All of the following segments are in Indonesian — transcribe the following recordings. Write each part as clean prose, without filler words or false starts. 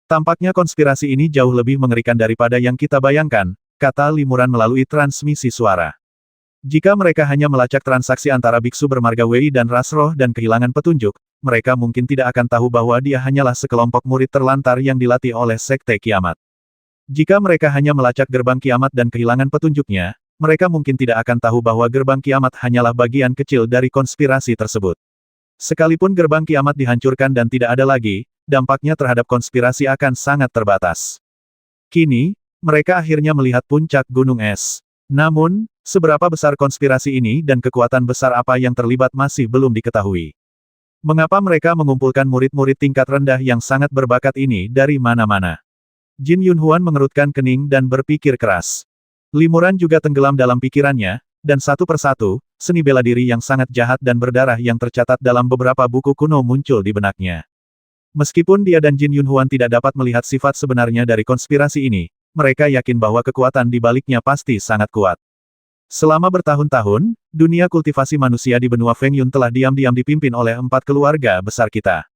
Tampaknya konspirasi ini jauh lebih mengerikan daripada yang kita bayangkan, kata Limuran melalui transmisi suara. Jika mereka hanya melacak transaksi antara biksu bermarga Wei dan ras roh dan kehilangan petunjuk, mereka mungkin tidak akan tahu bahwa dia hanyalah sekelompok murid terlantar yang dilatih oleh Sekte Kiamat. Jika mereka hanya melacak gerbang kiamat dan kehilangan petunjuknya, mereka mungkin tidak akan tahu bahwa gerbang kiamat hanyalah bagian kecil dari konspirasi tersebut. Sekalipun gerbang kiamat dihancurkan dan tidak ada lagi, dampaknya terhadap konspirasi akan sangat terbatas. Kini, mereka akhirnya melihat puncak gunung es. Namun, seberapa besar konspirasi ini dan kekuatan besar apa yang terlibat masih belum diketahui. Mengapa mereka mengumpulkan murid-murid tingkat rendah yang sangat berbakat ini dari mana-mana? Jin Yunhuan mengerutkan kening dan berpikir keras. Limuran juga tenggelam dalam pikirannya, dan satu persatu, seni bela diri yang sangat jahat dan berdarah yang tercatat dalam beberapa buku kuno muncul di benaknya. Meskipun dia dan Jin Yunhuan tidak dapat melihat sifat sebenarnya dari konspirasi ini, mereka yakin bahwa kekuatan di baliknya pasti sangat kuat. Selama bertahun-tahun, dunia kultivasi manusia di benua Feng Yun telah diam-diam dipimpin oleh 4 keluarga besar kita.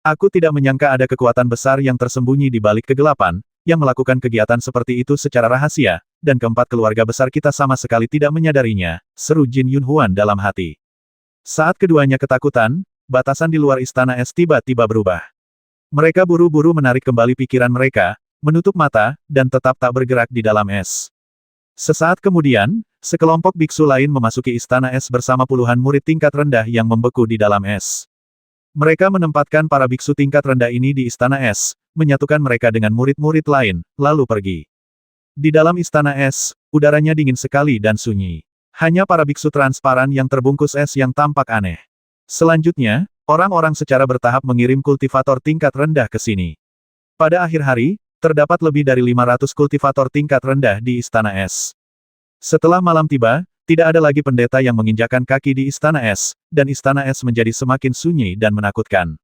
Aku tidak menyangka ada kekuatan besar yang tersembunyi di balik kegelapan, yang melakukan kegiatan seperti itu secara rahasia, dan keempat keluarga besar kita sama sekali tidak menyadarinya, seru Jin Yunhuan dalam hati. Saat keduanya ketakutan, batasan di luar istana es tiba-tiba berubah. Mereka buru-buru menarik kembali pikiran mereka, menutup mata, dan tetap tak bergerak di dalam es. Sesaat kemudian, sekelompok biksu lain memasuki istana es bersama puluhan murid tingkat rendah yang membeku di dalam es. Mereka menempatkan para biksu tingkat rendah ini di istana es, menyatukan mereka dengan murid-murid lain, lalu pergi. Di dalam istana es, udaranya dingin sekali dan sunyi. Hanya para biksu transparan yang terbungkus es yang tampak aneh. Selanjutnya, orang-orang secara bertahap mengirim kultivator tingkat rendah ke sini. Pada akhir hari, terdapat lebih dari 500 kultivator tingkat rendah di istana es. Setelah malam tiba, tidak ada lagi pendeta yang menginjakkan kaki di istana es, dan istana es menjadi semakin sunyi dan menakutkan.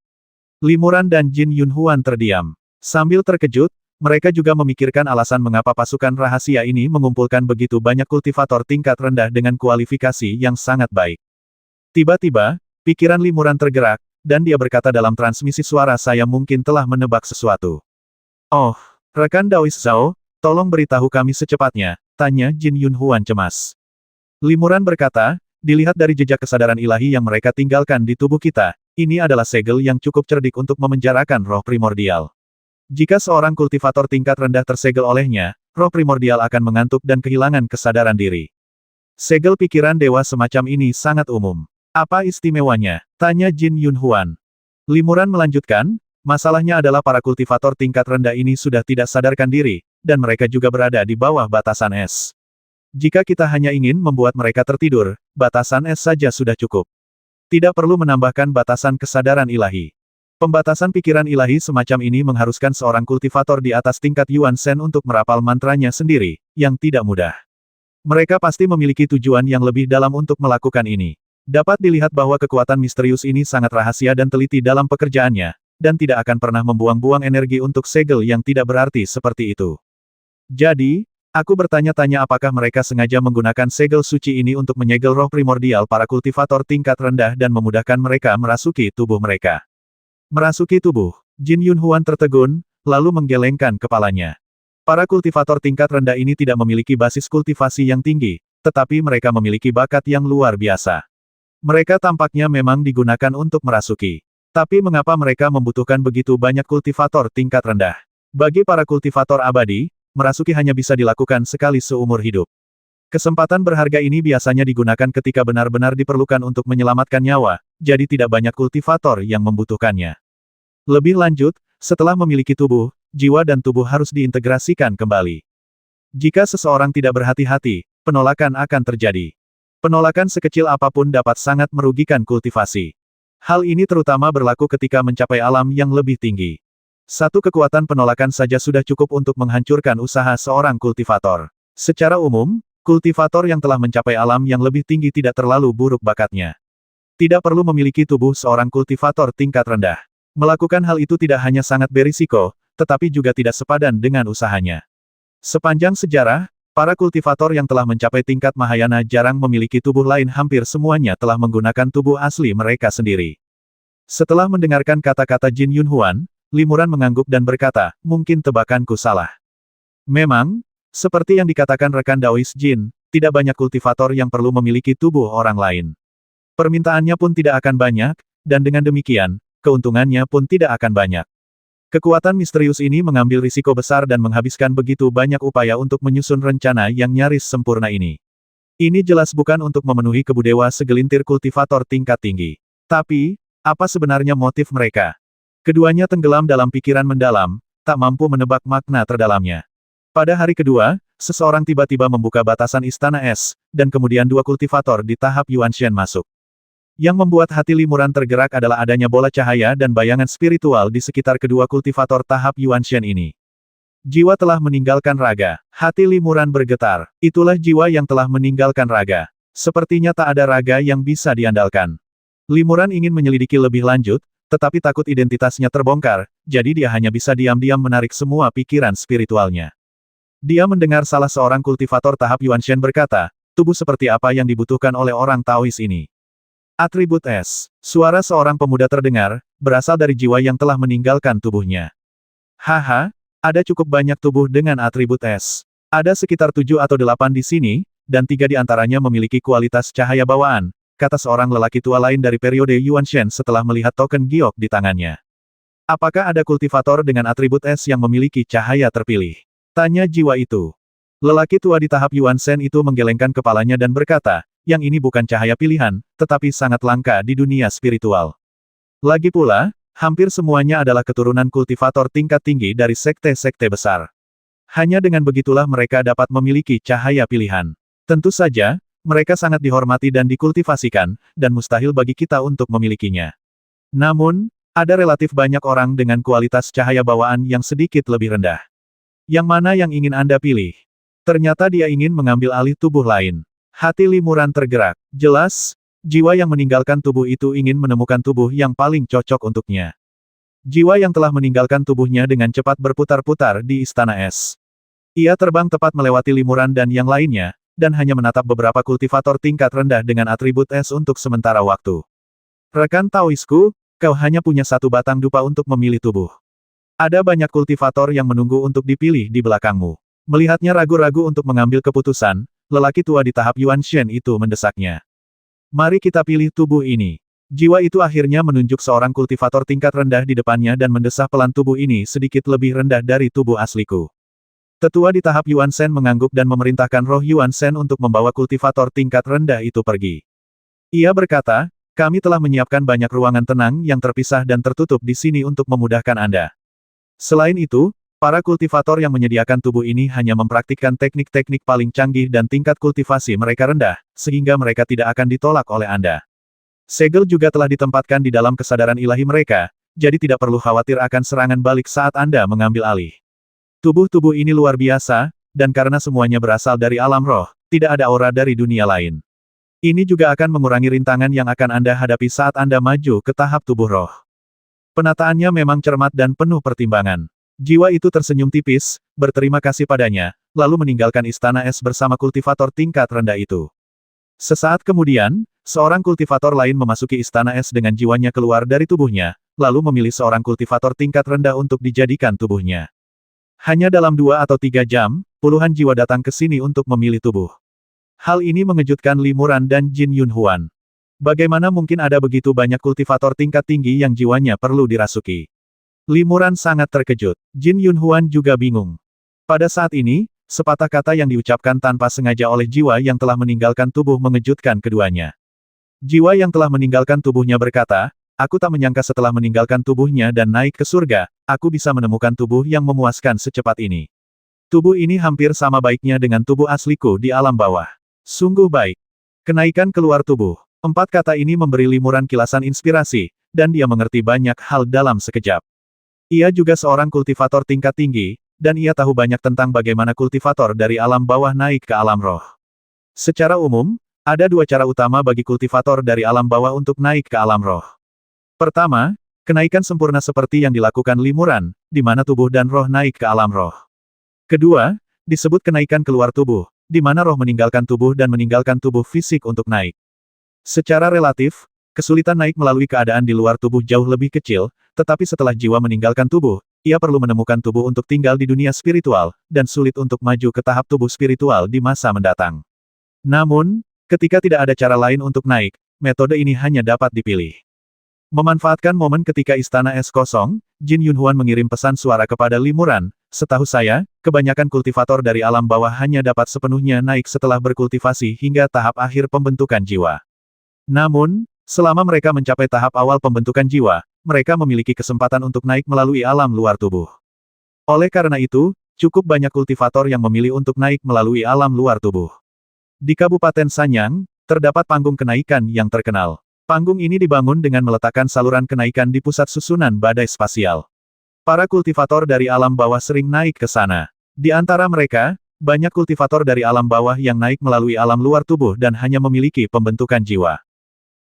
Limuran dan Jin Yunhuan terdiam. Sambil terkejut, mereka juga memikirkan alasan mengapa pasukan rahasia ini mengumpulkan begitu banyak kultivator tingkat rendah dengan kualifikasi yang sangat baik. Tiba-tiba, pikiran Limuran tergerak, dan dia berkata dalam transmisi suara, saya mungkin telah menebak sesuatu. Oh, rekan Daois Zhao, tolong beritahu kami secepatnya, tanya Jin Yunhuan cemas. Limuran berkata, dilihat dari jejak kesadaran ilahi yang mereka tinggalkan di tubuh kita, ini adalah segel yang cukup cerdik untuk memenjarakan roh primordial. Jika seorang kultivator tingkat rendah tersegel olehnya, roh primordial akan mengantuk dan kehilangan kesadaran diri. Segel pikiran dewa semacam ini sangat umum. Apa istimewanya? Tanya Jin Yunhuan. Limuran melanjutkan, masalahnya adalah para kultivator tingkat rendah ini sudah tidak sadarkan diri, dan mereka juga berada di bawah batasan es. Jika kita hanya ingin membuat mereka tertidur, batasan es saja sudah cukup. Tidak perlu menambahkan batasan kesadaran ilahi. Pembatasan pikiran ilahi semacam ini mengharuskan seorang kultivator di atas tingkat Yuan Shen untuk merapal mantranya sendiri, yang tidak mudah. Mereka pasti memiliki tujuan yang lebih dalam untuk melakukan ini. Dapat dilihat bahwa kekuatan misterius ini sangat rahasia dan teliti dalam pekerjaannya, dan tidak akan pernah membuang-buang energi untuk segel yang tidak berarti seperti itu. Jadi, aku bertanya-tanya apakah mereka sengaja menggunakan segel suci ini untuk menyegel roh primordial para kultivator tingkat rendah dan memudahkan mereka merasuki tubuh mereka. Merasuki tubuh. Jin Yunhuan tertegun, lalu menggelengkan kepalanya. Para kultivator tingkat rendah ini tidak memiliki basis kultivasi yang tinggi, tetapi mereka memiliki bakat yang luar biasa. Mereka tampaknya memang digunakan untuk merasuki. Tapi mengapa mereka membutuhkan begitu banyak kultivator tingkat rendah? Bagi para kultivator abadi, merasuki hanya bisa dilakukan sekali seumur hidup. Kesempatan berharga ini biasanya digunakan ketika benar-benar diperlukan untuk menyelamatkan nyawa, jadi tidak banyak kultivator yang membutuhkannya. Lebih lanjut, setelah memiliki tubuh, jiwa dan tubuh harus diintegrasikan kembali. Jika seseorang tidak berhati-hati, penolakan akan terjadi. Penolakan sekecil apapun dapat sangat merugikan kultivasi. Hal ini terutama berlaku ketika mencapai alam yang lebih tinggi. Satu kekuatan penolakan saja sudah cukup untuk menghancurkan usaha seorang kultivator. Secara umum, kultivator yang telah mencapai alam yang lebih tinggi tidak terlalu buruk bakatnya. Tidak perlu memiliki tubuh seorang kultivator tingkat rendah. Melakukan hal itu tidak hanya sangat berisiko, tetapi juga tidak sepadan dengan usahanya. Sepanjang sejarah, para kultivator yang telah mencapai tingkat Mahayana jarang memiliki tubuh lain, hampir semuanya telah menggunakan tubuh asli mereka sendiri. Setelah mendengarkan kata-kata Jin Yunhuan, Limuran mengangguk dan berkata, mungkin tebakanku salah. Memang, seperti yang dikatakan rekan Daois Jin, tidak banyak kultivator yang perlu memiliki tubuh orang lain. Permintaannya pun tidak akan banyak, dan dengan demikian, keuntungannya pun tidak akan banyak. Kekuatan misterius ini mengambil risiko besar dan menghabiskan begitu banyak upaya untuk menyusun rencana yang nyaris sempurna ini. Ini jelas bukan untuk memenuhi kebudewa segelintir kultivator tingkat tinggi. Tapi, apa sebenarnya motif mereka? Keduanya tenggelam dalam pikiran mendalam, tak mampu menebak makna terdalamnya. Pada hari kedua, seseorang tiba-tiba membuka batasan istana es, dan kemudian dua kultivator di tahap Yuanshen masuk. Yang membuat hati Limuran tergerak adalah adanya bola cahaya dan bayangan spiritual di sekitar kedua kultivator tahap Yuanshen ini. Jiwa telah meninggalkan raga. Hati Limuran bergetar. Itulah jiwa yang telah meninggalkan raga. Sepertinya tak ada raga yang bisa diandalkan. Limuran ingin menyelidiki lebih lanjut, tetapi takut identitasnya terbongkar, jadi dia hanya bisa diam-diam menarik semua pikiran spiritualnya. Dia mendengar salah seorang kultivator tahap Yuanshen berkata, tubuh seperti apa yang dibutuhkan oleh orang Taois ini. Atribut es. Suara seorang pemuda terdengar, berasal dari jiwa yang telah meninggalkan tubuhnya. Haha, ada cukup banyak tubuh dengan atribut es. Ada sekitar 7 atau 8 di sini, dan 3 di antaranya memiliki kualitas cahaya bawaan, kata seorang lelaki tua lain dari periode Yuanshen setelah melihat token giok di tangannya. Apakah ada kultivator dengan atribut es yang memiliki cahaya terpilih? Tanya jiwa itu. Lelaki tua di tahap Yuanshen itu menggelengkan kepalanya dan berkata, yang ini bukan cahaya pilihan, tetapi sangat langka di dunia spiritual. Lagi pula, hampir semuanya adalah keturunan kultivator tingkat tinggi dari sekte-sekte besar. Hanya dengan begitulah mereka dapat memiliki cahaya pilihan. Tentu saja, mereka sangat dihormati dan dikultivasikan, dan mustahil bagi kita untuk memilikinya. Namun, ada relatif banyak orang dengan kualitas cahaya bawaan yang sedikit lebih rendah. Yang mana yang ingin Anda pilih? Ternyata dia ingin mengambil alih tubuh lain. Hati Limuran tergerak. Jelas, jiwa yang meninggalkan tubuh itu ingin menemukan tubuh yang paling cocok untuknya. Jiwa yang telah meninggalkan tubuhnya dengan cepat berputar-putar di istana es. Ia terbang tepat melewati Limuran dan yang lainnya, dan hanya menatap beberapa kultivator tingkat rendah dengan atribut es untuk sementara waktu. Rekan Taoisku, kau hanya punya satu batang dupa untuk memilih tubuh. Ada banyak kultivator yang menunggu untuk dipilih di belakangmu. Melihatnya ragu-ragu untuk mengambil keputusan, lelaki tua di tahap Yuanshen itu mendesaknya. Mari kita pilih tubuh ini. Jiwa itu akhirnya menunjuk seorang kultivator tingkat rendah di depannya dan mendesah pelan tubuh ini sedikit lebih rendah dari tubuh asliku. Tetua di tahap Yuanshen mengangguk dan memerintahkan roh Yuanshen untuk membawa kultivator tingkat rendah itu pergi. Ia berkata, kami telah menyiapkan banyak ruangan tenang yang terpisah dan tertutup di sini untuk memudahkan Anda. Selain itu, para kultivator yang menyediakan tubuh ini hanya mempraktikkan teknik-teknik paling canggih dan tingkat kultivasi mereka rendah, sehingga mereka tidak akan ditolak oleh Anda. Segel juga telah ditempatkan di dalam kesadaran ilahi mereka, jadi tidak perlu khawatir akan serangan balik saat Anda mengambil alih. Tubuh-tubuh ini luar biasa, dan karena semuanya berasal dari alam roh, tidak ada aura dari dunia lain. Ini juga akan mengurangi rintangan yang akan Anda hadapi saat Anda maju ke tahap tubuh roh. Penataannya memang cermat dan penuh pertimbangan. Jiwa itu tersenyum tipis, berterima kasih padanya, lalu meninggalkan istana es bersama kultivator tingkat rendah itu. Sesaat kemudian, seorang kultivator lain memasuki istana es dengan jiwanya keluar dari tubuhnya, lalu memilih seorang kultivator tingkat rendah untuk dijadikan tubuhnya. Hanya dalam 2 atau 3 jam, puluhan jiwa datang ke sini untuk memilih tubuh. Hal ini mengejutkan Limuran dan Jin Yunhuan. Bagaimana mungkin ada begitu banyak kultivator tingkat tinggi yang jiwanya perlu dirasuki? Limuran sangat terkejut. Jin Yunhuan juga bingung. Pada saat ini, sepatah kata yang diucapkan tanpa sengaja oleh jiwa yang telah meninggalkan tubuh mengejutkan keduanya. Jiwa yang telah meninggalkan tubuhnya berkata, aku tak menyangka setelah meninggalkan tubuhnya dan naik ke surga, aku bisa menemukan tubuh yang memuaskan secepat ini. Tubuh ini hampir sama baiknya dengan tubuh asliku di alam bawah. Sungguh baik. Kenaikan keluar tubuh. 4 kata ini memberi Limuran kilasan inspirasi, dan dia mengerti banyak hal dalam sekejap. Ia juga seorang kultivator tingkat tinggi, dan ia tahu banyak tentang bagaimana kultivator dari alam bawah naik ke alam roh. Secara umum, ada 2 cara utama bagi kultivator dari alam bawah untuk naik ke alam roh. Pertama, kenaikan sempurna seperti yang dilakukan Limuran, di mana tubuh dan roh naik ke alam roh. Kedua, disebut kenaikan keluar tubuh, di mana roh meninggalkan tubuh dan meninggalkan tubuh fisik untuk naik. Secara relatif, kesulitan naik melalui keadaan di luar tubuh jauh lebih kecil, tetapi setelah jiwa meninggalkan tubuh, ia perlu menemukan tubuh untuk tinggal di dunia spiritual, dan sulit untuk maju ke tahap tubuh spiritual di masa mendatang. Namun, ketika tidak ada cara lain untuk naik, metode ini hanya dapat dipilih. Memanfaatkan momen ketika istana es kosong, Jin Yunhuan mengirim pesan suara kepada Limuran. Setahu saya, kebanyakan kultivator dari alam bawah hanya dapat sepenuhnya naik setelah berkultivasi hingga tahap akhir pembentukan jiwa. Namun, selama mereka mencapai tahap awal pembentukan jiwa, mereka memiliki kesempatan untuk naik melalui alam luar tubuh. Oleh karena itu, cukup banyak kultivator yang memilih untuk naik melalui alam luar tubuh. Di Kabupaten Sanyang, terdapat panggung kenaikan yang terkenal. Panggung ini dibangun dengan meletakkan saluran kenaikan di pusat susunan badai spasial. Para kultivator dari alam bawah sering naik ke sana. Di antara mereka, banyak kultivator dari alam bawah yang naik melalui alam luar tubuh dan hanya memiliki pembentukan jiwa.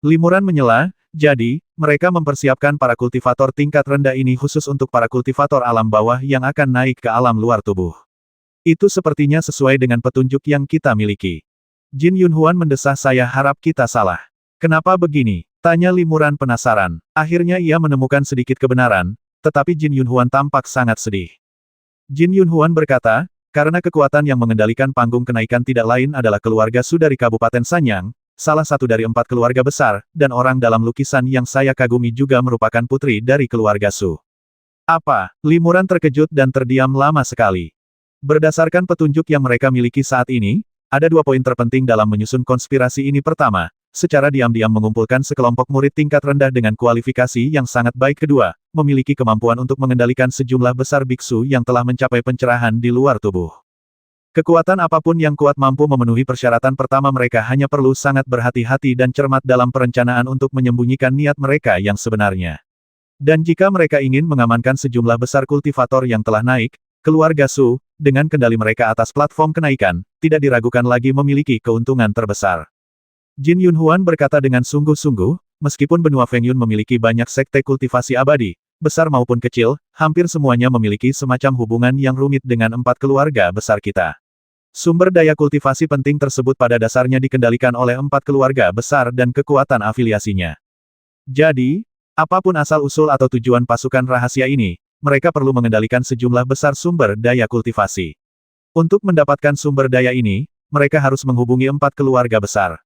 Limuran menyela, jadi, mereka mempersiapkan para kultivator tingkat rendah ini khusus untuk para kultivator alam bawah yang akan naik ke alam luar tubuh. Itu sepertinya sesuai dengan petunjuk yang kita miliki. Jin Yunhuan mendesah, saya harap kita salah. Kenapa begini? Tanya Limuran penasaran. Akhirnya ia menemukan sedikit kebenaran, tetapi Jin Yunhuan tampak sangat sedih. Jin Yunhuan berkata, karena kekuatan yang mengendalikan panggung kenaikan tidak lain adalah keluarga Su dari Kabupaten Sanyang, salah satu dari 4 keluarga besar, dan orang dalam lukisan yang saya kagumi juga merupakan putri dari keluarga Su. Apa? Limuran terkejut dan terdiam lama sekali. Berdasarkan petunjuk yang mereka miliki saat ini, ada 2 poin terpenting dalam menyusun konspirasi ini. Pertama, secara diam-diam mengumpulkan sekelompok murid tingkat rendah dengan kualifikasi yang sangat baik. Kedua, memiliki kemampuan untuk mengendalikan sejumlah besar biksu yang telah mencapai pencerahan di luar tubuh. Kekuatan apapun yang kuat mampu memenuhi persyaratan pertama. Mereka hanya perlu sangat berhati-hati dan cermat dalam perencanaan untuk menyembunyikan niat mereka yang sebenarnya. Dan jika mereka ingin mengamankan sejumlah besar kultivator yang telah naik, keluarga Su, dengan kendali mereka atas platform kenaikan, tidak diragukan lagi memiliki keuntungan terbesar. Jin Yunhuan berkata dengan sungguh-sungguh, meskipun benua Fengyun memiliki banyak sekte kultivasi abadi, besar maupun kecil, hampir semuanya memiliki semacam hubungan yang rumit dengan 4 keluarga besar kita. Sumber daya kultivasi penting tersebut pada dasarnya dikendalikan oleh 4 keluarga besar dan kekuatan afiliasinya. Jadi, apapun asal-usul atau tujuan pasukan rahasia ini, mereka perlu mengendalikan sejumlah besar sumber daya kultivasi. Untuk mendapatkan sumber daya ini, mereka harus menghubungi 4 keluarga besar.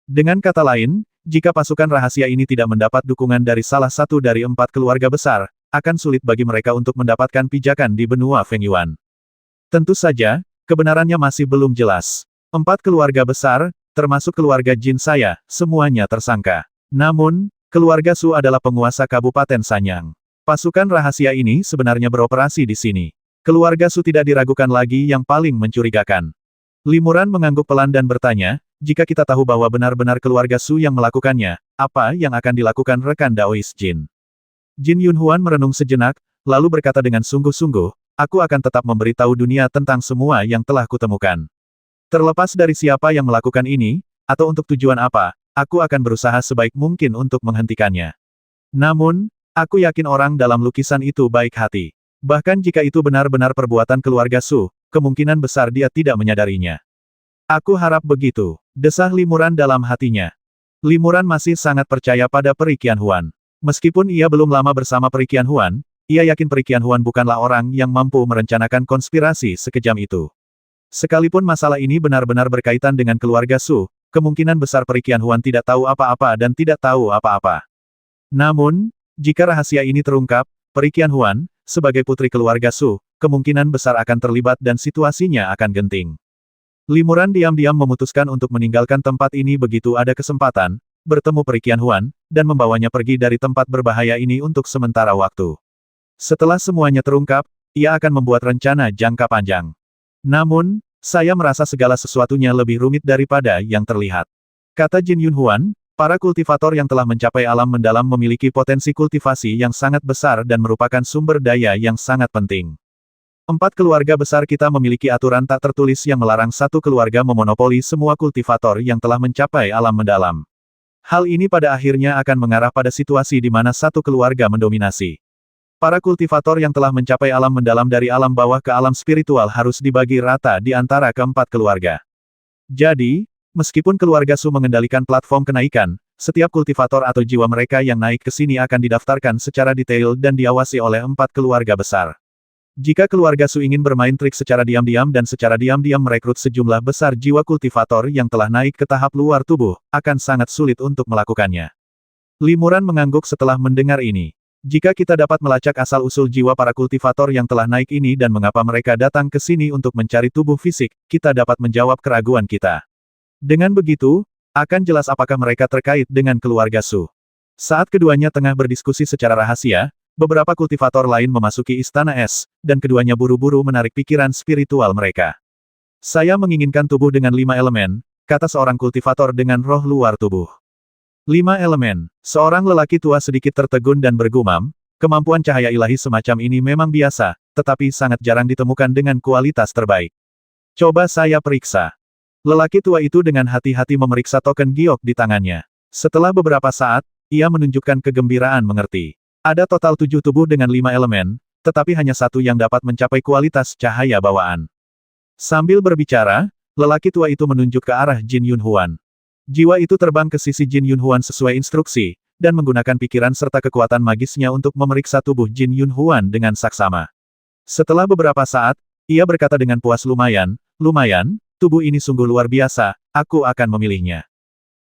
Dengan kata lain, jika pasukan rahasia ini tidak mendapat dukungan dari salah satu dari 4 keluarga besar, akan sulit bagi mereka untuk mendapatkan pijakan di benua Fengyuan. Tentu saja, kebenarannya masih belum jelas. 4 keluarga besar, termasuk keluarga Jin saya, semuanya tersangka. Namun, keluarga Su adalah penguasa Kabupaten Sanyang. Pasukan rahasia ini sebenarnya beroperasi di sini. Keluarga Su tidak diragukan lagi yang paling mencurigakan. Limuran mengangguk pelan dan bertanya, jika kita tahu bahwa benar-benar keluarga Su yang melakukannya, apa yang akan dilakukan rekan Daois Jin? Jin Yunhuan merenung sejenak, lalu berkata dengan sungguh-sungguh, aku akan tetap memberitahu dunia tentang semua yang telah kutemukan. Terlepas dari siapa yang melakukan ini, atau untuk tujuan apa, aku akan berusaha sebaik mungkin untuk menghentikannya. Namun, aku yakin orang dalam lukisan itu baik hati. Bahkan jika itu benar-benar perbuatan keluarga Su, kemungkinan besar dia tidak menyadarinya. Aku harap begitu, desah Limuran dalam hatinya. Limuran masih sangat percaya pada Peri Qianhuan. Meskipun ia belum lama bersama Peri Qianhuan, ia yakin Peri Qianhuan bukanlah orang yang mampu merencanakan konspirasi sekejam itu. Sekalipun masalah ini benar-benar berkaitan dengan keluarga Su, kemungkinan besar Peri Qianhuan tidak tahu apa-apa dan tidak tahu apa-apa. Namun, jika rahasia ini terungkap, Peri Qianhuan, sebagai putri keluarga Su, kemungkinan besar akan terlibat dan situasinya akan genting. Limuran diam-diam memutuskan untuk meninggalkan tempat ini begitu ada kesempatan, bertemu Peri Qianhuan, dan membawanya pergi dari tempat berbahaya ini untuk sementara waktu. Setelah semuanya terungkap, ia akan membuat rencana jangka panjang. Namun, saya merasa segala sesuatunya lebih rumit daripada yang terlihat. Kata Jin Yunhuan, para kultivator yang telah mencapai alam mendalam memiliki potensi kultivasi yang sangat besar dan merupakan sumber daya yang sangat penting. 4 keluarga besar kita memiliki aturan tak tertulis yang melarang satu keluarga memonopoli semua kultivator yang telah mencapai alam mendalam. Hal ini pada akhirnya akan mengarah pada situasi di mana satu keluarga mendominasi. Para kultivator yang telah mencapai alam mendalam dari alam bawah ke alam spiritual harus dibagi rata di antara keempat keluarga. Jadi, Meskipun keluarga Su mengendalikan platform kenaikan, setiap kultivator atau jiwa mereka yang naik ke sini akan didaftarkan secara detail dan diawasi oleh 4 keluarga besar. Jika keluarga Su ingin bermain trik secara diam-diam dan secara diam-diam merekrut sejumlah besar jiwa kultivator yang telah naik ke tahap luar tubuh, akan sangat sulit untuk melakukannya. Limuran mengangguk setelah mendengar ini. Jika kita dapat melacak asal-usul jiwa para kultivator yang telah naik ini dan mengapa mereka datang ke sini untuk mencari tubuh fisik, kita dapat menjawab keraguan kita. Dengan begitu, akan jelas apakah mereka terkait dengan keluarga Su. Saat keduanya tengah berdiskusi secara rahasia, beberapa kultivator lain memasuki Istana Es, dan keduanya buru-buru menarik pikiran spiritual mereka. Saya menginginkan tubuh dengan 5 elemen, kata seorang kultivator dengan roh luar tubuh. 5 elemen. Seorang lelaki tua sedikit tertegun dan bergumam, kemampuan cahaya ilahi semacam ini memang biasa, tetapi sangat jarang ditemukan dengan kualitas terbaik. Coba saya periksa. Lelaki tua itu dengan hati-hati memeriksa token giok di tangannya. Setelah beberapa saat, ia menunjukkan kegembiraan mengerti. Ada total 7 tubuh dengan 5 elemen, tetapi hanya satu yang dapat mencapai kualitas cahaya bawaan. Sambil berbicara, lelaki tua itu menunjuk ke arah Jin Yunhuan. Jiwa itu terbang ke sisi Jin Yunhuan sesuai instruksi, dan menggunakan pikiran serta kekuatan magisnya untuk memeriksa tubuh Jin Yunhuan dengan saksama. Setelah beberapa saat, ia berkata dengan puas, lumayan, tubuh ini sungguh luar biasa, aku akan memilihnya.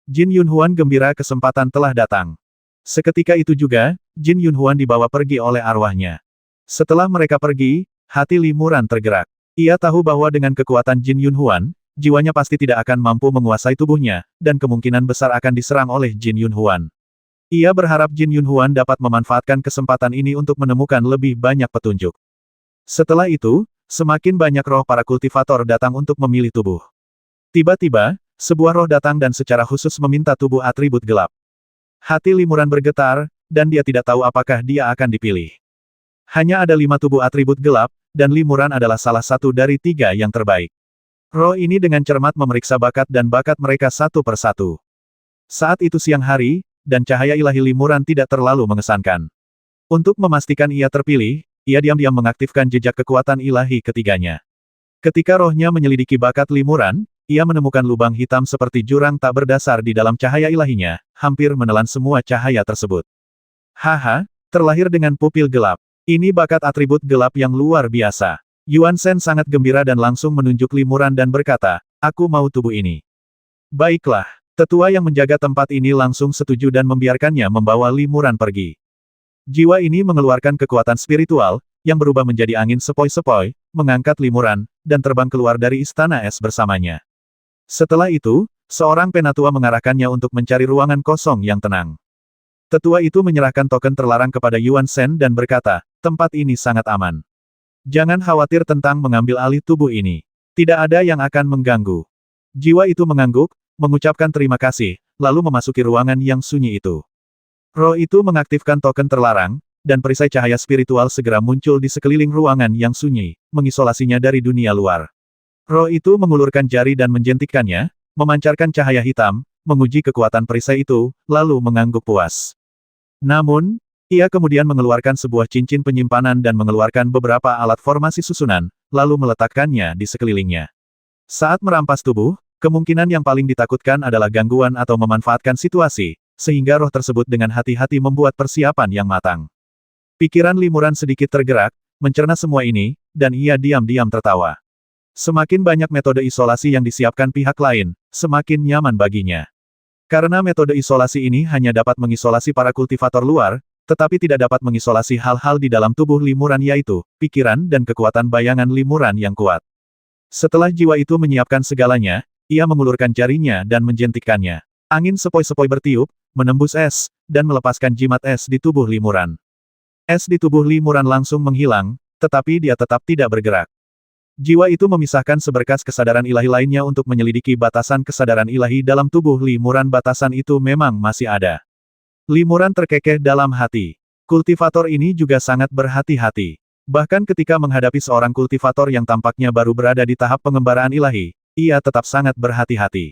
Jin Yunhuan gembira kesempatan telah datang. Seketika itu juga, Jin Yunhuan dibawa pergi oleh arwahnya. Setelah mereka pergi, hati Limuran tergerak. Ia tahu bahwa dengan kekuatan Jin Yunhuan, jiwanya pasti tidak akan mampu menguasai tubuhnya, dan kemungkinan besar akan diserang oleh Jin Yunhuan. Ia berharap Jin Yunhuan dapat memanfaatkan kesempatan ini untuk menemukan lebih banyak petunjuk. Setelah itu, semakin banyak roh para kultivator datang untuk memilih tubuh. Tiba-tiba, sebuah roh datang dan secara khusus meminta tubuh atribut gelap. Hati Limuran bergetar, dan dia tidak tahu apakah dia akan dipilih. Hanya ada 5 tubuh atribut gelap, dan Limuran adalah salah satu dari 3 yang terbaik. Roh ini dengan cermat memeriksa bakat dan bakat mereka satu persatu. Saat itu siang hari, dan cahaya ilahi Limuran tidak terlalu mengesankan. Untuk memastikan ia terpilih, ia diam-diam mengaktifkan jejak kekuatan ilahi ketiganya. Ketika rohnya menyelidiki bakat Limuran, ia menemukan lubang hitam seperti jurang tak berdasar di dalam cahaya ilahinya, hampir menelan semua cahaya tersebut. Haha, terlahir dengan pupil gelap. Ini bakat atribut gelap yang luar biasa. Yuan Shen sangat gembira dan langsung menunjuk Limuran dan berkata, aku mau tubuh ini. Baiklah, tetua yang menjaga tempat ini langsung setuju dan membiarkannya membawa Limuran pergi. Jiwa ini mengeluarkan kekuatan spiritual, yang berubah menjadi angin sepoi-sepoi, mengangkat Limuran, dan terbang keluar dari Istana Es bersamanya. Setelah itu, seorang penatua mengarahkannya untuk mencari ruangan kosong yang tenang. Tetua itu menyerahkan token terlarang kepada Yuan Shen dan berkata, tempat ini sangat aman. Jangan khawatir tentang mengambil alih tubuh ini. Tidak ada yang akan mengganggu. Jiwa itu mengangguk, mengucapkan terima kasih, lalu memasuki ruangan yang sunyi itu. Roh itu mengaktifkan token terlarang, dan perisai cahaya spiritual segera muncul di sekeliling ruangan yang sunyi, mengisolasinya dari dunia luar. Roh itu mengulurkan jari dan menjentikkannya, memancarkan cahaya hitam, menguji kekuatan perisai itu, lalu mengangguk puas. Namun, ia kemudian mengeluarkan sebuah cincin penyimpanan dan mengeluarkan beberapa alat formasi susunan, lalu meletakkannya di sekelilingnya. Saat merampas tubuh, kemungkinan yang paling ditakutkan adalah gangguan atau memanfaatkan situasi, sehingga roh tersebut dengan hati-hati membuat persiapan yang matang. Pikiran Limuran sedikit tergerak, mencerna semua ini, dan ia diam-diam tertawa. Semakin banyak metode isolasi yang disiapkan pihak lain, semakin nyaman baginya. Karena metode isolasi ini hanya dapat mengisolasi para kultivator luar, tetapi tidak dapat mengisolasi hal-hal di dalam tubuh Limuran yaitu, pikiran dan kekuatan bayangan Limuran yang kuat. Setelah jiwa itu menyiapkan segalanya, ia mengulurkan jarinya dan menjentikkannya. Angin sepoi-sepoi bertiup, menembus es, dan melepaskan jimat es di tubuh Limuran. Es di tubuh Limuran langsung menghilang, tetapi dia tetap tidak bergerak. Jiwa itu memisahkan seberkas kesadaran ilahi lainnya untuk menyelidiki batasan kesadaran ilahi dalam tubuh Limuran. Batasan itu memang masih ada. Limuran terkekeh dalam hati. Kultivator ini juga sangat berhati-hati. Bahkan ketika menghadapi seorang kultivator yang tampaknya baru berada di tahap pengembaraan ilahi, ia tetap sangat berhati-hati.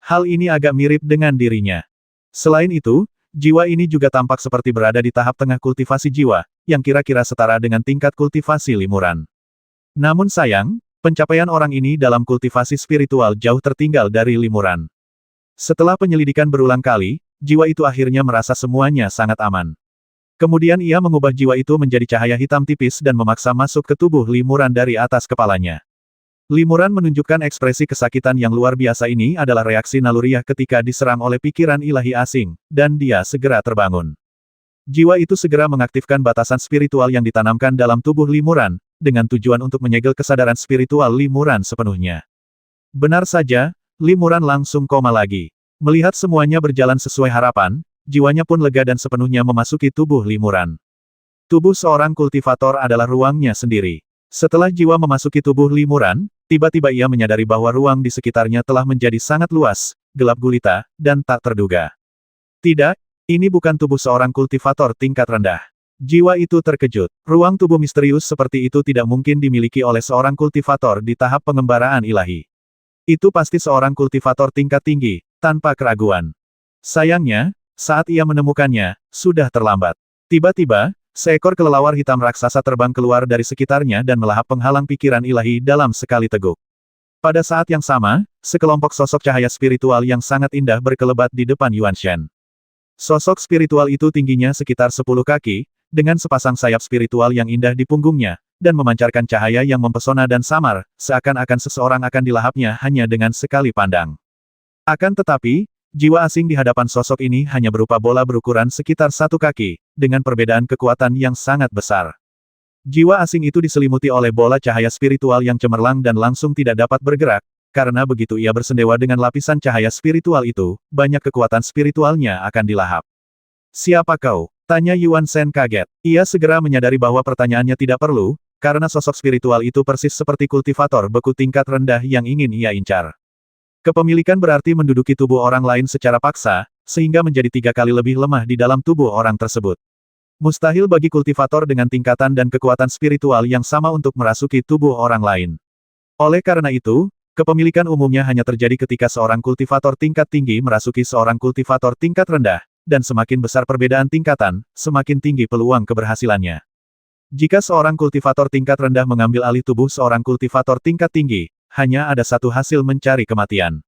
Hal ini agak mirip dengan dirinya. Selain itu, jiwa ini juga tampak seperti berada di tahap tengah kultivasi jiwa, yang kira-kira setara dengan tingkat kultivasi Limuran. Namun sayang, Pencapaian orang ini dalam kultivasi spiritual jauh tertinggal dari Limuran. Setelah penyelidikan berulang kali, jiwa itu akhirnya merasa semuanya sangat aman. Kemudian ia mengubah jiwa itu menjadi cahaya hitam tipis dan memaksa masuk ke tubuh Limuran dari atas kepalanya. Limuran menunjukkan ekspresi kesakitan yang luar biasa. Ini adalah reaksi naluriah ketika diserang oleh pikiran ilahi asing, dan dia segera terbangun. Jiwa itu segera mengaktifkan batasan spiritual yang ditanamkan dalam tubuh Limuran, dengan tujuan untuk menyegel kesadaran spiritual Limuran sepenuhnya. Benar saja, Limuran langsung koma lagi. Melihat semuanya berjalan sesuai harapan, jiwanya pun lega dan sepenuhnya memasuki tubuh Limuran. Tubuh seorang kultivator adalah ruangnya sendiri. Setelah jiwa memasuki tubuh Limuran, tiba-tiba ia menyadari bahwa ruang di sekitarnya telah menjadi sangat luas, gelap gulita, dan tak terduga. Tidak, ini bukan tubuh seorang kultivator tingkat rendah. Jiwa itu terkejut. Ruang tubuh misterius seperti itu tidak mungkin dimiliki oleh seorang kultivator di tahap pengembaraan ilahi. Itu pasti seorang kultivator tingkat tinggi, tanpa keraguan. Sayangnya, saat ia menemukannya, sudah terlambat. Tiba-tiba, seekor kelelawar hitam raksasa terbang keluar dari sekitarnya dan melahap penghalang pikiran ilahi dalam sekali teguk. Pada saat yang sama, sekelompok sosok cahaya spiritual yang sangat indah berkelebat di depan Yuan Shen. Sosok spiritual itu tingginya sekitar 10 kaki, dengan sepasang sayap spiritual yang indah di punggungnya, dan memancarkan cahaya yang mempesona dan samar, seakan-akan seseorang akan dilahapnya hanya dengan sekali pandang. Akan tetapi, jiwa asing di hadapan sosok ini hanya berupa bola berukuran sekitar 1 kaki, dengan perbedaan kekuatan yang sangat besar. Jiwa asing itu diselimuti oleh bola cahaya spiritual yang cemerlang dan langsung tidak dapat bergerak, karena begitu ia bersendewa dengan lapisan cahaya spiritual itu, banyak kekuatan spiritualnya akan dilahap. "Siapa kau?" tanya Yuan Shen kaget. Ia segera menyadari bahwa pertanyaannya tidak perlu, karena sosok spiritual itu persis seperti kultivator beku tingkat rendah yang ingin ia incar. Kepemilikan berarti menduduki tubuh orang lain secara paksa, sehingga menjadi 3 kali lebih lemah di dalam tubuh orang tersebut. Mustahil bagi kultivator dengan tingkatan dan kekuatan spiritual yang sama untuk merasuki tubuh orang lain. Oleh karena itu, kepemilikan umumnya hanya terjadi ketika seorang kultivator tingkat tinggi merasuki seorang kultivator tingkat rendah, dan semakin besar perbedaan tingkatan, semakin tinggi peluang keberhasilannya. Jika seorang kultivator tingkat rendah mengambil alih tubuh seorang kultivator tingkat tinggi, hanya ada satu hasil mencari kematian.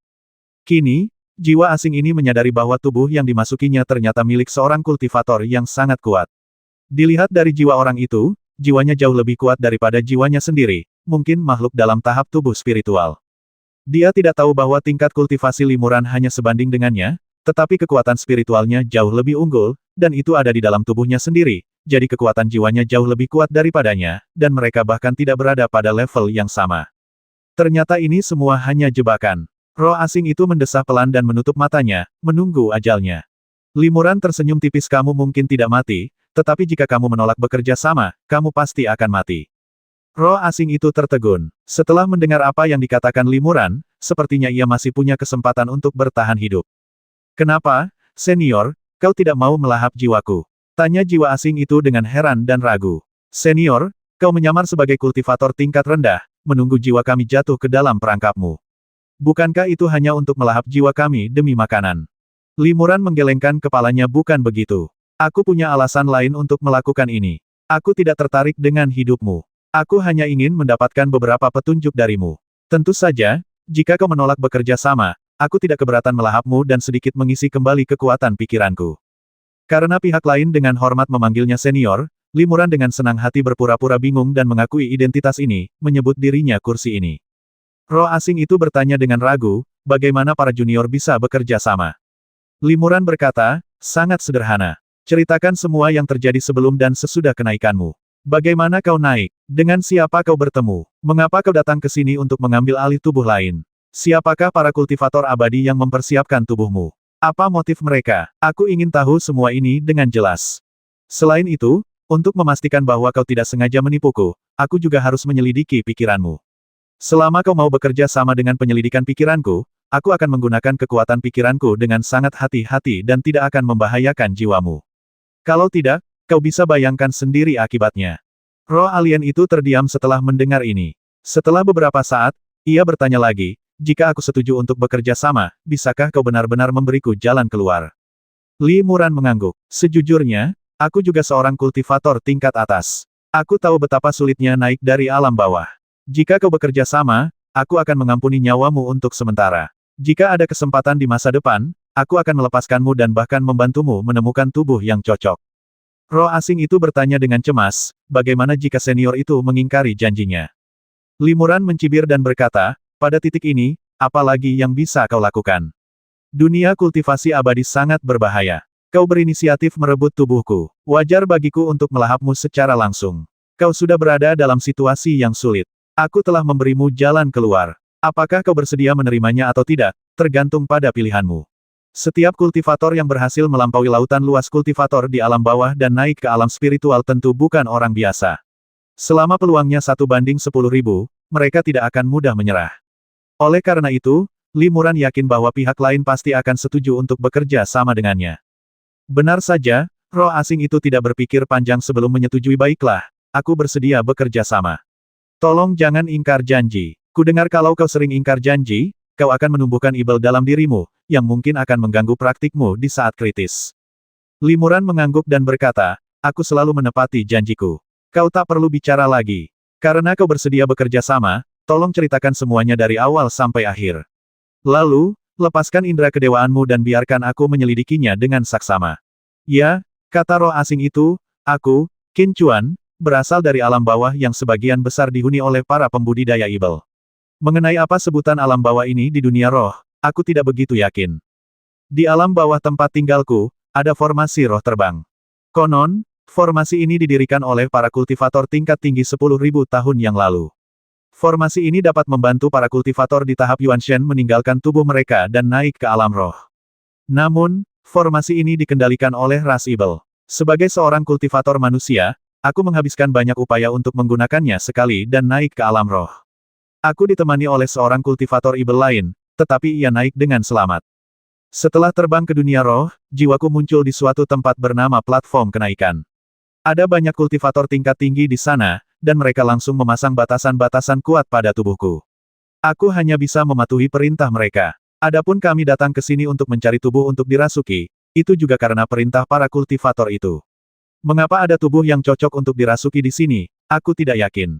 Kini, jiwa asing ini menyadari bahwa tubuh yang dimasukinya ternyata milik seorang kultivator yang sangat kuat. Dilihat dari jiwa orang itu, jiwanya jauh lebih kuat daripada jiwanya sendiri, mungkin makhluk dalam tahap tubuh spiritual. Dia tidak tahu bahwa tingkat kultivasi Limuran hanya sebanding dengannya, tetapi kekuatan spiritualnya jauh lebih unggul, dan itu ada di dalam tubuhnya sendiri, jadi kekuatan jiwanya jauh lebih kuat daripadanya, dan mereka bahkan tidak berada pada level yang sama. Ternyata ini semua hanya jebakan. Roh asing itu mendesah pelan dan menutup matanya, menunggu ajalnya. Limuran tersenyum tipis. "Kamu mungkin tidak mati, tetapi jika kamu menolak bekerja sama, kamu pasti akan mati." Roh asing itu tertegun. Setelah mendengar apa yang dikatakan Limuran, sepertinya ia masih punya kesempatan untuk bertahan hidup. "Kenapa, senior, kau tidak mau melahap jiwaku?" tanya jiwa asing itu dengan heran dan ragu. "Senior, kau menyamar sebagai kultivator tingkat rendah, menunggu jiwa kami jatuh ke dalam perangkapmu. Bukankah itu hanya untuk melahap jiwa kami demi makanan?" Limuran menggelengkan kepalanya. "Bukan begitu. Aku punya alasan lain untuk melakukan ini. Aku tidak tertarik dengan hidupmu. Aku hanya ingin mendapatkan beberapa petunjuk darimu. Tentu saja, jika kau menolak bekerja sama, aku tidak keberatan melahapmu dan sedikit mengisi kembali kekuatan pikiranku." Karena pihak lain dengan hormat memanggilnya senior, Limuran dengan senang hati berpura-pura bingung dan mengakui identitas ini, menyebut dirinya kursi ini. Roh asing itu bertanya dengan ragu, "Bagaimana para junior bisa bekerja sama?" Limuran berkata, "Sangat sederhana. Ceritakan semua yang terjadi sebelum dan sesudah kenaikanmu. Bagaimana kau naik? Dengan siapa kau bertemu? Mengapa kau datang ke sini untuk mengambil alih tubuh lain? Siapakah para kultivator abadi yang mempersiapkan tubuhmu? Apa motif mereka? Aku ingin tahu semua ini dengan jelas. Selain itu, untuk memastikan bahwa kau tidak sengaja menipuku, aku juga harus menyelidiki pikiranmu. Selama kau mau bekerja sama dengan penyelidikan pikiranku, aku akan menggunakan kekuatan pikiranku dengan sangat hati-hati dan tidak akan membahayakan jiwamu. Kalau tidak, kau bisa bayangkan sendiri akibatnya." Roh alien itu terdiam setelah mendengar ini. Setelah beberapa saat, ia bertanya lagi, "Jika aku setuju untuk bekerja sama, bisakah kau benar-benar memberiku jalan keluar?" Limuran mengangguk. "Sejujurnya, aku juga seorang kultivator tingkat atas. Aku tahu betapa sulitnya naik dari alam bawah. Jika kau bekerja sama, aku akan mengampuni nyawamu untuk sementara. Jika ada kesempatan di masa depan, aku akan melepaskanmu dan bahkan membantumu menemukan tubuh yang cocok. Roh asing itu bertanya dengan cemas, bagaimana jika senior itu mengingkari janjinya? Limuran mencibir dan berkata, pada titik ini, apa lagi yang bisa kau lakukan? Dunia kultivasi abadi sangat berbahaya. Kau berinisiatif merebut tubuhku. Wajar bagiku untuk melahapmu secara langsung. Kau sudah berada dalam situasi yang sulit. Aku telah memberimu jalan keluar. Apakah kau bersedia menerimanya atau tidak, tergantung pada pilihanmu. Setiap kultivator yang berhasil melampaui lautan luas kultivator di alam bawah dan naik ke alam spiritual tentu bukan orang biasa. Selama peluangnya 1:10.000, mereka tidak akan mudah menyerah. Oleh karena itu, Limuran yakin bahwa pihak lain pasti akan setuju untuk bekerja sama dengannya. Benar saja, roh asing itu tidak berpikir panjang sebelum menyetujui. Baiklah, aku bersedia bekerja sama. Tolong jangan ingkar janji. Kudengar kalau kau sering ingkar janji, kau akan menumbuhkan ibel dalam dirimu, yang mungkin akan mengganggu praktikmu di saat kritis. Limuran mengangguk dan berkata, aku selalu menepati janjiku. Kau tak perlu bicara lagi. Karena kau bersedia bekerja sama, tolong ceritakan semuanya dari awal sampai akhir. Lalu, lepaskan indera kedewaanmu dan biarkan aku menyelidikinya dengan saksama. Ya, kata roh asing itu, aku, Qin Chuan, berasal dari alam bawah yang sebagian besar dihuni oleh para pembudidaya ibel. Mengenai apa sebutan alam bawah ini di dunia roh, aku tidak begitu yakin. Di alam bawah tempat tinggalku, ada formasi roh terbang. Konon, formasi ini didirikan oleh para kultivator tingkat tinggi 10.000 tahun yang lalu. Formasi ini dapat membantu para kultivator di tahap Yuanshen meninggalkan tubuh mereka dan naik ke alam roh. Namun, formasi ini dikendalikan oleh ras ibel. Sebagai seorang kultivator manusia, aku menghabiskan banyak upaya untuk menggunakannya sekali dan naik ke alam roh. Aku ditemani oleh seorang kultivator ibel lain, tetapi ia naik dengan selamat. Setelah terbang ke dunia roh, jiwaku muncul di suatu tempat bernama platform kenaikan. Ada banyak kultivator tingkat tinggi di sana, dan mereka langsung memasang batasan-batasan kuat pada tubuhku. Aku hanya bisa mematuhi perintah mereka. Adapun kami datang ke sini untuk mencari tubuh untuk dirasuki, itu juga karena perintah para kultivator itu. Mengapa ada tubuh yang cocok untuk dirasuki di sini, aku tidak yakin.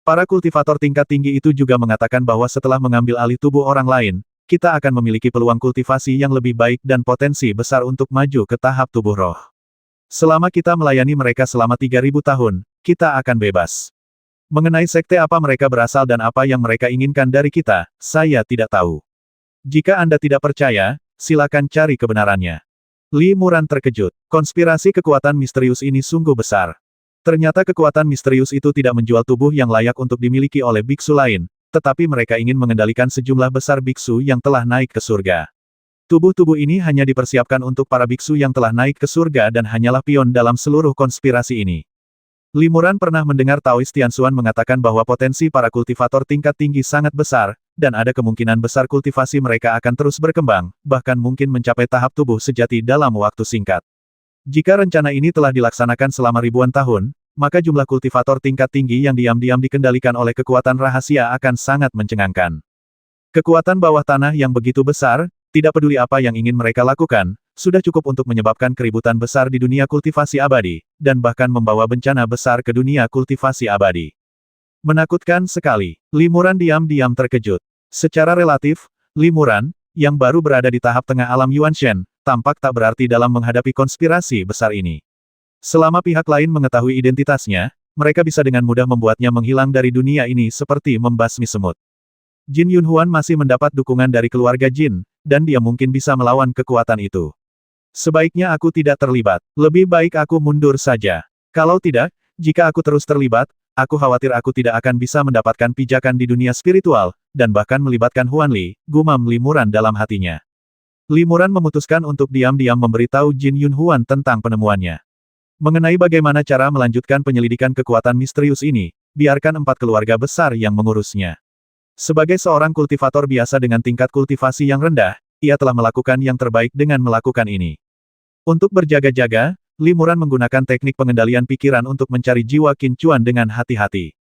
Para kultivator tingkat tinggi itu juga mengatakan bahwa setelah mengambil alih tubuh orang lain, kita akan memiliki peluang kultivasi yang lebih baik dan potensi besar untuk maju ke tahap tubuh roh. Selama kita melayani mereka selama 3.000 tahun, kita akan bebas. Mengenai sekte apa mereka berasal dan apa yang mereka inginkan dari kita, saya tidak tahu. Jika Anda tidak percaya, silakan cari kebenarannya. Limuran terkejut. Konspirasi kekuatan misterius ini sungguh besar. Ternyata kekuatan misterius itu tidak menjual tubuh yang layak untuk dimiliki oleh biksu lain, tetapi mereka ingin mengendalikan sejumlah besar biksu yang telah naik ke surga. Tubuh-tubuh ini hanya dipersiapkan untuk para biksu yang telah naik ke surga dan hanyalah pion dalam seluruh konspirasi ini. Limuran pernah mendengar Taois Tianxuan mengatakan bahwa potensi para kultivator tingkat tinggi sangat besar, dan ada kemungkinan besar kultivasi mereka akan terus berkembang, bahkan mungkin mencapai tahap tubuh sejati dalam waktu singkat. Jika rencana ini telah dilaksanakan selama ribuan tahun, maka jumlah kultivator tingkat tinggi yang diam-diam dikendalikan oleh kekuatan rahasia akan sangat mencengangkan. Kekuatan bawah tanah yang begitu besar, tidak peduli apa yang ingin mereka lakukan, sudah cukup untuk menyebabkan keributan besar di dunia kultivasi abadi, dan bahkan membawa bencana besar ke dunia kultivasi abadi. Menakutkan sekali. Limuran diam-diam terkejut. Secara relatif, Limuran, yang baru berada di tahap tengah alam Yuanshen, tampak tak berarti dalam menghadapi konspirasi besar ini. Selama pihak lain mengetahui identitasnya, mereka bisa dengan mudah membuatnya menghilang dari dunia ini seperti membasmi semut. Jin Yunhuan masih mendapat dukungan dari keluarga Jin, dan dia mungkin bisa melawan kekuatan itu. Sebaiknya aku tidak terlibat. Lebih baik aku mundur saja. Kalau tidak, jika aku terus terlibat, aku khawatir aku tidak akan bisa mendapatkan pijakan di dunia spiritual, dan bahkan melibatkan Huan Li, gumam Limuran dalam hatinya. Limuran memutuskan untuk diam-diam memberitahu Jin Yunhuan tentang penemuannya. Mengenai bagaimana cara melanjutkan penyelidikan kekuatan misterius ini, biarkan 4 keluarga besar yang mengurusnya. Sebagai seorang kultivator biasa dengan tingkat kultivasi yang rendah, ia telah melakukan yang terbaik dengan melakukan ini. Untuk berjaga-jaga, Limuran menggunakan teknik pengendalian pikiran untuk mencari jiwa Qin Chuan dengan hati-hati.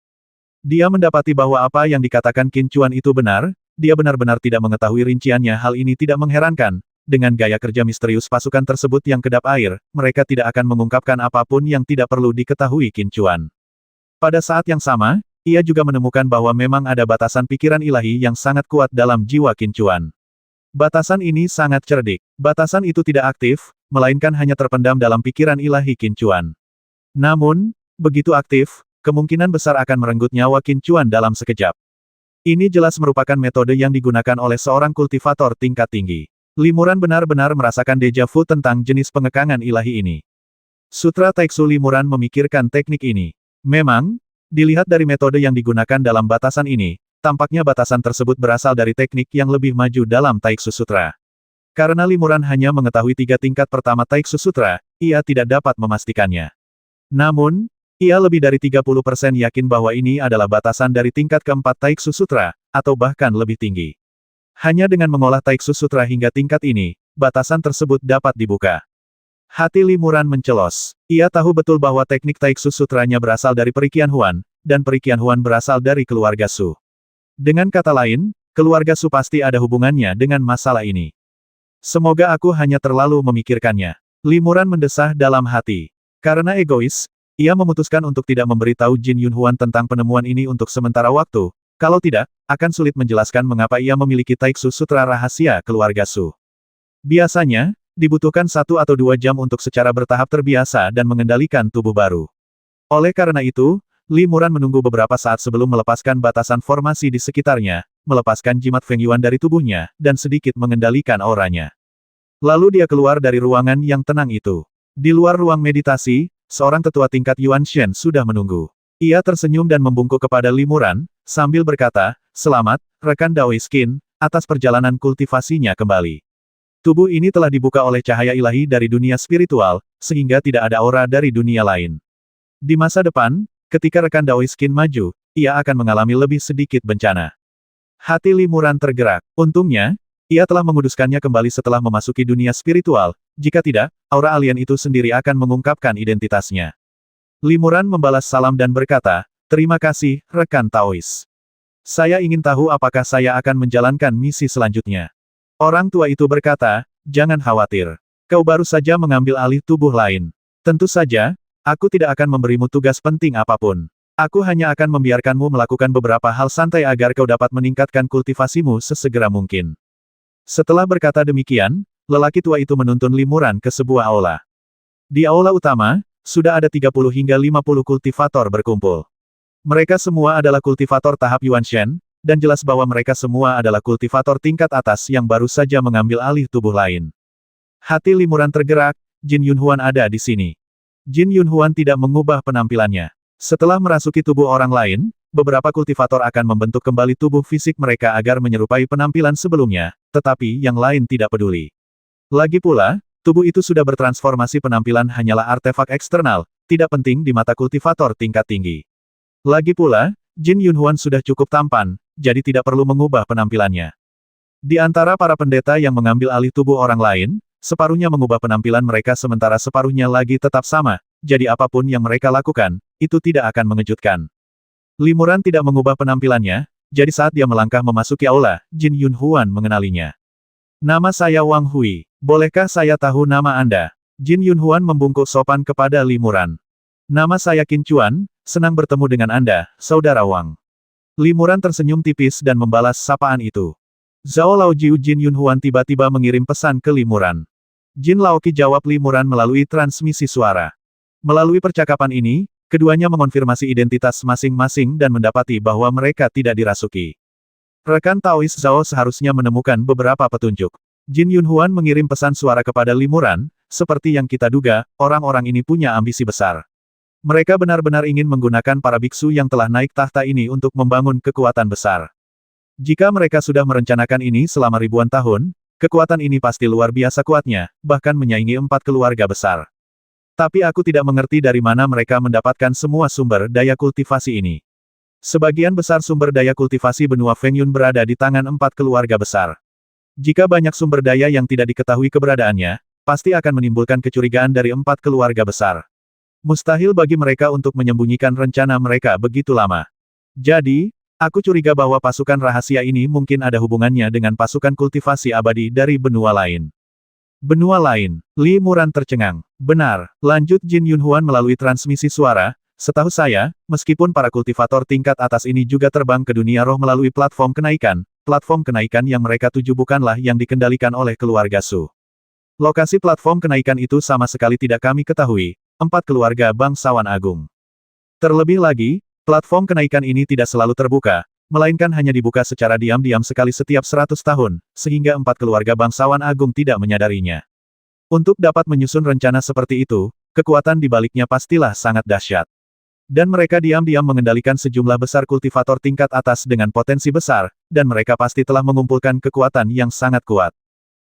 Dia mendapati bahwa apa yang dikatakan Qin Chuan itu benar, dia benar-benar tidak mengetahui rinciannya. Hal ini tidak mengherankan. Dengan gaya kerja misterius pasukan tersebut yang kedap air, mereka tidak akan mengungkapkan apapun yang tidak perlu diketahui Qin Chuan. Pada saat yang sama, ia juga menemukan bahwa memang ada batasan pikiran ilahi yang sangat kuat dalam jiwa Qin Chuan. Batasan ini sangat cerdik. Batasan itu tidak aktif, melainkan hanya terpendam dalam pikiran ilahi Qin Chuan. Namun, begitu aktif, kemungkinan besar akan merenggut nyawa Qin Chuan dalam sekejap. Ini jelas merupakan metode yang digunakan oleh seorang kultivator tingkat tinggi. Limuran benar-benar merasakan deja vu tentang jenis pengekangan ilahi ini. Sutra Taiksu Limuran memikirkan teknik ini. Memang, dilihat dari metode yang digunakan dalam batasan ini, tampaknya batasan tersebut berasal dari teknik yang lebih maju dalam Taiksu Sutra. Karena Limuran hanya mengetahui 3 tingkat pertama Taiksu Sutra, ia tidak dapat memastikannya. Namun, ia lebih dari 30% yakin bahwa ini adalah batasan dari tingkat keempat Taiksu Sutra, atau bahkan lebih tinggi. Hanya dengan mengolah Taiksu Sutra hingga tingkat ini, batasan tersebut dapat dibuka. Hati Limuran mencelos. Ia tahu betul bahwa teknik Taiksu Sutranya berasal dari Peri Qianhuan, dan Peri Qianhuan berasal dari keluarga Su. Dengan kata lain, keluarga Su pasti ada hubungannya dengan masalah ini. Semoga aku hanya terlalu memikirkannya. Limuran mendesah dalam hati. Karena egois, ia memutuskan untuk tidak memberitahu Jin Yunhuan tentang penemuan ini untuk sementara waktu, kalau tidak, akan sulit menjelaskan mengapa ia memiliki Taiksu Sutra rahasia keluarga Su. Biasanya, dibutuhkan 1 atau 2 jam untuk secara bertahap terbiasa dan mengendalikan tubuh baru. Oleh karena itu, Limuran menunggu beberapa saat sebelum melepaskan batasan formasi di sekitarnya, melepaskan jimat Feng Yuan dari tubuhnya, dan sedikit mengendalikan auranya. Lalu dia keluar dari ruangan yang tenang itu. Di luar ruang meditasi, seorang tetua tingkat Yuan Shen sudah menunggu. Ia tersenyum dan membungkuk kepada Limuran, sambil berkata, "Selamat, rekan Daoist Qin, atas perjalanan kultivasinya kembali. Tubuh ini telah dibuka oleh cahaya ilahi dari dunia spiritual, sehingga tidak ada aura dari dunia lain. Di masa depan, ketika rekan Daoist Qin maju, ia akan mengalami lebih sedikit bencana." Hati Limuran tergerak. Untungnya, ia telah menguduskannya kembali setelah memasuki dunia spiritual, jika tidak, aura alien itu sendiri akan mengungkapkan identitasnya. Limuran membalas salam dan berkata, "Terima kasih, rekan Taoist. Saya ingin tahu apakah saya akan menjalankan misi selanjutnya." Orang tua itu berkata, "Jangan khawatir. Kau baru saja mengambil alih tubuh lain. Tentu saja, aku tidak akan memberimu tugas penting apapun. Aku hanya akan membiarkanmu melakukan beberapa hal santai agar kau dapat meningkatkan kultivasimu sesegera mungkin." Setelah berkata demikian, lelaki tua itu menuntun Limuran ke sebuah aula. Di aula utama, sudah ada 30 hingga 50 kultivator berkumpul. Mereka semua adalah kultivator tahap Yuan Shen, dan jelas bahwa mereka semua adalah kultivator tingkat atas yang baru saja mengambil alih tubuh lain. Hati Limuran tergerak, Jin Yunhuan ada di sini. Jin Yunhuan tidak mengubah penampilannya. Setelah merasuki tubuh orang lain, beberapa kultivator akan membentuk kembali tubuh fisik mereka agar menyerupai penampilan sebelumnya, tetapi yang lain tidak peduli. Lagi pula, tubuh itu sudah bertransformasi, penampilan hanyalah artefak eksternal, tidak penting di mata kultivator tingkat tinggi. Lagi pula, Jin Yunhuan sudah cukup tampan, jadi tidak perlu mengubah penampilannya. Di antara para pendeta yang mengambil alih tubuh orang lain, separuhnya mengubah penampilan mereka sementara separuhnya lagi tetap sama, jadi apapun yang mereka lakukan, itu tidak akan mengejutkan. Limuran tidak mengubah penampilannya, jadi saat dia melangkah memasuki aula, Jin Yunhuan mengenalinya. "Nama saya Wang Hui. Bolehkah saya tahu nama Anda?" Jin Yunhuan membungkuk sopan kepada Limuran. "Nama saya Qin Chuan, senang bertemu dengan Anda, Saudara Wang." Limuran tersenyum tipis dan membalas sapaan itu. Zhao Laojiu. Jin Yunhuan tiba-tiba mengirim pesan ke Limuran. Jin Laoqi, jawab Limuran melalui transmisi suara. Melalui percakapan ini, keduanya mengonfirmasi identitas masing-masing dan mendapati bahwa mereka tidak dirasuki. Rekan Taoist Zhao seharusnya menemukan beberapa petunjuk. Jin Yunhuan mengirim pesan suara kepada Limuran, "Seperti yang kita duga, orang-orang ini punya ambisi besar. Mereka benar-benar ingin menggunakan para biksu yang telah naik tahta ini untuk membangun kekuatan besar. Jika mereka sudah merencanakan ini selama ribuan tahun, kekuatan ini pasti luar biasa kuatnya, bahkan menyaingi 4 keluarga besar. Tapi aku tidak mengerti dari mana mereka mendapatkan semua sumber daya kultivasi ini. Sebagian besar sumber daya kultivasi benua Feng Yun berada di tangan 4 keluarga besar. Jika banyak sumber daya yang tidak diketahui keberadaannya, pasti akan menimbulkan kecurigaan dari 4 keluarga besar. Mustahil bagi mereka untuk menyembunyikan rencana mereka begitu lama. Jadi, aku curiga bahwa pasukan rahasia ini mungkin ada hubungannya dengan pasukan kultivasi abadi dari benua lain." Benua lain. Limuran tercengang. "Benar," lanjut Jin Yunhuan melalui transmisi suara, Setahu saya, meskipun para kultivator tingkat atas ini juga terbang ke dunia roh melalui platform kenaikan yang mereka tuju bukanlah yang dikendalikan oleh keluarga Su. Lokasi platform kenaikan itu sama sekali tidak kami ketahui, 4 keluarga bangsawan agung. Terlebih lagi, platform kenaikan ini tidak selalu terbuka, melainkan hanya dibuka secara diam-diam sekali setiap 100 tahun, sehingga 4 keluarga bangsawan agung tidak menyadarinya. Untuk dapat menyusun rencana seperti itu, kekuatan di baliknya pastilah sangat dahsyat. Dan mereka diam-diam mengendalikan sejumlah besar kultivator tingkat atas dengan potensi besar, dan mereka pasti telah mengumpulkan kekuatan yang sangat kuat.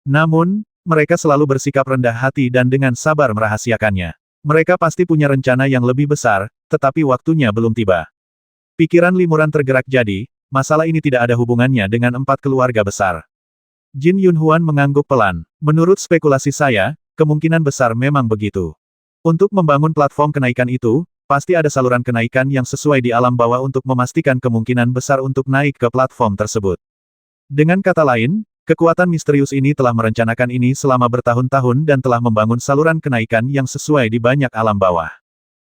Namun, mereka selalu bersikap rendah hati dan dengan sabar merahasiakannya. Mereka pasti punya rencana yang lebih besar, tetapi waktunya belum tiba. Pikiran Limuran tergerak jadi, masalah ini tidak ada hubungannya dengan 4 keluarga besar. Jin Yunhuan mengangguk pelan. Menurut spekulasi saya, kemungkinan besar memang begitu. Untuk membangun platform kenaikan itu, pasti ada saluran kenaikan yang sesuai di alam bawah untuk memastikan kemungkinan besar untuk naik ke platform tersebut. Dengan kata lain, kekuatan misterius ini telah merencanakan ini selama bertahun-tahun dan telah membangun saluran kenaikan yang sesuai di banyak alam bawah.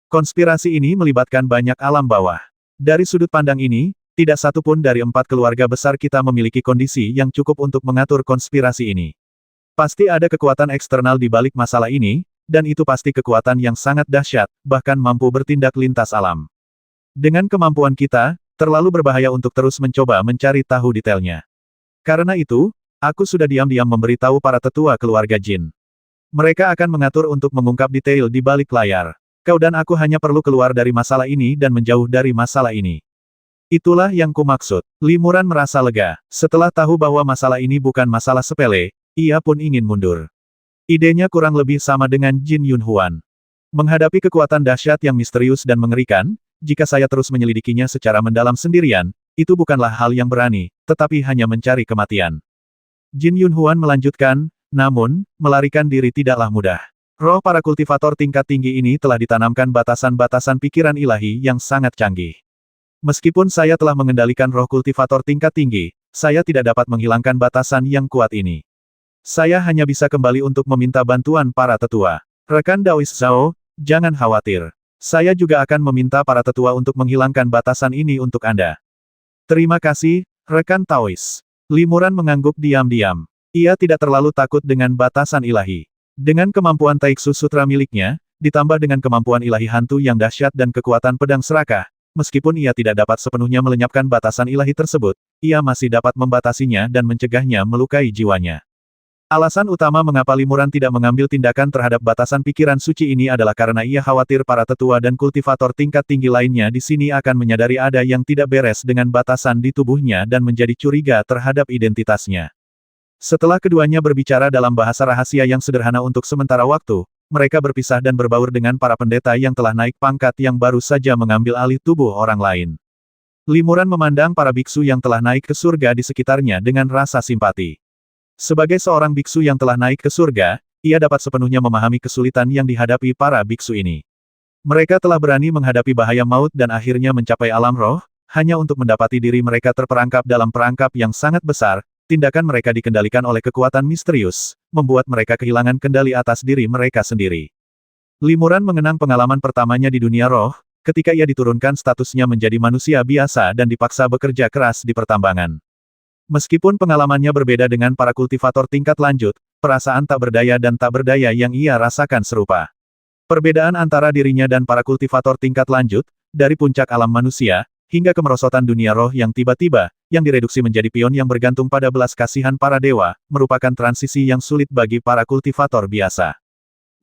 Konspirasi ini melibatkan banyak alam bawah. Dari sudut pandang ini, tidak satu pun dari 4 keluarga besar kita memiliki kondisi yang cukup untuk mengatur konspirasi ini. Pasti ada kekuatan eksternal di balik masalah ini, dan itu pasti kekuatan yang sangat dahsyat, bahkan mampu bertindak lintas alam. Dengan kemampuan kita, terlalu berbahaya untuk terus mencoba mencari tahu detailnya. Karena itu, aku sudah diam-diam memberitahu para tetua keluarga Jin. Mereka akan mengatur untuk mengungkap detail di balik layar. Kau dan aku hanya perlu keluar dari masalah ini dan menjauh dari masalah ini. Itulah yang kumaksud. Limuran merasa lega. Setelah tahu bahwa masalah ini bukan masalah sepele, ia pun ingin mundur. Idenya kurang lebih sama dengan Jin Yunhuan. Menghadapi kekuatan dahsyat yang misterius dan mengerikan, jika saya terus menyelidikinya secara mendalam sendirian, itu bukanlah hal yang berani, tetapi hanya mencari kematian. Jin Yunhuan melanjutkan, namun, melarikan diri tidaklah mudah. Roh para kultivator tingkat tinggi ini telah ditanamkan batasan-batasan pikiran ilahi yang sangat canggih. Meskipun saya telah mengendalikan roh kultivator tingkat tinggi, saya tidak dapat menghilangkan batasan yang kuat ini. Saya hanya bisa kembali untuk meminta bantuan para tetua. Rekan Daois Zhao, jangan khawatir. Saya juga akan meminta para tetua untuk menghilangkan batasan ini untuk Anda. Terima kasih, rekan Taois. Limuran mengangguk diam-diam. Ia tidak terlalu takut dengan batasan ilahi. Dengan kemampuan Taiksu Sutra miliknya, ditambah dengan kemampuan ilahi hantu yang dahsyat dan kekuatan pedang serakah, meskipun ia tidak dapat sepenuhnya melenyapkan batasan ilahi tersebut, ia masih dapat membatasinya dan mencegahnya melukai jiwanya. Alasan utama mengapa Limuran tidak mengambil tindakan terhadap batasan pikiran suci ini adalah karena ia khawatir para tetua dan kultivator tingkat tinggi lainnya di sini akan menyadari ada yang tidak beres dengan batasan di tubuhnya dan menjadi curiga terhadap identitasnya. Setelah keduanya berbicara dalam bahasa rahasia yang sederhana untuk sementara waktu, mereka berpisah dan berbaur dengan para pendeta yang telah naik pangkat yang baru saja mengambil alih tubuh orang lain. Limuran memandang para biksu yang telah naik ke surga di sekitarnya dengan rasa simpati. Sebagai seorang biksu yang telah naik ke surga, ia dapat sepenuhnya memahami kesulitan yang dihadapi para biksu ini. Mereka telah berani menghadapi bahaya maut dan akhirnya mencapai alam roh, hanya untuk mendapati diri mereka terperangkap dalam perangkap yang sangat besar. Tindakan mereka dikendalikan oleh kekuatan misterius, membuat mereka kehilangan kendali atas diri mereka sendiri. Limuran mengenang pengalaman pertamanya di dunia roh, ketika ia diturunkan statusnya menjadi manusia biasa dan dipaksa bekerja keras di pertambangan. Meskipun pengalamannya berbeda dengan para kultivator tingkat lanjut, perasaan tak berdaya dan tak berdaya yang ia rasakan serupa. Perbedaan antara dirinya dan para kultivator tingkat lanjut, dari puncak alam manusia, hingga kemerosotan dunia roh yang tiba-tiba, yang direduksi menjadi pion yang bergantung pada belas kasihan para dewa, merupakan transisi yang sulit bagi para kultivator biasa.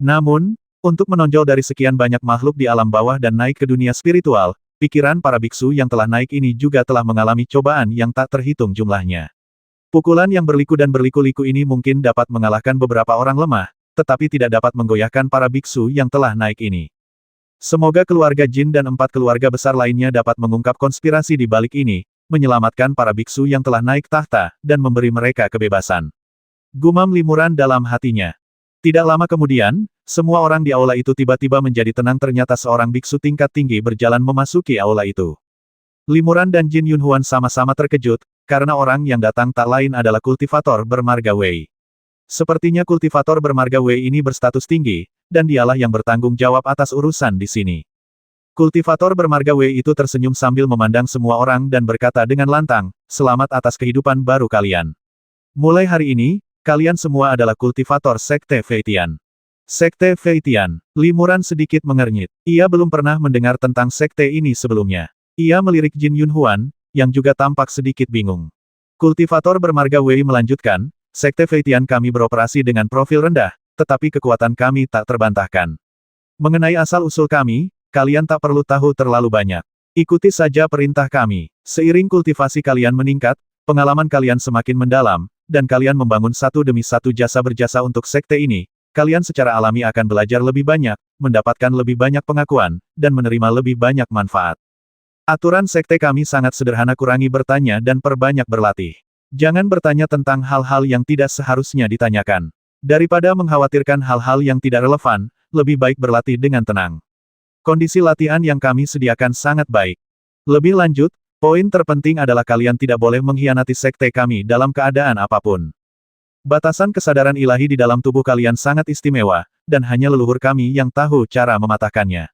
Namun, untuk menonjol dari sekian banyak makhluk di alam bawah dan naik ke dunia spiritual, pikiran para biksu yang telah naik ini juga telah mengalami cobaan yang tak terhitung jumlahnya. Pukulan yang berliku dan berliku-liku ini mungkin dapat mengalahkan beberapa orang lemah, tetapi tidak dapat menggoyahkan para biksu yang telah naik ini. Semoga keluarga Jin dan 4 keluarga besar lainnya dapat mengungkap konspirasi di balik ini, menyelamatkan para biksu yang telah naik tahta, dan memberi mereka kebebasan. Gumam Limuran dalam hatinya. Tidak lama kemudian, semua orang di aula itu tiba-tiba menjadi tenang ternyata seorang biksu tingkat tinggi berjalan memasuki aula itu. Limuran dan Jin Yunhuan sama-sama terkejut, karena orang yang datang tak lain adalah kultivator bermarga Wei. Sepertinya kultivator bermarga Wei ini berstatus tinggi, dan dialah yang bertanggung jawab atas urusan di sini. Kultivator bermarga Wei itu tersenyum sambil memandang semua orang dan berkata dengan lantang, "Selamat atas kehidupan baru kalian. Mulai hari ini, kalian semua adalah kultivator Sekte Feitian." Sekte Feitian. Limuran sedikit mengernyit. Ia belum pernah mendengar tentang sekte ini sebelumnya. Ia melirik Jin Yunhuan, yang juga tampak sedikit bingung. Kultivator bermarga Wei melanjutkan, "Sekte Feitian kami beroperasi dengan profil rendah, tetapi kekuatan kami tak terbantahkan. Mengenai asal-usul kami, kalian tak perlu tahu terlalu banyak. Ikuti saja perintah kami. Seiring kultivasi kalian meningkat, pengalaman kalian semakin mendalam, dan kalian membangun satu demi satu jasa berjasa untuk sekte ini. Kalian secara alami akan belajar lebih banyak, mendapatkan lebih banyak pengakuan, dan menerima lebih banyak manfaat. Aturan sekte kami sangat sederhana, kurangi bertanya dan perbanyak berlatih. Jangan bertanya tentang hal-hal yang tidak seharusnya ditanyakan. Daripada mengkhawatirkan hal-hal yang tidak relevan, lebih baik berlatih dengan tenang. Kondisi latihan yang kami sediakan sangat baik. Lebih lanjut, poin terpenting adalah kalian tidak boleh mengkhianati sekte kami dalam keadaan apapun. Batasan kesadaran ilahi di dalam tubuh kalian sangat istimewa, dan hanya leluhur kami yang tahu cara mematahkannya.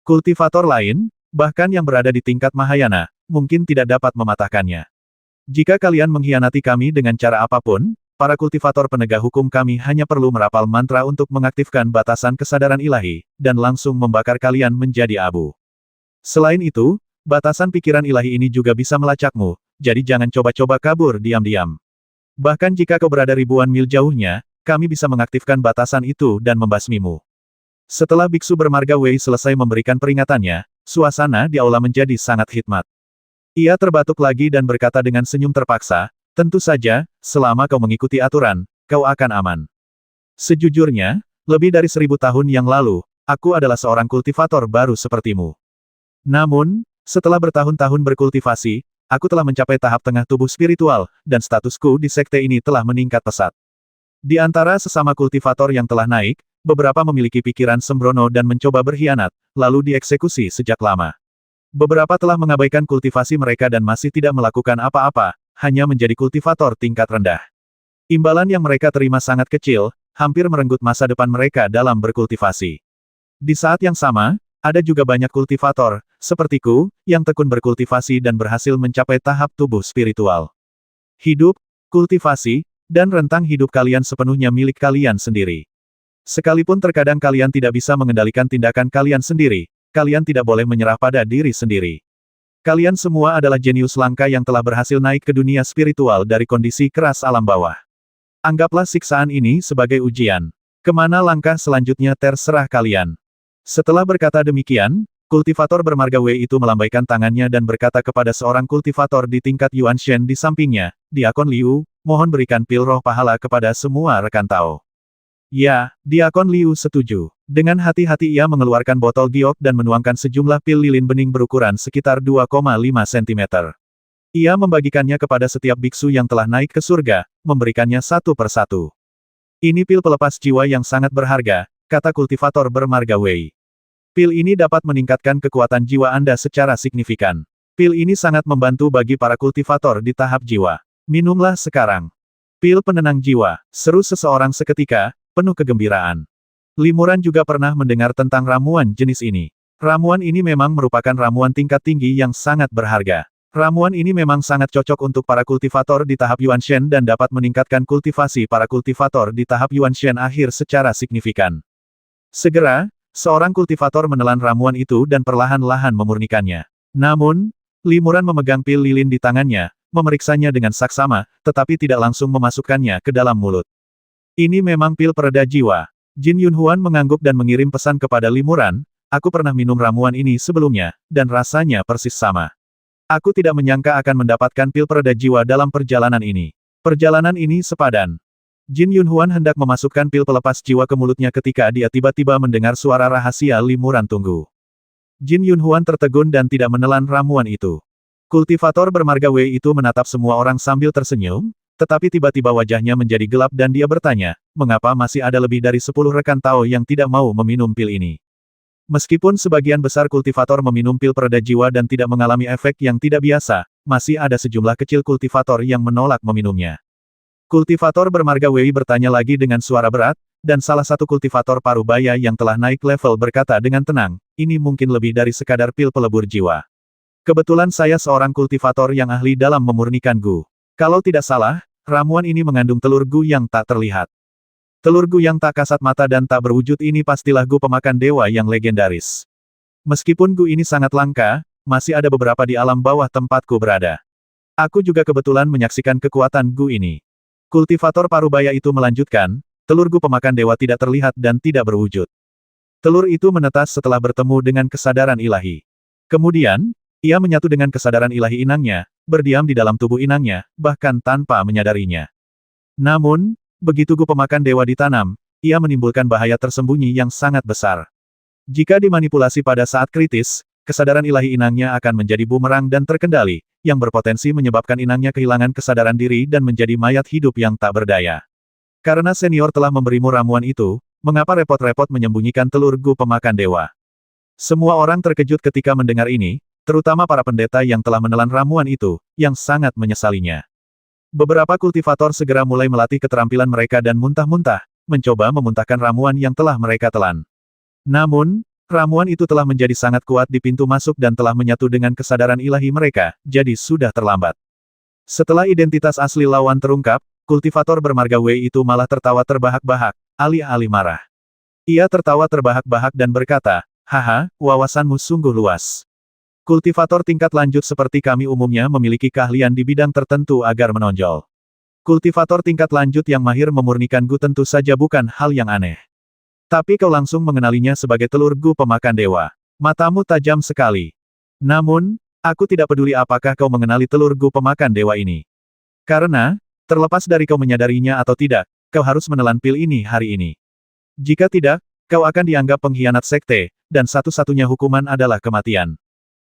Kultivator lain, bahkan yang berada di tingkat Mahayana, mungkin tidak dapat mematahkannya. Jika kalian mengkhianati kami dengan cara apapun, para kultivator penegak hukum kami hanya perlu merapal mantra untuk mengaktifkan batasan kesadaran ilahi, dan langsung membakar kalian menjadi abu. Selain itu, batasan pikiran ilahi ini juga bisa melacakmu, jadi jangan coba-coba kabur diam-diam. Bahkan jika kau berada ribuan mil jauhnya, kami bisa mengaktifkan batasan itu dan membasmimu." Setelah biksu bermarga Wei selesai memberikan peringatannya, suasana di aula menjadi sangat hikmat. Ia terbatuk lagi dan berkata dengan senyum terpaksa, "Tentu saja, selama kau mengikuti aturan, kau akan aman. Sejujurnya, lebih dari 1000 tahun yang lalu, aku adalah seorang kultivator baru sepertimu. Namun, setelah bertahun-tahun berkultivasi, aku telah mencapai tahap tengah tubuh spiritual, dan statusku di sekte ini telah meningkat pesat. Di antara sesama kultivator yang telah naik, beberapa memiliki pikiran sembrono dan mencoba berkhianat, lalu dieksekusi sejak lama. Beberapa telah mengabaikan kultivasi mereka dan masih tidak melakukan apa-apa, hanya menjadi kultivator tingkat rendah. Imbalan yang mereka terima sangat kecil, hampir merenggut masa depan mereka dalam berkultivasi. Di saat yang sama, ada juga banyak kultivator, sepertiku, yang tekun berkultivasi dan berhasil mencapai tahap tubuh spiritual. Hidup, kultivasi, dan rentang hidup kalian sepenuhnya milik kalian sendiri. Sekalipun terkadang kalian tidak bisa mengendalikan tindakan kalian sendiri, kalian tidak boleh menyerah pada diri sendiri. Kalian semua adalah jenius langka yang telah berhasil naik ke dunia spiritual dari kondisi keras alam bawah. Anggaplah siksaan ini sebagai ujian. Kemana langkah selanjutnya terserah kalian." Setelah berkata demikian, kultivator bermarga Wei itu melambaikan tangannya dan berkata kepada seorang kultivator di tingkat Yuan Shen di sampingnya, "Diakon Liu, mohon berikan pil roh pahala kepada semua rekan Tao." "Ya, Diakon Liu setuju." Dengan hati-hati ia mengeluarkan botol giok dan menuangkan sejumlah pil lilin bening berukuran sekitar 2,5 cm. Ia membagikannya kepada setiap biksu yang telah naik ke surga, memberikannya satu persatu. "Ini pil pelepas jiwa yang sangat berharga," kata kultivator bermarga Wei. "Pil ini dapat meningkatkan kekuatan jiwa Anda secara signifikan. Pil ini sangat membantu bagi para kultivator di tahap jiwa. Minumlah sekarang." "Pil penenang jiwa," seru seseorang seketika, penuh kegembiraan. Limuran juga pernah mendengar tentang ramuan jenis ini. Ramuan ini memang merupakan ramuan tingkat tinggi yang sangat berharga. Ramuan ini memang sangat cocok untuk para kultivator di tahap Yuan Shen dan dapat meningkatkan kultivasi para kultivator di tahap Yuan Shen akhir secara signifikan. Segera, seorang kultivator menelan ramuan itu dan perlahan-lahan memurnikannya. Namun, Limuran memegang pil lilin di tangannya, memeriksanya dengan saksama, tetapi tidak langsung memasukkannya ke dalam mulut. "Ini memang pil pereda jiwa." Jin Yunhuan mengangguk dan mengirim pesan kepada Limuran, "Aku pernah minum ramuan ini sebelumnya, dan rasanya persis sama. Aku tidak menyangka akan mendapatkan pil pereda jiwa dalam perjalanan ini. Perjalanan ini sepadan." Jin Yunhuan hendak memasukkan pil pelepas jiwa ke mulutnya ketika dia tiba-tiba mendengar suara rahasia Limuran tunggu. Jin Yunhuan tertegun dan tidak menelan ramuan itu. Kultivator bermarga Wei itu menatap semua orang sambil tersenyum, tetapi tiba-tiba wajahnya menjadi gelap dan dia bertanya, "Mengapa masih ada lebih dari 10 rekan Tao yang tidak mau meminum pil ini?" Meskipun sebagian besar kultivator meminum pil pereda jiwa dan tidak mengalami efek yang tidak biasa, masih ada sejumlah kecil kultivator yang menolak meminumnya. Kultivator bermarga Wei bertanya lagi dengan suara berat, dan salah satu kultivator parubaya yang telah naik level berkata dengan tenang, ini mungkin lebih dari sekadar pil pelebur jiwa. Kebetulan saya seorang kultivator yang ahli dalam memurnikan gu. Kalau tidak salah, ramuan ini mengandung telur gu yang tak terlihat. Telur gu yang tak kasat mata dan tak berwujud ini pastilah gu pemakan dewa yang legendaris. Meskipun gu ini sangat langka, masih ada beberapa di alam bawah tempatku berada. Aku juga kebetulan menyaksikan kekuatan gu ini. Kultivator parubaya itu melanjutkan, telur gu pemakan dewa tidak terlihat dan tidak berwujud. Telur itu menetas setelah bertemu dengan kesadaran ilahi. Kemudian, ia menyatu dengan kesadaran ilahi inangnya, berdiam di dalam tubuh inangnya, bahkan tanpa menyadarinya. Namun, begitu gu pemakan dewa ditanam, ia menimbulkan bahaya tersembunyi yang sangat besar. Jika dimanipulasi pada saat kritis, kesadaran ilahi inangnya akan menjadi bumerang dan terkendali, yang berpotensi menyebabkan inangnya kehilangan kesadaran diri dan menjadi mayat hidup yang tak berdaya. Karena senior telah memberimu ramuan itu, mengapa repot-repot menyembunyikan telur gu pemakan dewa? Semua orang terkejut ketika mendengar ini, terutama para pendeta yang telah menelan ramuan itu, yang sangat menyesalinya. Beberapa kultivator segera mulai melatih keterampilan mereka dan muntah-muntah, mencoba memuntahkan ramuan yang telah mereka telan. Namun, ramuan itu telah menjadi sangat kuat di pintu masuk dan telah menyatu dengan kesadaran ilahi mereka, jadi sudah terlambat. Setelah identitas asli lawan terungkap, kultivator bermarga Wei itu malah tertawa terbahak-bahak, alih-alih marah. Ia tertawa terbahak-bahak dan berkata, "Haha, wawasanmu sungguh luas. Kultivator tingkat lanjut seperti kami umumnya memiliki keahlian di bidang tertentu agar menonjol. Kultivator tingkat lanjut yang mahir memurnikan gu tentu saja bukan hal yang aneh. Tapi kau langsung mengenalinya sebagai telur gu pemakan dewa. Matamu tajam sekali. Namun, aku tidak peduli apakah kau mengenali telur gu pemakan dewa ini. Karena, terlepas dari kau menyadarinya atau tidak, kau harus menelan pil ini hari ini. Jika tidak, kau akan dianggap pengkhianat sekte, dan satu-satunya hukuman adalah kematian."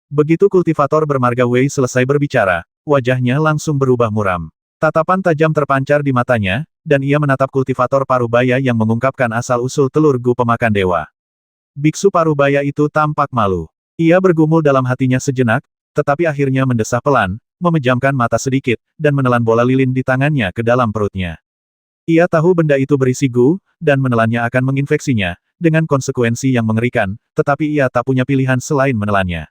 Begitu kultivator bermarga Wei selesai berbicara, wajahnya langsung berubah muram. Tatapan tajam terpancar di matanya, dan ia menatap kultivator parubaya yang mengungkapkan asal-usul telur gu pemakan dewa. Biksu parubaya itu tampak malu. Ia bergumul dalam hatinya sejenak, tetapi akhirnya mendesah pelan, memejamkan mata sedikit, dan menelan bola lilin di tangannya ke dalam perutnya. Ia tahu benda itu berisi gu, dan menelannya akan menginfeksinya, dengan konsekuensi yang mengerikan, tetapi ia tak punya pilihan selain menelannya.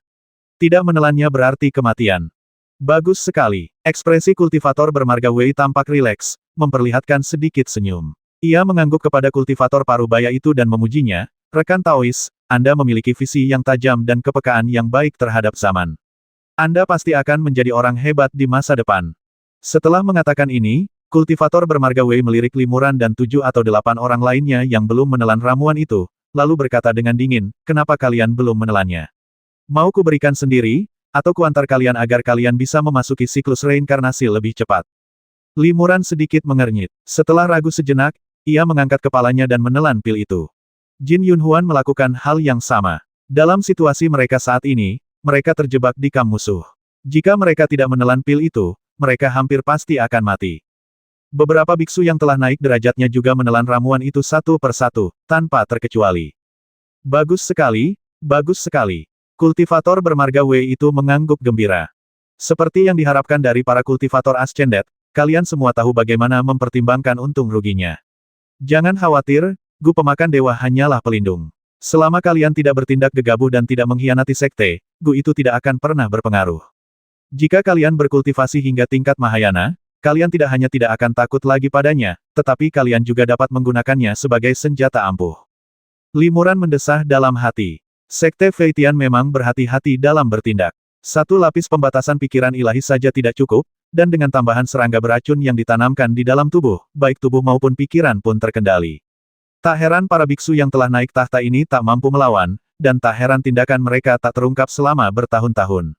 Tidak menelannya berarti kematian. Bagus sekali. Ekspresi kultivator bermarga Wei tampak rileks, memperlihatkan sedikit senyum. Ia mengangguk kepada kultivator parubaya itu dan memujinya, "Rekan Taois, Anda memiliki visi yang tajam dan kepekaan yang baik terhadap zaman. Anda pasti akan menjadi orang hebat di masa depan." Setelah mengatakan ini, kultivator bermarga Wei melirik Limuran dan 7 atau 8 orang lainnya yang belum menelan ramuan itu, lalu berkata dengan dingin, "Kenapa kalian belum menelannya? Mau kuberikan sendiri, atau kuantar kalian agar kalian bisa memasuki siklus reinkarnasi lebih cepat?" Limuran sedikit mengernyit. Setelah ragu sejenak, ia mengangkat kepalanya dan menelan pil itu. Jin Yunhuan melakukan hal yang sama. Dalam situasi mereka saat ini, mereka terjebak di kamp musuh. Jika mereka tidak menelan pil itu, mereka hampir pasti akan mati. Beberapa biksu yang telah naik derajatnya juga menelan ramuan itu satu persatu, tanpa terkecuali. Bagus sekali, bagus sekali. Kultivator bermarga Wei itu mengangguk gembira. Seperti yang diharapkan dari para kultivator Ascendet, kalian semua tahu bagaimana mempertimbangkan untung ruginya. Jangan khawatir, gu pemakan dewa hanyalah pelindung. Selama kalian tidak bertindak gegabah dan tidak mengkhianati sekte, gu itu tidak akan pernah berpengaruh. Jika kalian berkultivasi hingga tingkat Mahayana, kalian tidak hanya tidak akan takut lagi padanya, tetapi kalian juga dapat menggunakannya sebagai senjata ampuh. Limuran mendesah dalam hati. Sekte Feitian memang berhati-hati dalam bertindak. Satu lapis pembatasan pikiran ilahi saja tidak cukup, dan dengan tambahan serangga beracun yang ditanamkan di dalam tubuh, baik tubuh maupun pikiran pun terkendali. Tak heran para biksu yang telah naik tahta ini tak mampu melawan, dan tak heran tindakan mereka tak terungkap selama bertahun-tahun.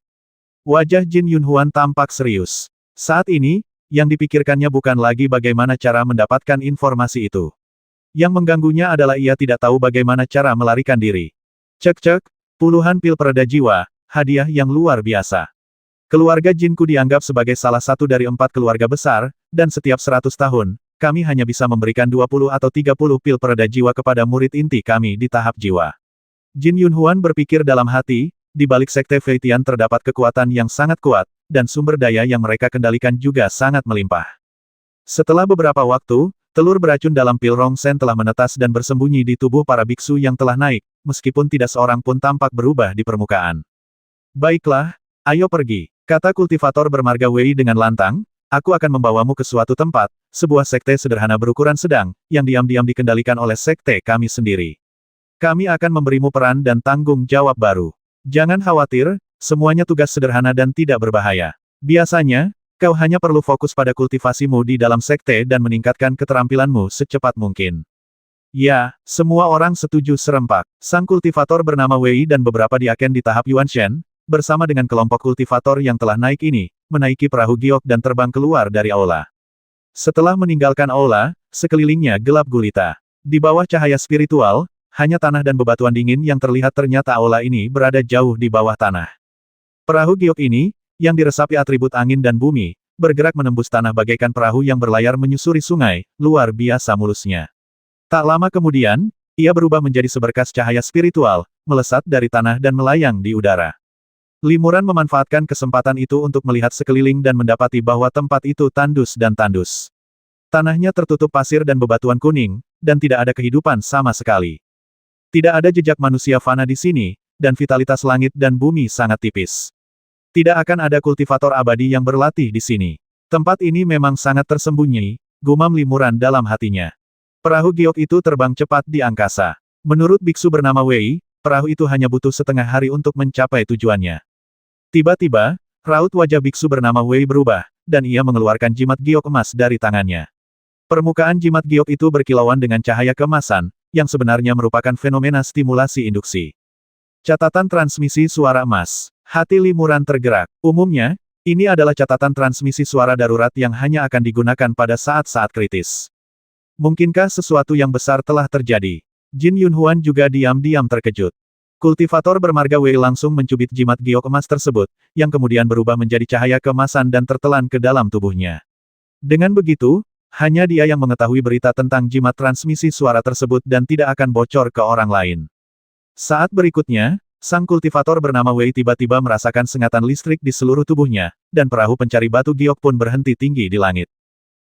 Wajah Jin Yunhuan tampak serius. Saat ini, yang dipikirkannya bukan lagi bagaimana cara mendapatkan informasi itu. Yang mengganggunya adalah ia tidak tahu bagaimana cara melarikan diri. Cek-cek, puluhan pil pereda jiwa, hadiah yang luar biasa. Keluarga Jinku dianggap sebagai salah satu dari 4 keluarga besar, dan setiap 100 tahun, kami hanya bisa memberikan 20 atau 30 pil pereda jiwa kepada murid inti kami di tahap jiwa. Jin Yunhuan berpikir dalam hati, di balik sekte Feitian terdapat kekuatan yang sangat kuat, dan sumber daya yang mereka kendalikan juga sangat melimpah. Setelah beberapa waktu, Telur beracun dalam pil Rongsen telah menetas dan bersembunyi di tubuh para biksu yang telah naik, meskipun tidak seorang pun tampak berubah di permukaan. Baiklah, ayo pergi, kata kultivator bermarga Wei dengan lantang, aku akan membawamu ke suatu tempat, sebuah sekte sederhana berukuran sedang, yang diam-diam dikendalikan oleh sekte kami sendiri. Kami akan memberimu peran dan tanggung jawab baru. Jangan khawatir, semuanya tugas sederhana dan tidak berbahaya. Biasanya, kau hanya perlu fokus pada kultivasimu di dalam sekte dan meningkatkan keterampilanmu secepat mungkin. Ya, semua orang setuju serempak. Sang kultivator bernama Wei dan beberapa diaken di tahap Yuanshen, bersama dengan kelompok kultivator yang telah naik ini, menaiki perahu giok dan terbang keluar dari aula. Setelah meninggalkan aula, sekelilingnya gelap gulita. Di bawah cahaya spiritual, hanya tanah dan bebatuan dingin yang terlihat. Ternyata aula ini berada jauh di bawah tanah. Perahu giok ini, yang diresapi atribut angin dan bumi, bergerak menembus tanah bagaikan perahu yang berlayar menyusuri sungai, luar biasa mulusnya. Tak lama kemudian, ia berubah menjadi seberkas cahaya spiritual, melesat dari tanah dan melayang di udara. Limuran memanfaatkan kesempatan itu untuk melihat sekeliling dan mendapati bahwa tempat itu tandus dan tandus. Tanahnya tertutup pasir dan bebatuan kuning, dan tidak ada kehidupan sama sekali. Tidak ada jejak manusia fana di sini, dan vitalitas langit dan bumi sangat tipis. Tidak akan ada kultivator abadi yang berlatih di sini. Tempat ini memang sangat tersembunyi, gumam limuran dalam hatinya. Perahu giok itu terbang cepat di angkasa. Menurut biksu bernama Wei, perahu itu hanya butuh setengah hari untuk mencapai tujuannya. Tiba-tiba, raut wajah biksu bernama Wei berubah, dan ia mengeluarkan jimat giok emas dari tangannya. Permukaan jimat giok itu berkilauan dengan cahaya keemasan, yang sebenarnya merupakan fenomena stimulasi induksi. Catatan transmisi suara emas. Hati limuran tergerak. Umumnya, ini adalah catatan transmisi suara darurat yang hanya akan digunakan pada saat-saat kritis. Mungkinkah sesuatu yang besar telah terjadi? Jin Yunhuan juga diam-diam terkejut. Kultivator bermarga Wei langsung mencubit jimat giok emas tersebut, yang kemudian berubah menjadi cahaya keemasan dan tertelan ke dalam tubuhnya. Dengan begitu, hanya dia yang mengetahui berita tentang jimat transmisi suara tersebut dan tidak akan bocor ke orang lain. Saat berikutnya, sang kultivator bernama Wei tiba-tiba merasakan sengatan listrik di seluruh tubuhnya, dan perahu pencari batu giok pun berhenti tinggi di langit.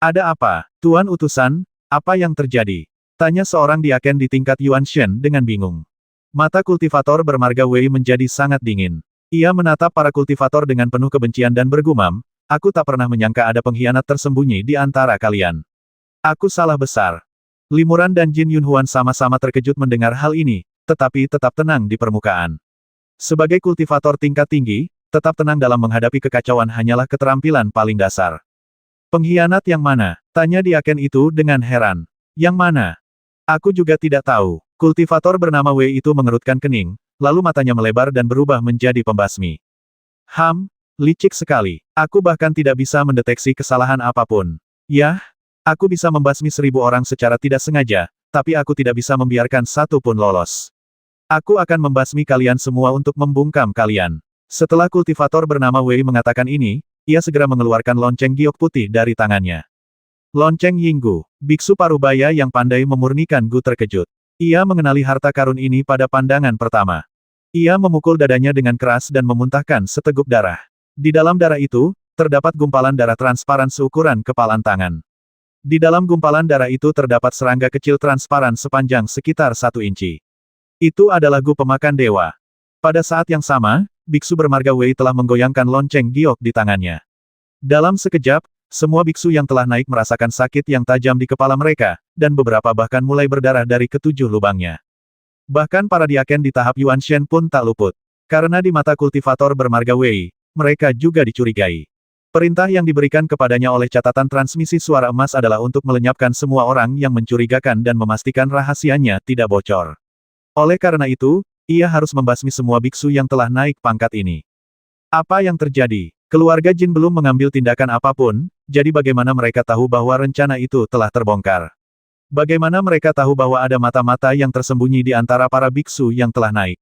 Ada apa, Tuan Utusan? Apa yang terjadi? Tanya seorang diaken di tingkat Yuanshen dengan bingung. Mata kultivator bermarga Wei menjadi sangat dingin. Ia menatap para kultivator dengan penuh kebencian dan bergumam, aku tak pernah menyangka ada pengkhianat tersembunyi di antara kalian. Aku salah besar. Limuran dan Jin Yunhuan sama-sama terkejut mendengar hal ini, tetapi tetap tenang di permukaan. Sebagai kultivator tingkat tinggi, tetap tenang dalam menghadapi kekacauan hanyalah keterampilan paling dasar. Pengkhianat yang mana? Tanya diaken itu dengan heran. Yang mana? Aku juga tidak tahu. Kultivator bernama Wei itu mengerutkan kening, lalu matanya melebar dan berubah menjadi pembasmi. Licik sekali. Aku bahkan tidak bisa mendeteksi kesalahan apapun. Yah, aku bisa membasmi 1000 orang secara tidak sengaja, tapi aku tidak bisa membiarkan satu pun lolos. Aku akan membasmi kalian semua untuk membungkam kalian. Setelah kultivator bernama Wei mengatakan ini, ia segera mengeluarkan lonceng giok putih dari tangannya. Lonceng Yinggu, biksu parubaya yang pandai memurnikan Gu terkejut. Ia mengenali harta karun ini pada pandangan pertama. Ia memukul dadanya dengan keras dan memuntahkan seteguk darah. Di dalam darah itu, terdapat gumpalan darah transparan seukuran kepalan tangan. Di dalam gumpalan darah itu terdapat serangga kecil transparan sepanjang sekitar 1 inci. Itu adalah Gu pemakan dewa. Pada saat yang sama, biksu bermarga Wei telah menggoyangkan lonceng giok di tangannya. Dalam sekejap, semua biksu yang telah naik merasakan sakit yang tajam di kepala mereka, dan beberapa bahkan mulai berdarah dari ketujuh lubangnya. Bahkan para diaken di tahap Yuanshen pun tak luput. Karena di mata kultivator bermarga Wei, mereka juga dicurigai. Perintah yang diberikan kepadanya oleh catatan transmisi suara emas adalah untuk melenyapkan semua orang yang mencurigakan dan memastikan rahasianya tidak bocor. Oleh karena itu, ia harus membasmi semua biksu yang telah naik pangkat ini. Apa yang terjadi? Keluarga Jin belum mengambil tindakan apapun, jadi bagaimana mereka tahu bahwa rencana itu telah terbongkar? Bagaimana mereka tahu bahwa ada mata-mata yang tersembunyi di antara para biksu yang telah naik?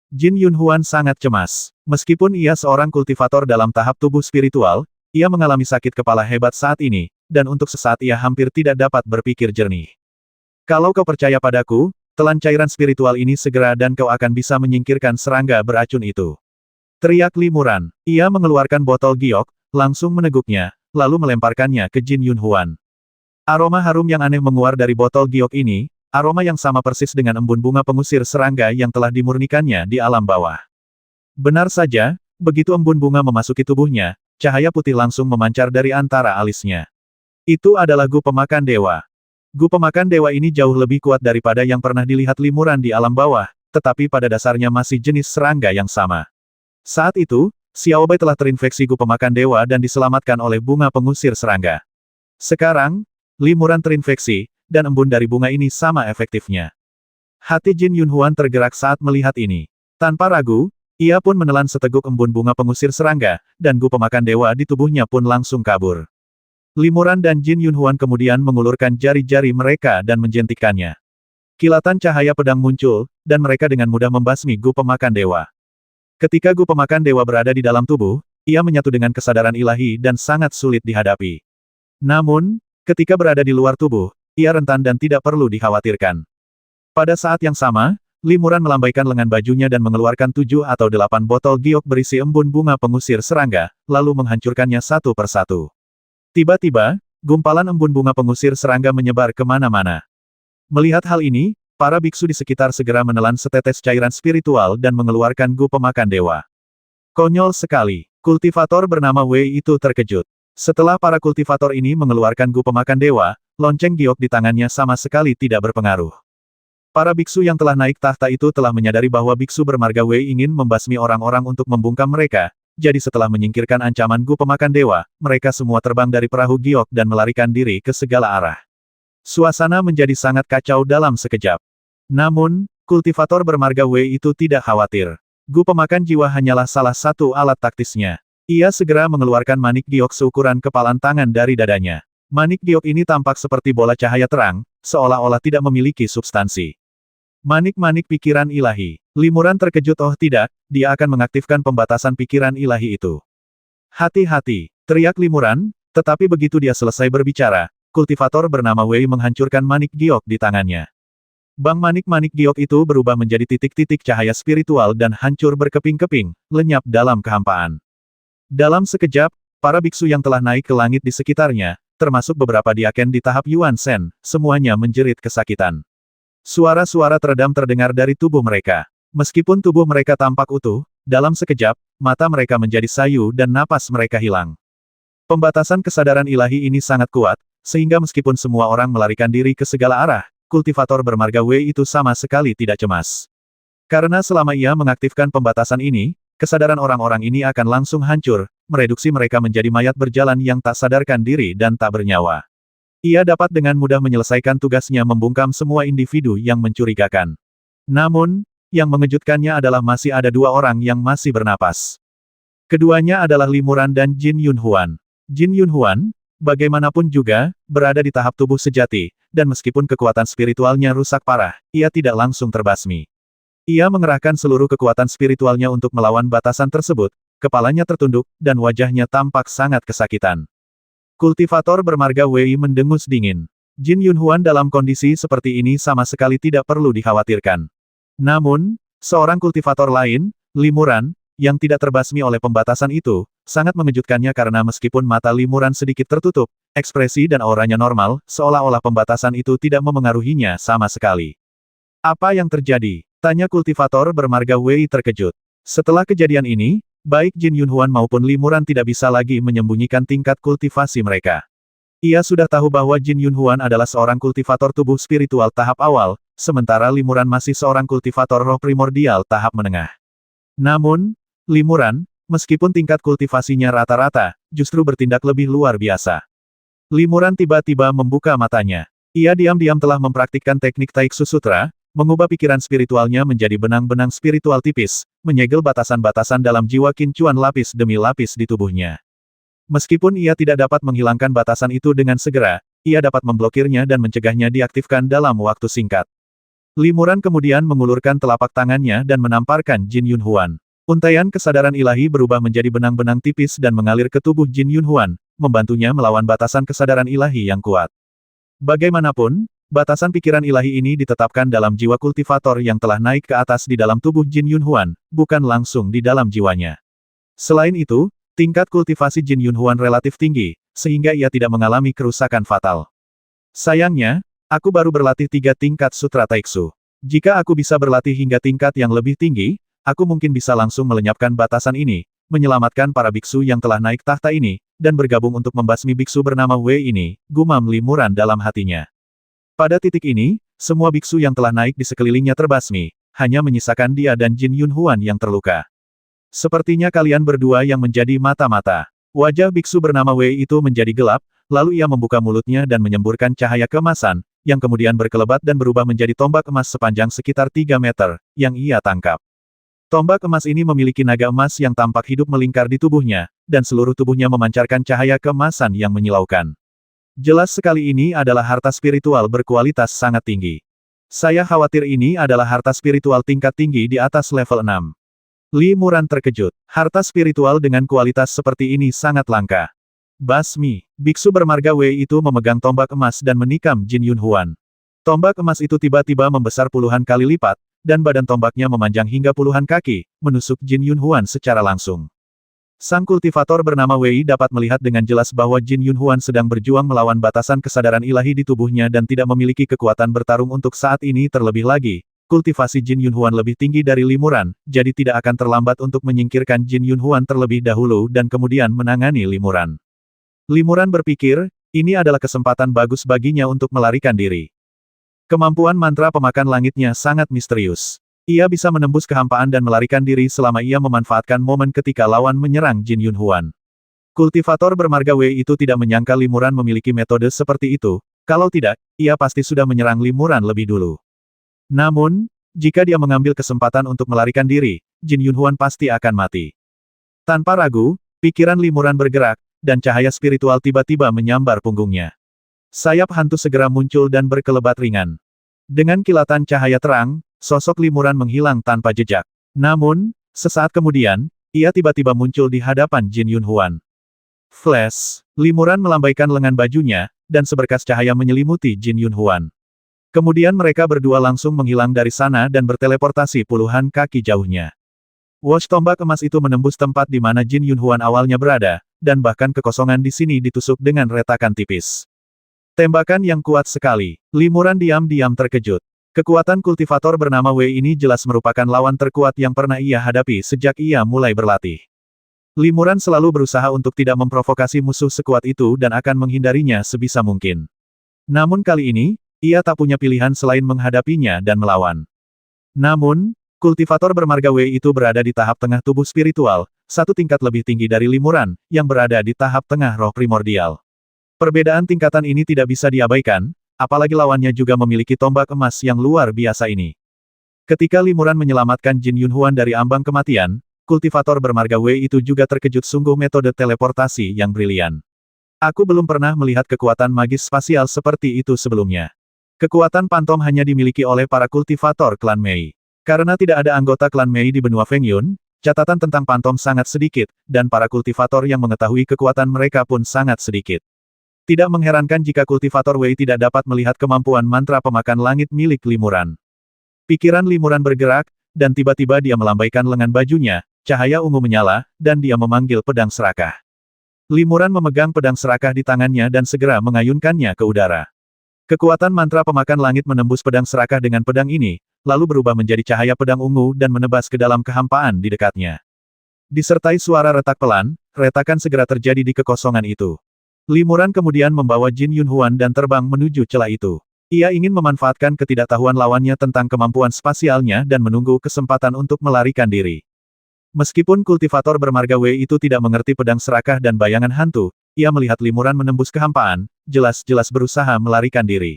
Jin Yunhuan sangat cemas. Meskipun ia seorang kultivator dalam tahap tubuh spiritual, ia mengalami sakit kepala hebat saat ini, dan untuk sesaat ia hampir tidak dapat berpikir jernih. Kalau kau percaya padaku, telan cairan spiritual ini segera dan kau akan bisa menyingkirkan serangga beracun itu. Teriak limuran. Ia mengeluarkan botol giok, langsung meneguknya, lalu melemparkannya ke Jin Yunhuan. Aroma harum yang aneh menguar dari botol giok ini, aroma yang sama persis dengan embun bunga pengusir serangga yang telah dimurnikannya di alam bawah. Benar saja, begitu embun bunga memasuki tubuhnya, cahaya putih langsung memancar dari antara alisnya. Itu adalah Gu Pemakan Dewa. Gu Pemakan Dewa ini jauh lebih kuat daripada yang pernah dilihat Limuran di alam bawah, tetapi pada dasarnya masih jenis serangga yang sama. Saat itu, Xiao Bai telah terinfeksi Gu Pemakan Dewa dan diselamatkan oleh bunga pengusir serangga. Sekarang, Limuran terinfeksi, dan embun dari bunga ini sama efektifnya. Hati Jin Yunhuan tergerak saat melihat ini. Tanpa ragu, ia pun menelan seteguk embun bunga pengusir serangga, dan Gu Pemakan Dewa di tubuhnya pun langsung kabur. Limuran dan Jin Yunhuan kemudian mengulurkan jari-jari mereka dan menjentikkannya. Kilatan cahaya pedang muncul, dan mereka dengan mudah membasmi Gu Pemakan Dewa. Ketika Gu Pemakan Dewa berada di dalam tubuh, ia menyatu dengan kesadaran ilahi dan sangat sulit dihadapi. Namun, ketika berada di luar tubuh, ia rentan dan tidak perlu dikhawatirkan. Pada saat yang sama, Limuran melambaikan lengan bajunya dan mengeluarkan 7 atau 8 botol giok berisi embun bunga pengusir serangga, lalu menghancurkannya satu persatu. Tiba-tiba, gumpalan embun bunga pengusir serangga menyebar kemana-mana. Melihat hal ini, para biksu di sekitar segera menelan setetes cairan spiritual dan mengeluarkan Gu Pemakan Dewa. Konyol sekali, kultivator bernama Wei itu terkejut. Setelah para kultivator ini mengeluarkan Gu Pemakan Dewa, lonceng giok di tangannya sama sekali tidak berpengaruh. Para biksu yang telah naik tahta itu telah menyadari bahwa biksu bermarga Wei ingin membasmi orang-orang untuk membungkam mereka, jadi setelah menyingkirkan ancaman Gu Pemakan Dewa, mereka semua terbang dari perahu giok dan melarikan diri ke segala arah. Suasana menjadi sangat kacau dalam sekejap. Namun, kultivator bermarga Wei itu tidak khawatir. Gu Pemakan Jiwa hanyalah salah satu alat taktisnya. Ia segera mengeluarkan manik giok seukuran kepalan tangan dari dadanya. Manik giok ini tampak seperti bola cahaya terang, seolah-olah tidak memiliki substansi. Manik-manik pikiran ilahi. Limuran terkejut, oh tidak, dia akan mengaktifkan pembatasan pikiran ilahi itu. Hati-hati, teriak Limuran, tetapi begitu dia selesai berbicara, kultivator bernama Wei menghancurkan manik giok di tangannya. Bang manik-manik giok itu berubah menjadi titik-titik cahaya spiritual dan hancur berkeping-keping, lenyap dalam kehampaan. Dalam sekejap, para biksu yang telah naik ke langit di sekitarnya, termasuk beberapa diaken di tahap Yuan Shen, semuanya menjerit kesakitan. Suara-suara teredam terdengar dari tubuh mereka. Meskipun tubuh mereka tampak utuh, dalam sekejap, mata mereka menjadi sayu dan napas mereka hilang. Pembatasan kesadaran ilahi ini sangat kuat, sehingga meskipun semua orang melarikan diri ke segala arah, kultivator bermarga Wei itu sama sekali tidak cemas. Karena selama ia mengaktifkan pembatasan ini, kesadaran orang-orang ini akan langsung hancur, mereduksi mereka menjadi mayat berjalan yang tak sadarkan diri dan tak bernyawa. Ia dapat dengan mudah menyelesaikan tugasnya membungkam semua individu yang mencurigakan. Namun, yang mengejutkannya adalah masih ada 2 orang yang masih bernapas. Keduanya adalah Limuran dan Jin Yunhuan. Jin Yunhuan, bagaimanapun juga, berada di tahap tubuh sejati, dan meskipun kekuatan spiritualnya rusak parah, ia tidak langsung terbasmi. Ia mengerahkan seluruh kekuatan spiritualnya untuk melawan batasan tersebut, kepalanya tertunduk, dan wajahnya tampak sangat kesakitan. Kultivator bermarga Wei mendengus dingin. Jin Yunhuan dalam kondisi seperti ini sama sekali tidak perlu dikhawatirkan. Namun, seorang kultivator lain, Limuran, yang tidak terbasmi oleh pembatasan itu, sangat mengejutkannya karena meskipun mata Limuran sedikit tertutup, ekspresi dan auranya normal, seolah-olah pembatasan itu tidak memengaruhinya sama sekali. Apa yang terjadi? Tanya kultivator bermarga Wei terkejut. Setelah kejadian ini, baik Jin Yunhuan maupun Limuran tidak bisa lagi menyembunyikan tingkat kultivasi mereka. Ia sudah tahu bahwa Jin Yunhuan adalah seorang kultivator tubuh spiritual tahap awal, sementara Limuran masih seorang kultivator roh primordial tahap menengah. Namun, Limuran, meskipun tingkat kultivasinya rata-rata, justru bertindak lebih luar biasa. Limuran tiba-tiba membuka matanya. Ia diam-diam telah mempraktikkan teknik Taiksu Sutra, mengubah pikiran spiritualnya menjadi benang-benang spiritual tipis, menyegel batasan-batasan dalam jiwa Qin Chuan lapis demi lapis di tubuhnya. Meskipun ia tidak dapat menghilangkan batasan itu dengan segera, ia dapat memblokirnya dan mencegahnya diaktifkan dalam waktu singkat. Limuran kemudian mengulurkan telapak tangannya dan menamparkan Jin Yunhuan. Untaian kesadaran ilahi berubah menjadi benang-benang tipis dan mengalir ke tubuh Jin Yunhuan, membantunya melawan batasan kesadaran ilahi yang kuat. Bagaimanapun, batasan pikiran ilahi ini ditetapkan dalam jiwa kultivator yang telah naik ke atas di dalam tubuh Jin Yunhuan, bukan langsung di dalam jiwanya. Selain itu, tingkat kultivasi Jin Yunhuan relatif tinggi, sehingga ia tidak mengalami kerusakan fatal. Sayangnya, aku baru berlatih 3 tingkat Sutra Taiksu. Jika aku bisa berlatih hingga tingkat yang lebih tinggi, aku mungkin bisa langsung melenyapkan batasan ini, menyelamatkan para biksu yang telah naik tahta ini, dan bergabung untuk membasmi biksu bernama Wei ini, gumam Li Muran dalam hatinya. Pada titik ini, semua biksu yang telah naik di sekelilingnya terbasmi, hanya menyisakan dia dan Jin Yunhuan yang terluka. Sepertinya kalian berdua yang menjadi mata-mata. Wajah biksu bernama Wei itu menjadi gelap, lalu ia membuka mulutnya dan menyemburkan cahaya keemasan, yang kemudian berkelebat dan berubah menjadi tombak emas sepanjang sekitar 3 meter, yang ia tangkap. Tombak emas ini memiliki naga emas yang tampak hidup melingkar di tubuhnya, dan seluruh tubuhnya memancarkan cahaya keemasan yang menyilaukan. Jelas sekali ini adalah harta spiritual berkualitas sangat tinggi. Saya khawatir ini adalah harta spiritual tingkat tinggi di atas level 6. Li Muran terkejut. Harta spiritual dengan kualitas seperti ini sangat langka. Basmi, biksu bermarga Wei itu memegang tombak emas dan menikam Jin Yunhuan. Tombak emas itu tiba-tiba membesar puluhan kali lipat, dan badan tombaknya memanjang hingga puluhan kaki, menusuk Jin Yunhuan secara langsung. Sang kultivator bernama Wei dapat melihat dengan jelas bahwa Jin Yunhuan sedang berjuang melawan batasan kesadaran ilahi di tubuhnya dan tidak memiliki kekuatan bertarung untuk saat ini. Terlebih lagi, kultivasi Jin Yunhuan lebih tinggi dari Li Muran, jadi tidak akan terlambat untuk menyingkirkan Jin Yunhuan terlebih dahulu dan kemudian menangani Li Muran. Li Muran berpikir, ini adalah kesempatan bagus baginya untuk melarikan diri. Kemampuan mantra pemakan langitnya sangat misterius. Ia bisa menembus kehampaan dan melarikan diri selama ia memanfaatkan momen ketika lawan menyerang Jin Yunhuan. Kultivator bermarga Wei itu tidak menyangka Li Muran memiliki metode seperti itu, kalau tidak, ia pasti sudah menyerang Li Muran lebih dulu. Namun, jika dia mengambil kesempatan untuk melarikan diri, Jin Yunhuan pasti akan mati. Tanpa ragu, pikiran Li Muran bergerak, dan cahaya spiritual tiba-tiba menyambar punggungnya. Sayap hantu segera muncul dan berkelebat ringan. Dengan kilatan cahaya terang, sosok Li Muran menghilang tanpa jejak. Namun, sesaat kemudian, ia tiba-tiba muncul di hadapan Jin Yunhuan. Flash, Li Muran melambaikan lengan bajunya, dan seberkas cahaya menyelimuti Jin Yunhuan. Kemudian mereka berdua langsung menghilang dari sana dan berteleportasi puluhan kaki jauhnya. Wash tombak emas itu menembus tempat di mana Jin Yunhuan awalnya berada, dan bahkan kekosongan di sini ditusuk dengan retakan tipis. Tembakan yang kuat sekali. Li Muran diam-diam terkejut. Kekuatan kultivator bernama Wei ini jelas merupakan lawan terkuat yang pernah ia hadapi sejak ia mulai berlatih. Li Muran selalu berusaha untuk tidak memprovokasi musuh sekuat itu dan akan menghindarinya sebisa mungkin. Namun kali ini, ia tak punya pilihan selain menghadapinya dan melawan. Namun, kultivator bermarga Wei itu berada di tahap tengah tubuh spiritual, 1 tingkat lebih tinggi dari Li Muran, yang berada di tahap tengah roh primordial. Perbedaan tingkatan ini tidak bisa diabaikan, apalagi lawannya juga memiliki tombak emas yang luar biasa ini. Ketika Li Muran menyelamatkan Jin Yunhuan dari ambang kematian, kultivator bermarga Wei itu juga terkejut sungguh metode teleportasi yang brilian. Aku belum pernah melihat kekuatan magis spasial seperti itu sebelumnya. Kekuatan pantom hanya dimiliki oleh para kultivator klan Mei. Karena tidak ada anggota klan Mei di benua Fengyun, catatan tentang pantom sangat sedikit, dan para kultivator yang mengetahui kekuatan mereka pun sangat sedikit. Tidak mengherankan jika kultivator Wei tidak dapat melihat kemampuan mantra pemakan langit milik Li Muran. Pikiran Li Muran bergerak, dan tiba-tiba dia melambaikan lengan bajunya, cahaya ungu menyala, dan dia memanggil pedang serakah. Li Muran memegang pedang serakah di tangannya dan segera mengayunkannya ke udara. Kekuatan mantra pemakan langit menembus pedang serakah dengan pedang ini, lalu berubah menjadi cahaya pedang ungu dan menebas ke dalam kehampaan di dekatnya. Disertai suara retak pelan, retakan segera terjadi di kekosongan itu. Li Muran kemudian membawa Jin Yunhuan dan terbang menuju celah itu. Ia ingin memanfaatkan ketidaktahuan lawannya tentang kemampuan spasialnya dan menunggu kesempatan untuk melarikan diri. Meskipun kultivator bermarga Wei itu tidak mengerti pedang serakah dan bayangan hantu, ia melihat Li Muran menembus kehampaan, jelas-jelas berusaha melarikan diri.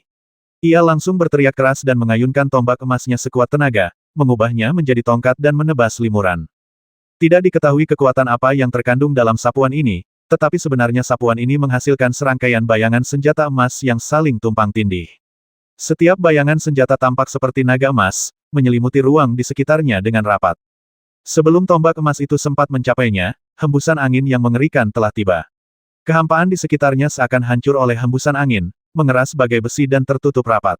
Ia langsung berteriak keras dan mengayunkan tombak emasnya sekuat tenaga, mengubahnya menjadi tongkat dan menebas Li Muran. Tidak diketahui kekuatan apa yang terkandung dalam sapuan ini, tetapi sebenarnya sapuan ini menghasilkan serangkaian bayangan senjata emas yang saling tumpang tindih. Setiap bayangan senjata tampak seperti naga emas, menyelimuti ruang di sekitarnya dengan rapat. Sebelum tombak emas itu sempat mencapainya, hembusan angin yang mengerikan telah tiba. Kehampaan di sekitarnya seakan hancur oleh hembusan angin, mengeras bagai besi dan tertutup rapat.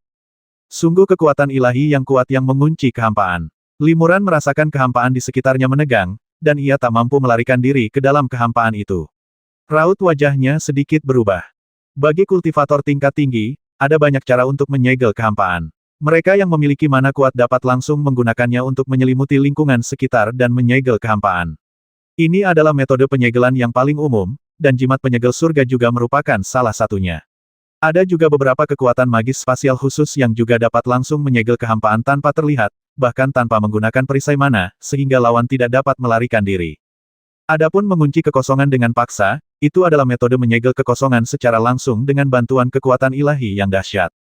Sungguh kekuatan ilahi yang kuat yang mengunci kehampaan. Li Muran merasakan kehampaan di sekitarnya menegang, dan ia tak mampu melarikan diri ke dalam kehampaan itu. Raut wajahnya sedikit berubah. Bagi kultivator tingkat tinggi, ada banyak cara untuk menyegel kehampaan. Mereka yang memiliki mana kuat dapat langsung menggunakannya untuk menyelimuti lingkungan sekitar dan menyegel kehampaan. Ini adalah metode penyegelan yang paling umum, dan jimat penyegel surga juga merupakan salah satunya. Ada juga beberapa kekuatan magis spasial khusus yang juga dapat langsung menyegel kehampaan tanpa terlihat, bahkan tanpa menggunakan perisai mana, sehingga lawan tidak dapat melarikan diri. Adapun mengunci kekosongan dengan paksa, itu adalah metode menyegel kekosongan secara langsung dengan bantuan kekuatan ilahi yang dahsyat.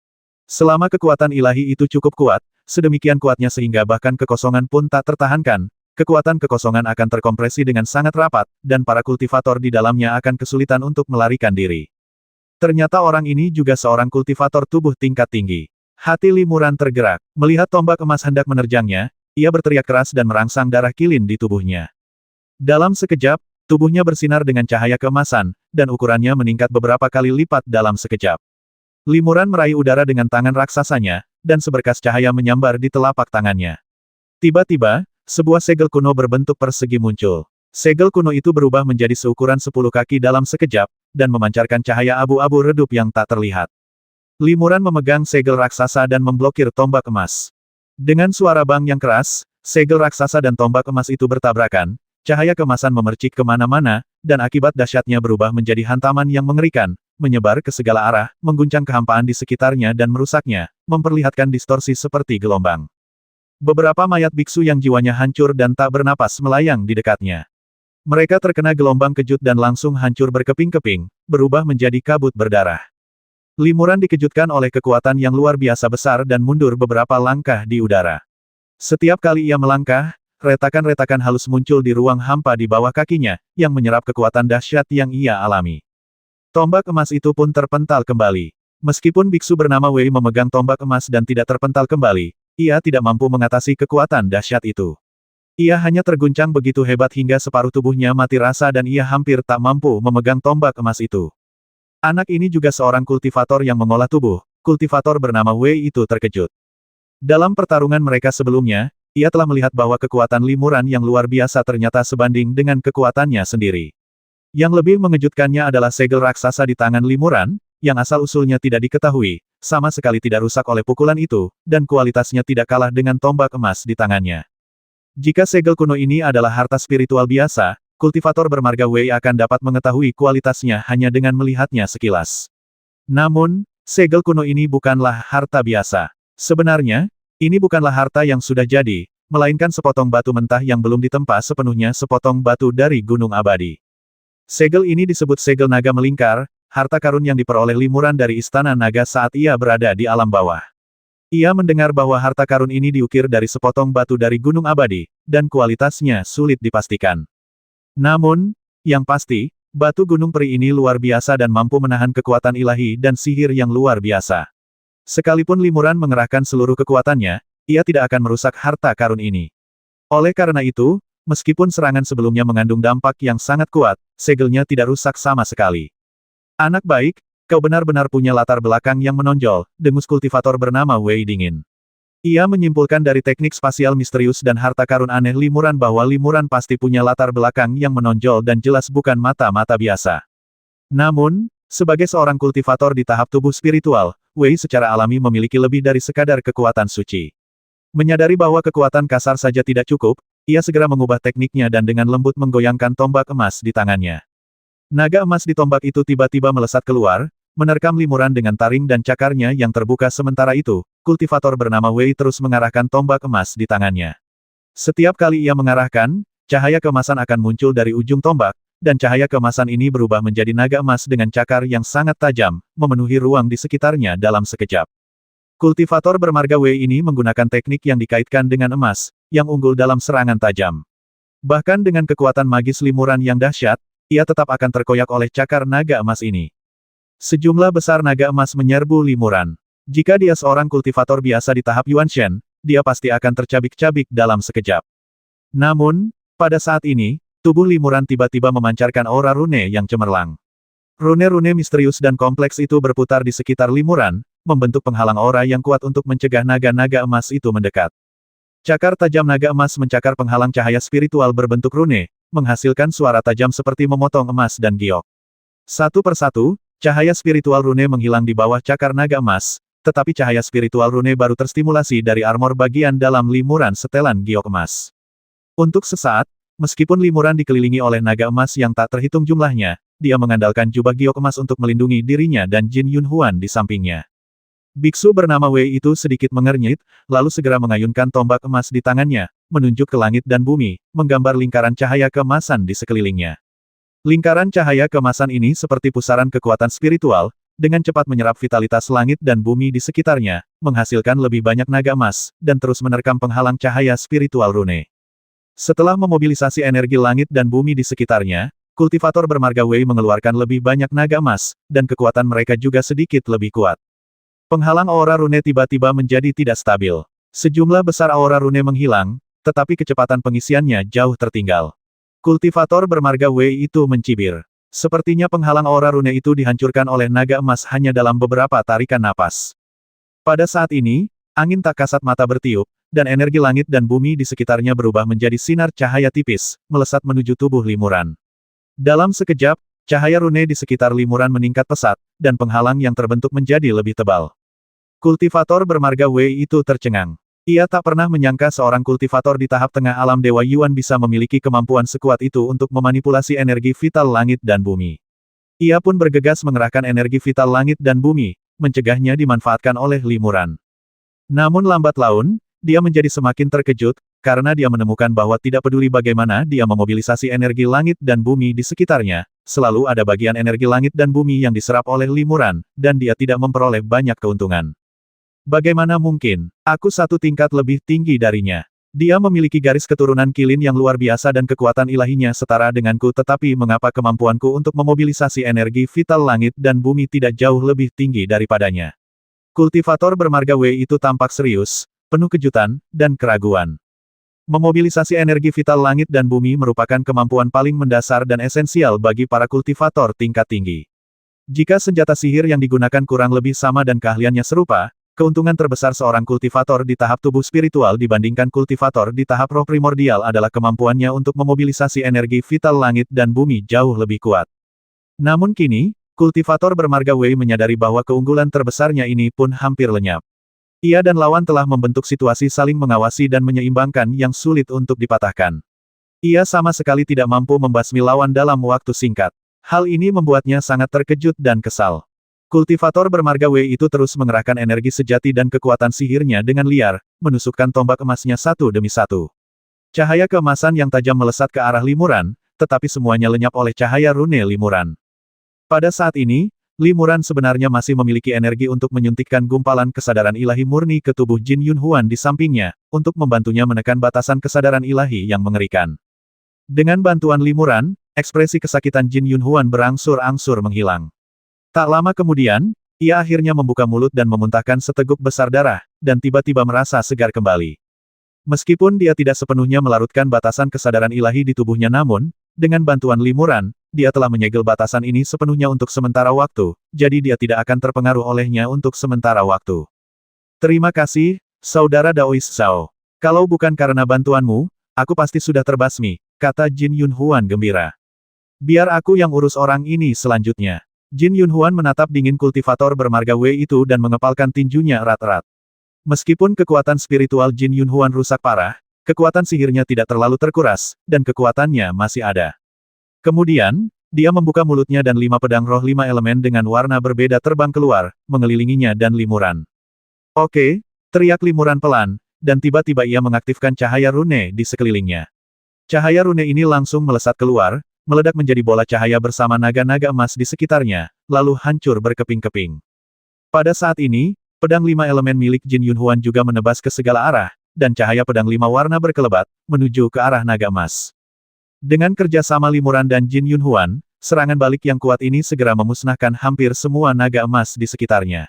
Selama kekuatan ilahi itu cukup kuat, sedemikian kuatnya sehingga bahkan kekosongan pun tak tertahankan, kekuatan kekosongan akan terkompresi dengan sangat rapat, dan para kultivator di dalamnya akan kesulitan untuk melarikan diri. Ternyata orang ini juga seorang kultivator tubuh tingkat tinggi. Hati Limuran tergerak. Melihat tombak emas hendak menerjangnya, ia berteriak keras dan merangsang darah kilin di tubuhnya. Dalam sekejap, tubuhnya bersinar dengan cahaya keemasan, dan ukurannya meningkat beberapa kali lipat dalam sekejap. Limuran meraih udara dengan tangan raksasanya, dan seberkas cahaya menyambar di telapak tangannya. Tiba-tiba, sebuah segel kuno berbentuk persegi muncul. Segel kuno itu berubah menjadi seukuran 10 kaki dalam sekejap, dan memancarkan cahaya abu-abu redup yang tak terlihat. Limuran memegang segel raksasa dan memblokir tombak emas. Dengan suara bang yang keras, segel raksasa dan tombak emas itu bertabrakan, cahaya keemasan memercik kemana-mana, dan akibat dahsyatnya berubah menjadi hantaman yang mengerikan, menyebar ke segala arah, mengguncang kehampaan di sekitarnya dan merusaknya, memperlihatkan distorsi seperti gelombang. Beberapa mayat biksu yang jiwanya hancur dan tak bernapas melayang di dekatnya. Mereka terkena gelombang kejut dan langsung hancur berkeping-keping, berubah menjadi kabut berdarah. Limuran dikejutkan oleh kekuatan yang luar biasa besar dan mundur beberapa langkah di udara. Setiap kali ia melangkah, retakan-retakan halus muncul di ruang hampa di bawah kakinya, yang menyerap kekuatan dahsyat yang ia alami. Tombak emas itu pun terpental kembali. Meskipun biksu bernama Wei memegang tombak emas dan tidak terpental kembali, ia tidak mampu mengatasi kekuatan dahsyat itu. Ia hanya terguncang begitu hebat hingga separuh tubuhnya mati rasa dan ia hampir tak mampu memegang tombak emas itu. Anak ini juga seorang kultivator yang mengolah tubuh, kultivator bernama Wei itu terkejut. Dalam pertarungan mereka sebelumnya, ia telah melihat bahwa kekuatan Limuran yang luar biasa ternyata sebanding dengan kekuatannya sendiri. Yang lebih mengejutkannya adalah segel raksasa di tangan Limuran, yang asal-usulnya tidak diketahui, sama sekali tidak rusak oleh pukulan itu, dan kualitasnya tidak kalah dengan tombak emas di tangannya. Jika segel kuno ini adalah harta spiritual biasa, kultivator bermarga Wei akan dapat mengetahui kualitasnya hanya dengan melihatnya sekilas. Namun, segel kuno ini bukanlah harta biasa. Sebenarnya, ini bukanlah harta yang sudah jadi, melainkan sepotong batu mentah yang belum ditempa sepenuhnya sepotong batu dari Gunung Abadi. Segel ini disebut segel naga melingkar, harta karun yang diperoleh Limuran dari Istana Naga saat ia berada di alam bawah. Ia mendengar bahwa harta karun ini diukir dari sepotong batu dari Gunung Abadi, dan kualitasnya sulit dipastikan. Namun, yang pasti, batu gunung peri ini luar biasa dan mampu menahan kekuatan ilahi dan sihir yang luar biasa. Sekalipun Limuran mengerahkan seluruh kekuatannya, ia tidak akan merusak harta karun ini. Oleh karena itu, meskipun serangan sebelumnya mengandung dampak yang sangat kuat, segelnya tidak rusak sama sekali. Anak baik, kau benar-benar punya latar belakang yang menonjol, dengus kultivator bernama Wei Dingin. Ia menyimpulkan dari teknik spasial misterius dan harta karun aneh Limuran bahwa Limuran pasti punya latar belakang yang menonjol dan jelas bukan mata-mata biasa. Namun, sebagai seorang kultivator di tahap tubuh spiritual, Wei secara alami memiliki lebih dari sekadar kekuatan suci. Menyadari bahwa kekuatan kasar saja tidak cukup, ia segera mengubah tekniknya dan dengan lembut menggoyangkan tombak emas di tangannya. Naga emas di tombak itu tiba-tiba melesat keluar, menerkam Limuran dengan taring dan cakarnya yang terbuka. Sementara itu, kultivator bernama Wei terus mengarahkan tombak emas di tangannya. Setiap kali ia mengarahkan, cahaya keemasan akan muncul dari ujung tombak, dan cahaya keemasan ini berubah menjadi naga emas dengan cakar yang sangat tajam, memenuhi ruang di sekitarnya dalam sekejap. Kultivator bermarga Wei ini menggunakan teknik yang dikaitkan dengan emas, yang unggul dalam serangan tajam. Bahkan dengan kekuatan magis Limuran yang dahsyat, ia tetap akan terkoyak oleh cakar naga emas ini. Sejumlah besar naga emas menyerbu Limuran. Jika dia seorang kultivator biasa di tahap Yuanshen, dia pasti akan tercabik-cabik dalam sekejap. Namun, pada saat ini, tubuh Limuran tiba-tiba memancarkan aura rune yang cemerlang. Rune-rune misterius dan kompleks itu berputar di sekitar Limuran, membentuk penghalang aura yang kuat untuk mencegah naga-naga emas itu mendekat. Cakar tajam naga emas mencakar penghalang cahaya spiritual berbentuk rune, menghasilkan suara tajam seperti memotong emas dan giok. Satu persatu, Cahaya spiritual rune menghilang di bawah cakar naga emas, tetapi cahaya spiritual rune baru terstimulasi dari armor bagian dalam limuran setelan giok emas. Untuk sesaat, meskipun limuran dikelilingi oleh naga emas yang tak terhitung jumlahnya, dia mengandalkan jubah giok emas untuk melindungi dirinya dan Jin Yunhuan di sampingnya. Biksu bernama Wei itu sedikit mengernyit, lalu segera mengayunkan tombak emas di tangannya, menunjuk ke langit dan bumi, menggambar lingkaran cahaya keemasan di sekelilingnya. Lingkaran cahaya keemasan ini seperti pusaran kekuatan spiritual, dengan cepat menyerap vitalitas langit dan bumi di sekitarnya, menghasilkan lebih banyak naga emas, dan terus menerkam penghalang cahaya spiritual rune. Setelah memobilisasi energi langit dan bumi di sekitarnya, kultivator bermarga Wei mengeluarkan lebih banyak naga emas, dan kekuatan mereka juga sedikit lebih kuat. Penghalang aura rune tiba-tiba menjadi tidak stabil. Sejumlah besar aura rune menghilang, tetapi kecepatan pengisiannya jauh tertinggal. Kultivator bermarga Wei itu mencibir. Sepertinya penghalang aura rune itu dihancurkan oleh naga emas hanya dalam beberapa tarikan napas. Pada saat ini, angin tak kasat mata bertiup, dan energi langit dan bumi di sekitarnya berubah menjadi sinar cahaya tipis, melesat menuju tubuh limuran. Dalam sekejap, cahaya rune di sekitar limuran meningkat pesat, dan penghalang yang terbentuk menjadi lebih tebal. Kultivator bermarga Wei itu tercengang. Ia tak pernah menyangka seorang kultivator di tahap tengah alam Dewa Yuan bisa memiliki kemampuan sekuat itu untuk memanipulasi energi vital langit dan bumi. Ia pun bergegas mengerahkan energi vital langit dan bumi, mencegahnya dimanfaatkan oleh limuran. Namun lambat laun, dia menjadi semakin terkejut, karena dia menemukan bahwa tidak peduli bagaimana dia memobilisasi energi langit dan bumi di sekitarnya, selalu ada bagian energi langit dan bumi yang diserap oleh limuran, dan dia tidak memperoleh banyak keuntungan. Bagaimana mungkin? Aku satu tingkat lebih tinggi darinya. Dia memiliki garis keturunan kilin yang luar biasa dan kekuatan ilahinya setara denganku, tetapi mengapa kemampuanku untuk memobilisasi energi vital langit dan bumi tidak jauh lebih tinggi daripadanya? Kultivator bermarga Wei itu tampak serius, penuh kejutan, dan keraguan. Memobilisasi energi vital langit dan bumi merupakan kemampuan paling mendasar dan esensial bagi para kultivator tingkat tinggi. Jika senjata sihir yang digunakan kurang lebih sama dan keahliannya serupa, keuntungan terbesar seorang kultivator di tahap tubuh spiritual dibandingkan kultivator di tahap roh primordial adalah kemampuannya untuk memobilisasi energi vital langit dan bumi jauh lebih kuat. Namun kini, kultivator bermarga Wei menyadari bahwa keunggulan terbesarnya ini pun hampir lenyap. Ia dan lawan telah membentuk situasi saling mengawasi dan menyeimbangkan yang sulit untuk dipatahkan. Ia sama sekali tidak mampu membasmi lawan dalam waktu singkat. Hal ini membuatnya sangat terkejut dan kesal. Kultivator bermarga Wei itu terus mengerahkan energi sejati dan kekuatan sihirnya dengan liar, menusukkan tombak emasnya satu demi satu. Cahaya keemasan yang tajam melesat ke arah limuran, tetapi semuanya lenyap oleh cahaya rune limuran. Pada saat ini, limuran sebenarnya masih memiliki energi untuk menyuntikkan gumpalan kesadaran ilahi murni ke tubuh Jin Yunhuan di sampingnya, untuk membantunya menekan batasan kesadaran ilahi yang mengerikan. Dengan bantuan limuran, ekspresi kesakitan Jin Yunhuan berangsur-angsur menghilang. Tak lama kemudian, ia akhirnya membuka mulut dan memuntahkan seteguk besar darah, dan tiba-tiba merasa segar kembali. Meskipun dia tidak sepenuhnya melarutkan batasan kesadaran ilahi di tubuhnya, namun, dengan bantuan limuran, dia telah menyegel batasan ini sepenuhnya untuk sementara waktu, jadi dia tidak akan terpengaruh olehnya untuk sementara waktu. Terima kasih, Saudara Daois Zhao. Kalau bukan karena bantuanmu, aku pasti sudah terbasmi, kata Jin Yunhuan gembira. Biar aku yang urus orang ini selanjutnya. Jin Yunhuan menatap dingin kultivator bermarga Wei itu dan mengepalkan tinjunya erat-erat. Meskipun kekuatan spiritual Jin Yunhuan rusak parah, kekuatan sihirnya tidak terlalu terkuras, dan kekuatannya masih ada. Kemudian, dia membuka mulutnya dan 5 pedang roh 5 elemen dengan warna berbeda terbang keluar, mengelilinginya dan limuran. Oke, teriak limuran pelan, dan tiba-tiba ia mengaktifkan cahaya rune di sekelilingnya. Cahaya rune ini langsung melesat keluar, meledak menjadi bola cahaya bersama naga-naga emas di sekitarnya, lalu hancur berkeping-keping. Pada saat ini, pedang 5 elemen milik Jin Yunhuan juga menebas ke segala arah, dan cahaya pedang 5 warna berkelebat, menuju ke arah naga emas. Dengan kerjasama limuran dan Jin Yunhuan, serangan balik yang kuat ini segera memusnahkan hampir semua naga emas di sekitarnya.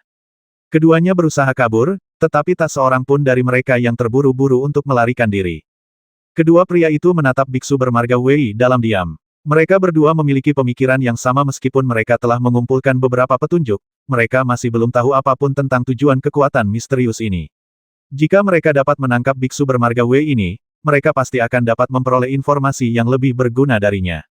Keduanya berusaha kabur, tetapi tak seorang pun dari mereka yang terburu-buru untuk melarikan diri. Kedua pria itu menatap biksu bermarga Wei dalam diam. Mereka berdua memiliki pemikiran yang sama meskipun mereka telah mengumpulkan beberapa petunjuk, mereka masih belum tahu apapun tentang tujuan kekuatan misterius ini. Jika mereka dapat menangkap biksu bermarga Wei ini, mereka pasti akan dapat memperoleh informasi yang lebih berguna darinya.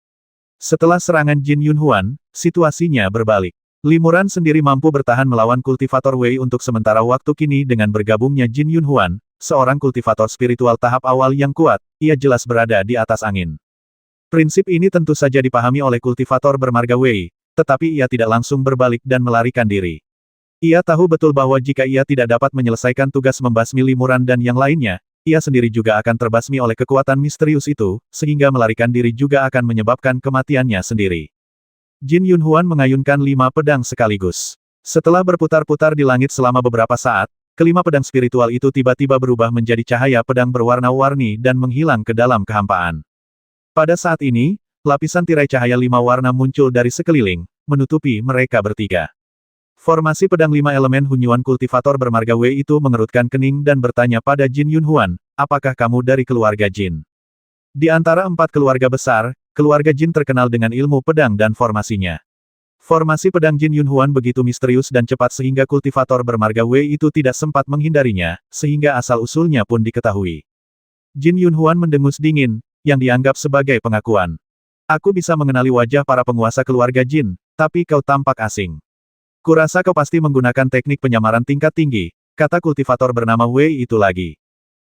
Setelah serangan Jin Yunhuan, situasinya berbalik. Limuran sendiri mampu bertahan melawan kultivator Wei untuk sementara waktu kini dengan bergabungnya Jin Yunhuan, seorang kultivator spiritual tahap awal yang kuat, ia jelas berada di atas angin. Prinsip ini tentu saja dipahami oleh kultivator bermarga Wei, tetapi ia tidak langsung berbalik dan melarikan diri. Ia tahu betul bahwa jika ia tidak dapat menyelesaikan tugas membasmi Limuran dan yang lainnya, ia sendiri juga akan terbasmi oleh kekuatan misterius itu, sehingga melarikan diri juga akan menyebabkan kematiannya sendiri. Jin Yunhuan mengayunkan 5 pedang sekaligus. Setelah berputar-putar di langit selama beberapa saat, kelima pedang spiritual itu tiba-tiba berubah menjadi cahaya pedang berwarna-warni dan menghilang ke dalam kehampaan. Pada saat ini, lapisan tirai cahaya 5 warna muncul dari sekeliling, menutupi mereka bertiga. Formasi pedang 5 elemen Hunyuan kultivator bermarga Wei itu mengerutkan kening dan bertanya pada Jin Yunhuan, apakah kamu dari keluarga Jin? Di antara 4 keluarga besar, keluarga Jin terkenal dengan ilmu pedang dan formasinya. Formasi pedang Jin Yunhuan begitu misterius dan cepat sehingga kultivator bermarga Wei itu tidak sempat menghindarinya, sehingga asal-usulnya pun diketahui. Jin Yunhuan mendengus dingin, yang dianggap sebagai pengakuan. Aku bisa mengenali wajah para penguasa keluarga Jin, tapi kau tampak asing. Kurasa kau pasti menggunakan teknik penyamaran tingkat tinggi, kata kultivator bernama Wei itu lagi.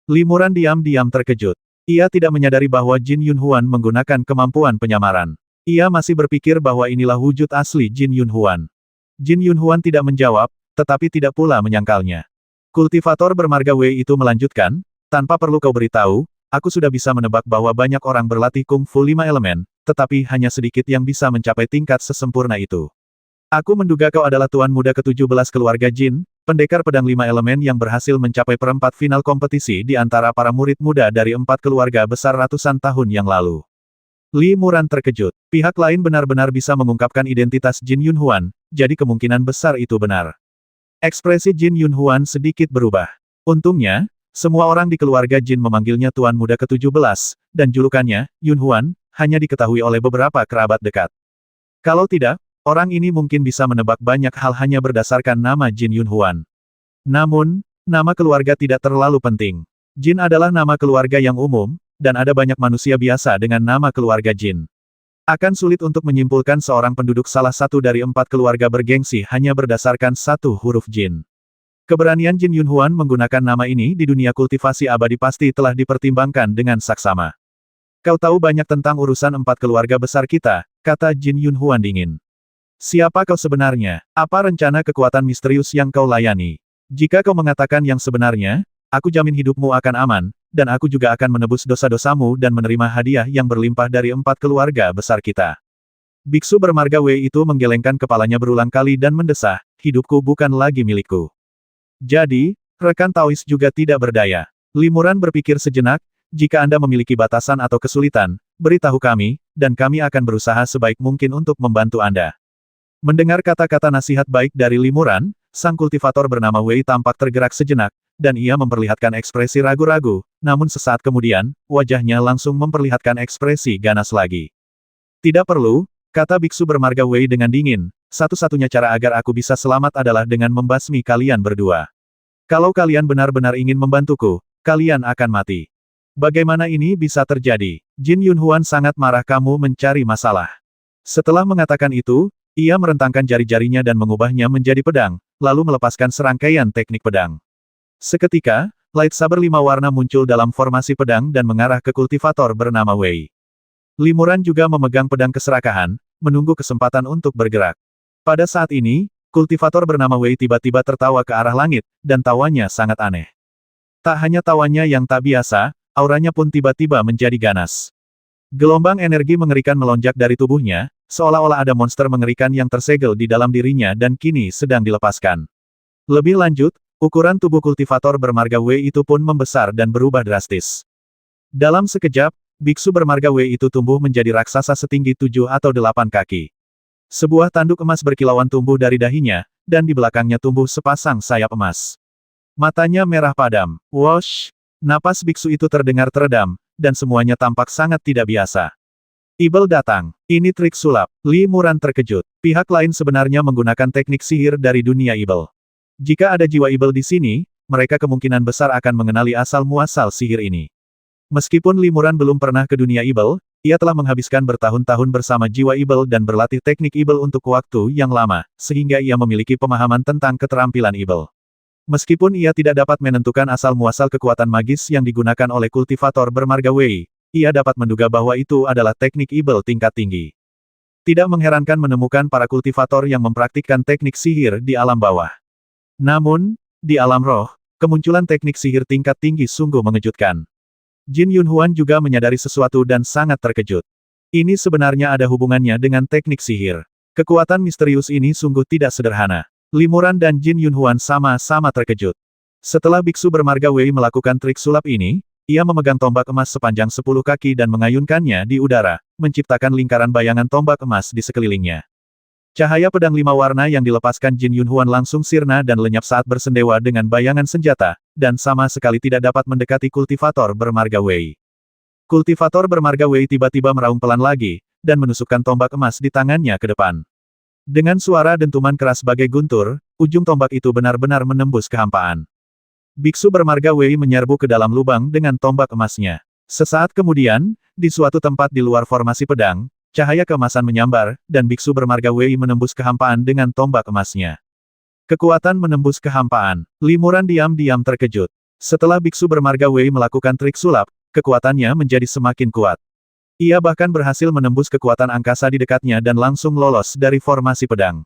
Limuran diam-diam terkejut. Ia tidak menyadari bahwa Jin Yunhuan menggunakan kemampuan penyamaran. Ia masih berpikir bahwa inilah wujud asli Jin Yunhuan. Jin Yunhuan tidak menjawab, tetapi tidak pula menyangkalnya. Kultivator bermarga Wei itu melanjutkan, tanpa perlu kau beritahu, aku sudah bisa menebak bahwa banyak orang berlatih Kung Fu 5 elemen, tetapi hanya sedikit yang bisa mencapai tingkat sesempurna itu. Aku menduga kau adalah tuan muda ke-17 keluarga Jin, pendekar pedang 5 elemen yang berhasil mencapai perempat final kompetisi di antara para murid muda dari 4 keluarga besar ratusan tahun yang lalu. Limuran terkejut. Pihak lain benar-benar bisa mengungkapkan identitas Jin Yunhuan, jadi kemungkinan besar itu benar. Ekspresi Jin Yunhuan sedikit berubah. Untungnya, semua orang di keluarga Jin memanggilnya tuan muda ke-17, dan julukannya, Yunhuan, hanya diketahui oleh beberapa kerabat dekat. Kalau tidak, orang ini mungkin bisa menebak banyak hal hanya berdasarkan nama Jin Yunhuan. Namun, nama keluarga tidak terlalu penting. Jin adalah nama keluarga yang umum, dan ada banyak manusia biasa dengan nama keluarga Jin. Akan sulit untuk menyimpulkan seorang penduduk salah satu dari 4 keluarga bergengsi hanya berdasarkan satu huruf Jin. Keberanian Jin Yunhuan menggunakan nama ini di dunia kultivasi abadi pasti telah dipertimbangkan dengan saksama. Kau tahu banyak tentang urusan 4 keluarga besar kita, kata Jin Yunhuan dingin. Siapa kau sebenarnya? Apa rencana kekuatan misterius yang kau layani? Jika kau mengatakan yang sebenarnya, aku jamin hidupmu akan aman, dan aku juga akan menebus dosa-dosamu dan menerima hadiah yang berlimpah dari 4 keluarga besar kita. Biksu bermarga Wei itu menggelengkan kepalanya berulang kali dan mendesah, hidupku bukan lagi milikku. Jadi, rekan Taois juga tidak berdaya. Limuran berpikir sejenak, jika Anda memiliki batasan atau kesulitan, beritahu kami, dan kami akan berusaha sebaik mungkin untuk membantu Anda. Mendengar kata-kata nasihat baik dari Limuran, sang kultivator bernama Wei tampak tergerak sejenak, dan ia memperlihatkan ekspresi ragu-ragu, namun sesaat kemudian, wajahnya langsung memperlihatkan ekspresi ganas lagi. Tidak perlu, kata biksu bermarga Wei dengan dingin, satu-satunya cara agar aku bisa selamat adalah dengan membasmi kalian berdua. Kalau kalian benar-benar ingin membantuku, kalian akan mati. Bagaimana ini bisa terjadi? Jin Yunhuan sangat marah kamu mencari masalah. Setelah mengatakan itu, ia merentangkan jari-jarinya dan mengubahnya menjadi pedang, lalu melepaskan serangkaian teknik pedang. Seketika, lightsaber 5 warna muncul dalam formasi pedang dan mengarah ke kultivator bernama Wei. Limuran juga memegang pedang keserakahan, menunggu kesempatan untuk bergerak. Pada saat ini, kultivator bernama Wei tiba-tiba tertawa ke arah langit, dan tawanya sangat aneh. Tak hanya tawanya yang tak biasa, auranya pun tiba-tiba menjadi ganas. Gelombang energi mengerikan melonjak dari tubuhnya, seolah-olah ada monster mengerikan yang tersegel di dalam dirinya dan kini sedang dilepaskan. Lebih lanjut, ukuran tubuh kultivator bermarga Wei itu pun membesar dan berubah drastis. Dalam sekejap, biksu bermarga Wei itu tumbuh menjadi raksasa setinggi 7 atau 8 kaki. Sebuah tanduk emas berkilauan tumbuh dari dahinya, dan di belakangnya tumbuh sepasang sayap emas. Matanya merah padam. Wosh! Napas biksu itu terdengar teredam, dan semuanya tampak sangat tidak biasa. Ibel datang. Ini trik sulap. Limuran terkejut. Pihak lain sebenarnya menggunakan teknik sihir dari dunia Ibel. Jika ada jiwa Ibel di sini, mereka kemungkinan besar akan mengenali asal-muasal sihir ini. Meskipun Limuran belum pernah ke dunia Ibel, Ia telah menghabiskan bertahun-tahun bersama jiwa Ibel dan berlatih teknik Ibel untuk waktu yang lama, sehingga ia memiliki pemahaman tentang keterampilan Ibel. Meskipun ia tidak dapat menentukan asal-muasal kekuatan magis yang digunakan oleh kultivator bermarga Wei, ia dapat menduga bahwa itu adalah teknik Ibel tingkat tinggi. Tidak mengherankan menemukan para kultivator yang mempraktikkan teknik sihir di alam bawah. Namun, di alam roh, kemunculan teknik sihir tingkat tinggi sungguh mengejutkan. Jin Yunhuan juga menyadari sesuatu dan sangat terkejut. Ini sebenarnya ada hubungannya dengan teknik sihir. Kekuatan misterius ini sungguh tidak sederhana. Limuran dan Jin Yunhuan sama-sama terkejut. Setelah biksu bermarga Wei melakukan trik sulap ini, ia memegang tombak emas sepanjang 10 kaki dan mengayunkannya di udara, menciptakan lingkaran bayangan tombak emas di sekelilingnya. Cahaya pedang 5 warna yang dilepaskan Jin Yunhuan langsung sirna dan lenyap saat bersendewa dengan bayangan senjata, dan sama sekali tidak dapat mendekati kultivator bermarga Wei. Kultivator bermarga Wei tiba-tiba meraung pelan lagi, dan menusukkan tombak emas di tangannya ke depan. Dengan suara dentuman keras bagai guntur, ujung tombak itu benar-benar menembus kehampaan. Biksu bermarga Wei menyerbu ke dalam lubang dengan tombak emasnya. Sesaat kemudian, di suatu tempat di luar formasi pedang, cahaya keemasan menyambar, dan biksu bermarga Wei menembus kehampaan dengan tombak emasnya. Kekuatan menembus kehampaan. Limuran diam-diam terkejut. Setelah biksu bermarga Wei melakukan trik sulap, kekuatannya menjadi semakin kuat. Ia bahkan berhasil menembus kekuatan angkasa di dekatnya dan langsung lolos dari formasi pedang.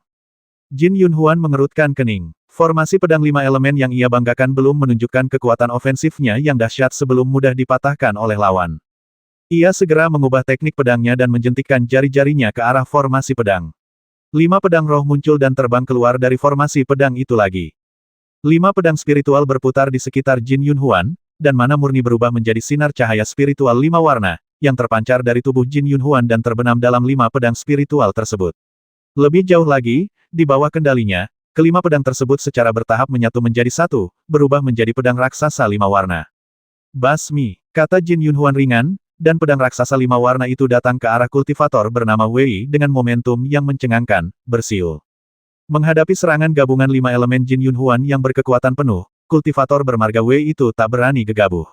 Jin Yunhuan mengerutkan kening. Formasi pedang 5 elemen yang ia banggakan belum menunjukkan kekuatan ofensifnya yang dahsyat sebelum mudah dipatahkan oleh lawan. Ia segera mengubah teknik pedangnya dan menjentikkan jari-jarinya ke arah formasi pedang. 5 pedang roh muncul dan terbang keluar dari formasi pedang itu lagi. 5 pedang spiritual berputar di sekitar Jin Yunhuan, dan mana murni berubah menjadi sinar cahaya spiritual 5 warna, yang terpancar dari tubuh Jin Yunhuan dan terbenam dalam 5 pedang spiritual tersebut. Lebih jauh lagi, di bawah kendalinya, kelima pedang tersebut secara bertahap menyatu menjadi satu, berubah menjadi pedang raksasa 5 warna. Basmi, kata Jin Yunhuan ringan, dan pedang raksasa 5 warna itu datang ke arah kultivator bernama Wei dengan momentum yang mencengangkan, bersiul. Menghadapi serangan gabungan 5 elemen Jin Yunhuan yang berkekuatan penuh, kultivator bermarga Wei itu tak berani gegabah.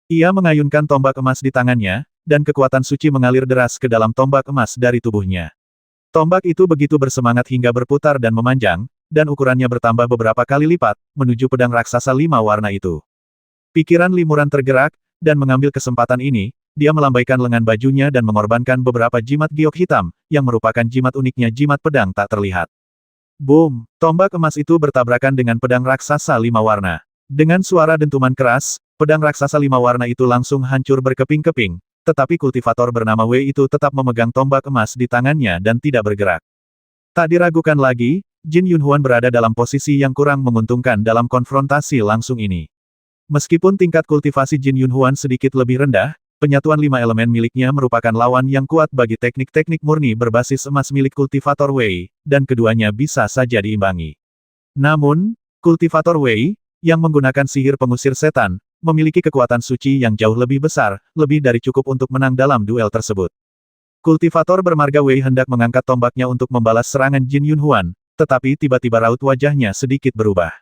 Ia mengayunkan tombak emas di tangannya, dan kekuatan suci mengalir deras ke dalam tombak emas dari tubuhnya. Tombak itu begitu bersemangat hingga berputar dan memanjang, dan ukurannya bertambah beberapa kali lipat, menuju pedang raksasa 5 warna itu. Pikiran Limuran tergerak, dan mengambil kesempatan ini, dia melambaikan lengan bajunya dan mengorbankan beberapa jimat giok hitam, yang merupakan jimat uniknya jimat pedang tak terlihat. Boom! Tombak emas itu bertabrakan dengan pedang raksasa 5 warna. Dengan suara dentuman keras, pedang raksasa 5 warna itu langsung hancur berkeping-keping, tetapi kultivator bernama Wei itu tetap memegang tombak emas di tangannya dan tidak bergerak. Tak diragukan lagi, Jin Yunhuan berada dalam posisi yang kurang menguntungkan dalam konfrontasi langsung ini. Meskipun tingkat kultivasi Jin Yunhuan sedikit lebih rendah, penyatuan 5 elemen miliknya merupakan lawan yang kuat bagi teknik-teknik murni berbasis emas milik kultivator Wei, dan keduanya bisa saja diimbangi. Namun, kultivator Wei, yang menggunakan sihir pengusir setan, memiliki kekuatan suci yang jauh lebih besar, lebih dari cukup untuk menang dalam duel tersebut. Kultivator bermarga Wei hendak mengangkat tombaknya untuk membalas serangan Jin Yunhuan, tetapi tiba-tiba raut wajahnya sedikit berubah.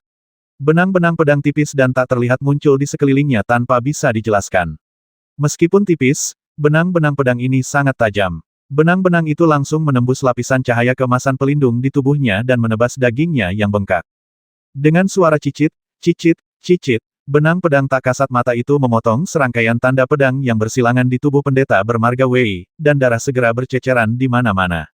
Benang-benang pedang tipis dan tak terlihat muncul di sekelilingnya tanpa bisa dijelaskan. Meskipun tipis, benang-benang pedang ini sangat tajam. Benang-benang itu langsung menembus lapisan cahaya keemasan pelindung di tubuhnya dan menebas dagingnya yang bengkak. Dengan suara cicit, cicit, cicit, benang pedang tak kasat mata itu memotong serangkaian tanda pedang yang bersilangan di tubuh pendeta bermarga Wei, dan darah segera berceceran di mana-mana.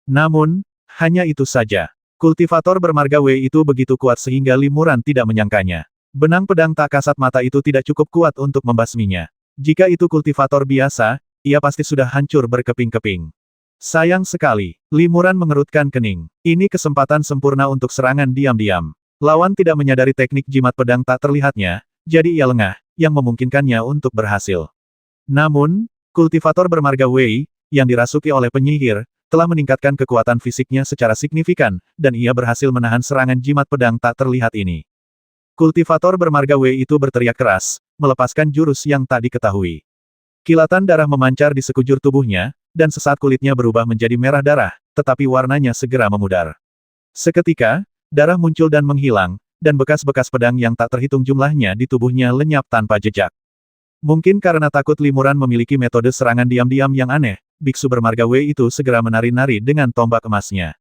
Namun, hanya itu saja. Kultivator bermarga Wei itu begitu kuat sehingga Limuran tidak menyangkanya. Benang pedang tak kasat mata itu tidak cukup kuat untuk membasminya. Jika itu kultivator biasa, ia pasti sudah hancur berkeping-keping. Sayang sekali, Limuran mengerutkan kening. Ini kesempatan sempurna untuk serangan diam-diam. Lawan tidak menyadari teknik jimat pedang tak terlihatnya, jadi ia lengah, yang memungkinkannya untuk berhasil. Namun, kultivator bermarga Wei, yang dirasuki oleh penyihir, telah meningkatkan kekuatan fisiknya secara signifikan, dan ia berhasil menahan serangan jimat pedang tak terlihat ini. Kultivator bermarga Wei itu berteriak keras, melepaskan jurus yang tak diketahui. Kilatan darah memancar di sekujur tubuhnya, dan sesaat kulitnya berubah menjadi merah darah, tetapi warnanya segera memudar. Seketika, darah muncul dan menghilang, dan bekas-bekas pedang yang tak terhitung jumlahnya di tubuhnya lenyap tanpa jejak. Mungkin karena takut Limuran memiliki metode serangan diam-diam yang aneh, biksu bermarga Wei itu segera menari-nari dengan tombak emasnya.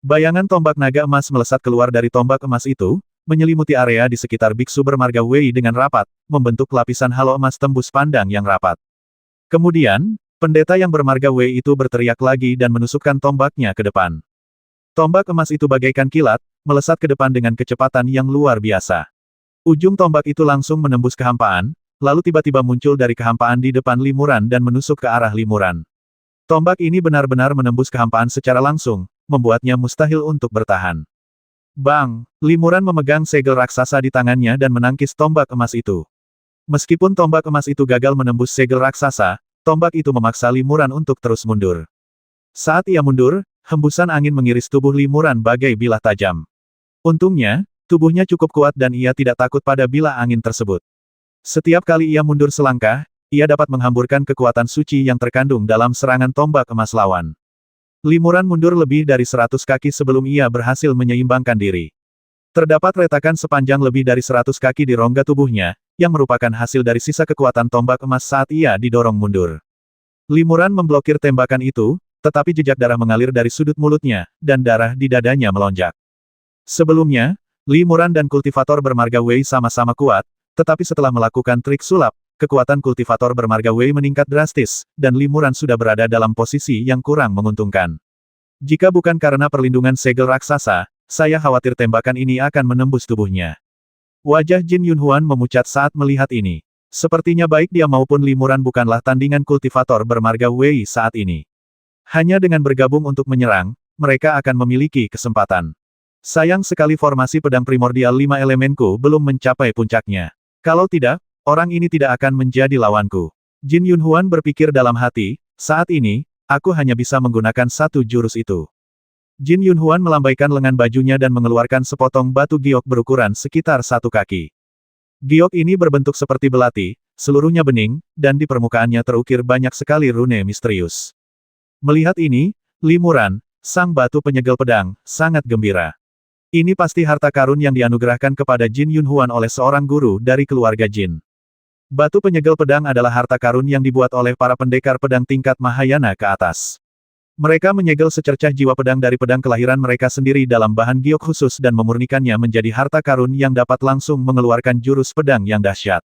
Bayangan tombak naga emas melesat keluar dari tombak emas itu, menyelimuti area di sekitar biksu bermarga Wei dengan rapat, membentuk lapisan halo emas tembus pandang yang rapat. Kemudian, pendeta yang bermarga Wei itu berteriak lagi dan menusukkan tombaknya ke depan. Tombak emas itu bagaikan kilat, melesat ke depan dengan kecepatan yang luar biasa. Ujung tombak itu langsung menembus kehampaan, lalu tiba-tiba muncul dari kehampaan di depan Limuran dan menusuk ke arah Limuran. Tombak ini benar-benar menembus kehampaan secara langsung, membuatnya mustahil untuk bertahan. Bang! Limuran memegang segel raksasa di tangannya dan menangkis tombak emas itu. Meskipun tombak emas itu gagal menembus segel raksasa, tombak itu memaksa Limuran untuk terus mundur. Saat ia mundur, hembusan angin mengiris tubuh Limuran bagai bilah tajam. Untungnya, tubuhnya cukup kuat dan ia tidak takut pada bilah angin tersebut. Setiap kali ia mundur selangkah, ia dapat menghamburkan kekuatan suci yang terkandung dalam serangan tombak emas lawan. Limuran mundur lebih dari 100 kaki sebelum ia berhasil menyeimbangkan diri. Terdapat retakan sepanjang lebih dari 100 kaki di rongga tubuhnya, yang merupakan hasil dari sisa kekuatan tombak emas saat ia didorong mundur. Limuran memblokir tembakan itu, tetapi jejak darah mengalir dari sudut mulutnya, dan darah di dadanya melonjak. Sebelumnya, Limuran dan kultivator bermarga Wei sama-sama kuat, tetapi setelah melakukan trik sulap, kekuatan kultivator bermarga Wei meningkat drastis, dan Limuran sudah berada dalam posisi yang kurang menguntungkan. Jika bukan karena perlindungan segel raksasa, saya khawatir tembakan ini akan menembus tubuhnya. Wajah Jin Yunhuan memucat saat melihat ini. Sepertinya baik dia maupun Limuran bukanlah tandingan kultivator bermarga Wei saat ini. Hanya dengan bergabung untuk menyerang, mereka akan memiliki kesempatan. Sayang sekali formasi pedang primordial 5 elemenku belum mencapai puncaknya. Kalau tidak, orang ini tidak akan menjadi lawanku. Jin Yunhuan berpikir dalam hati, saat ini, aku hanya bisa menggunakan satu jurus itu. Jin Yunhuan melambaikan lengan bajunya dan mengeluarkan sepotong batu giok berukuran sekitar 1 kaki. Giok ini berbentuk seperti belati, seluruhnya bening, dan di permukaannya terukir banyak sekali rune misterius. Melihat ini, Limuran, sang batu penyegel pedang, sangat gembira. Ini pasti harta karun yang dianugerahkan kepada Jin Yunhuan oleh seorang guru dari keluarga Jin. Batu penyegel pedang adalah harta karun yang dibuat oleh para pendekar pedang tingkat Mahayana ke atas. Mereka menyegel secercah jiwa pedang dari pedang kelahiran mereka sendiri dalam bahan giok khusus dan memurnikannya menjadi harta karun yang dapat langsung mengeluarkan jurus pedang yang dahsyat.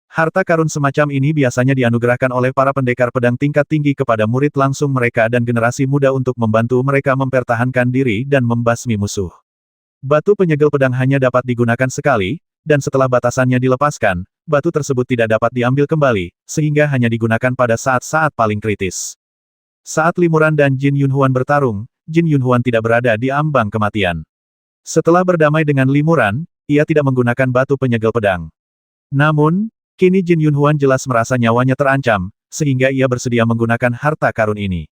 Harta karun semacam ini biasanya dianugerahkan oleh para pendekar pedang tingkat tinggi kepada murid langsung mereka dan generasi muda untuk membantu mereka mempertahankan diri dan membasmi musuh. Batu penyegel pedang hanya dapat digunakan sekali, dan setelah batasannya dilepaskan, batu tersebut tidak dapat diambil kembali, sehingga hanya digunakan pada saat-saat paling kritis. Saat Limuran dan Jin Yunhuan bertarung, Jin Yunhuan tidak berada di ambang kematian. Setelah berdamai dengan Limuran, ia tidak menggunakan batu penyegel pedang. Namun, kini Jin Yunhuan jelas merasa nyawanya terancam, sehingga ia bersedia menggunakan harta karun ini.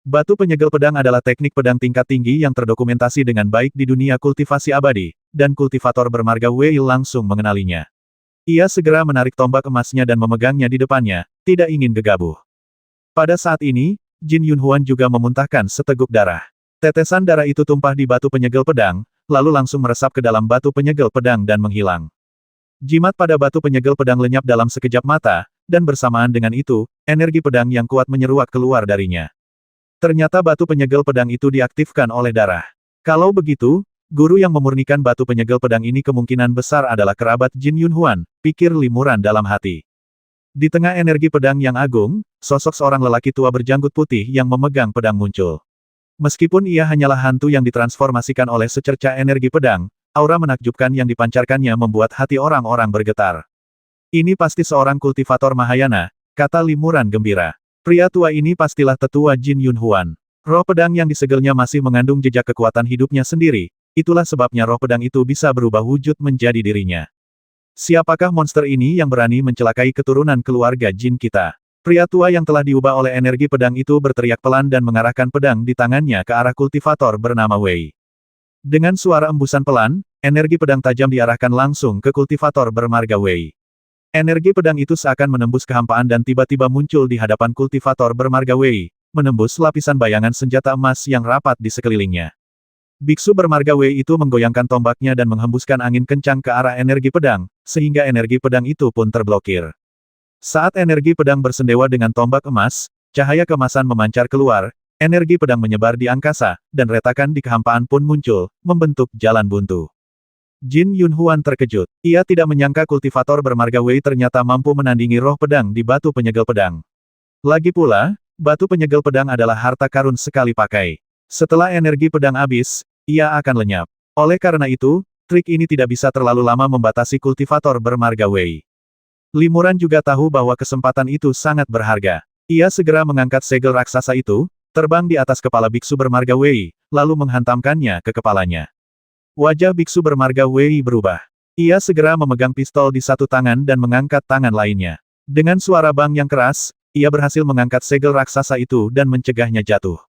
Batu penyegel pedang adalah teknik pedang tingkat tinggi yang terdokumentasi dengan baik di dunia kultivasi abadi, dan kultivator bermarga Wei langsung mengenalinya. Ia segera menarik tombak emasnya dan memegangnya di depannya, tidak ingin gegabah. Pada saat ini, Jin Yunhuan juga memuntahkan seteguk darah. Tetesan darah itu tumpah di batu penyegel pedang, lalu langsung meresap ke dalam batu penyegel pedang dan menghilang. Jimat pada batu penyegel pedang lenyap dalam sekejap mata, dan bersamaan dengan itu, energi pedang yang kuat menyeruak keluar darinya. Ternyata batu penyegel pedang itu diaktifkan oleh darah. Kalau begitu, guru yang memurnikan batu penyegel pedang ini kemungkinan besar adalah kerabat Jin Yunhuan, pikir Limuran dalam hati. Di tengah energi pedang yang agung, sosok seorang lelaki tua berjanggut putih yang memegang pedang muncul. Meskipun ia hanyalah hantu yang ditransformasikan oleh secercah energi pedang, aura menakjubkan yang dipancarkannya membuat hati orang-orang bergetar. Ini pasti seorang kultivator Mahayana, kata Limuran gembira. Pria tua ini pastilah tetua Jin Yunhuan. Roh pedang yang disegelnya masih mengandung jejak kekuatan hidupnya sendiri, itulah sebabnya roh pedang itu bisa berubah wujud menjadi dirinya. Siapakah monster ini yang berani mencelakai keturunan keluarga Jin kita? Pria tua yang telah diubah oleh energi pedang itu berteriak pelan dan mengarahkan pedang di tangannya ke arah kultivator bernama Wei. Dengan suara embusan pelan, energi pedang tajam diarahkan langsung ke kultivator bermarga Wei. Energi pedang itu seakan menembus kehampaan dan tiba-tiba muncul di hadapan kultivator bermarga Wei, menembus lapisan bayangan senjata emas yang rapat di sekelilingnya. Biksu bermarga Wei itu menggoyangkan tombaknya dan menghembuskan angin kencang ke arah energi pedang, sehingga energi pedang itu pun terblokir. Saat energi pedang bersendewa dengan tombak emas, cahaya keemasan memancar keluar, energi pedang menyebar di angkasa, dan retakan di kehampaan pun muncul, membentuk jalan buntu. Jin Yunhuan terkejut. Ia tidak menyangka kultivator bermarga Wei ternyata mampu menandingi roh pedang di batu penyegel pedang. Lagi pula, batu penyegel pedang adalah harta karun sekali pakai. Setelah energi pedang habis, ia akan lenyap. Oleh karena itu, trik ini tidak bisa terlalu lama membatasi kultivator bermarga Wei. Limuran juga tahu bahwa kesempatan itu sangat berharga. Ia segera mengangkat segel raksasa itu, terbang di atas kepala biksu bermarga Wei, lalu menghantamkannya ke kepalanya. Wajah biksu bermarga Wei berubah. Ia segera memegang pistol di satu tangan dan mengangkat tangan lainnya. Dengan suara bang yang keras, ia berhasil mengangkat segel raksasa itu dan mencegahnya jatuh.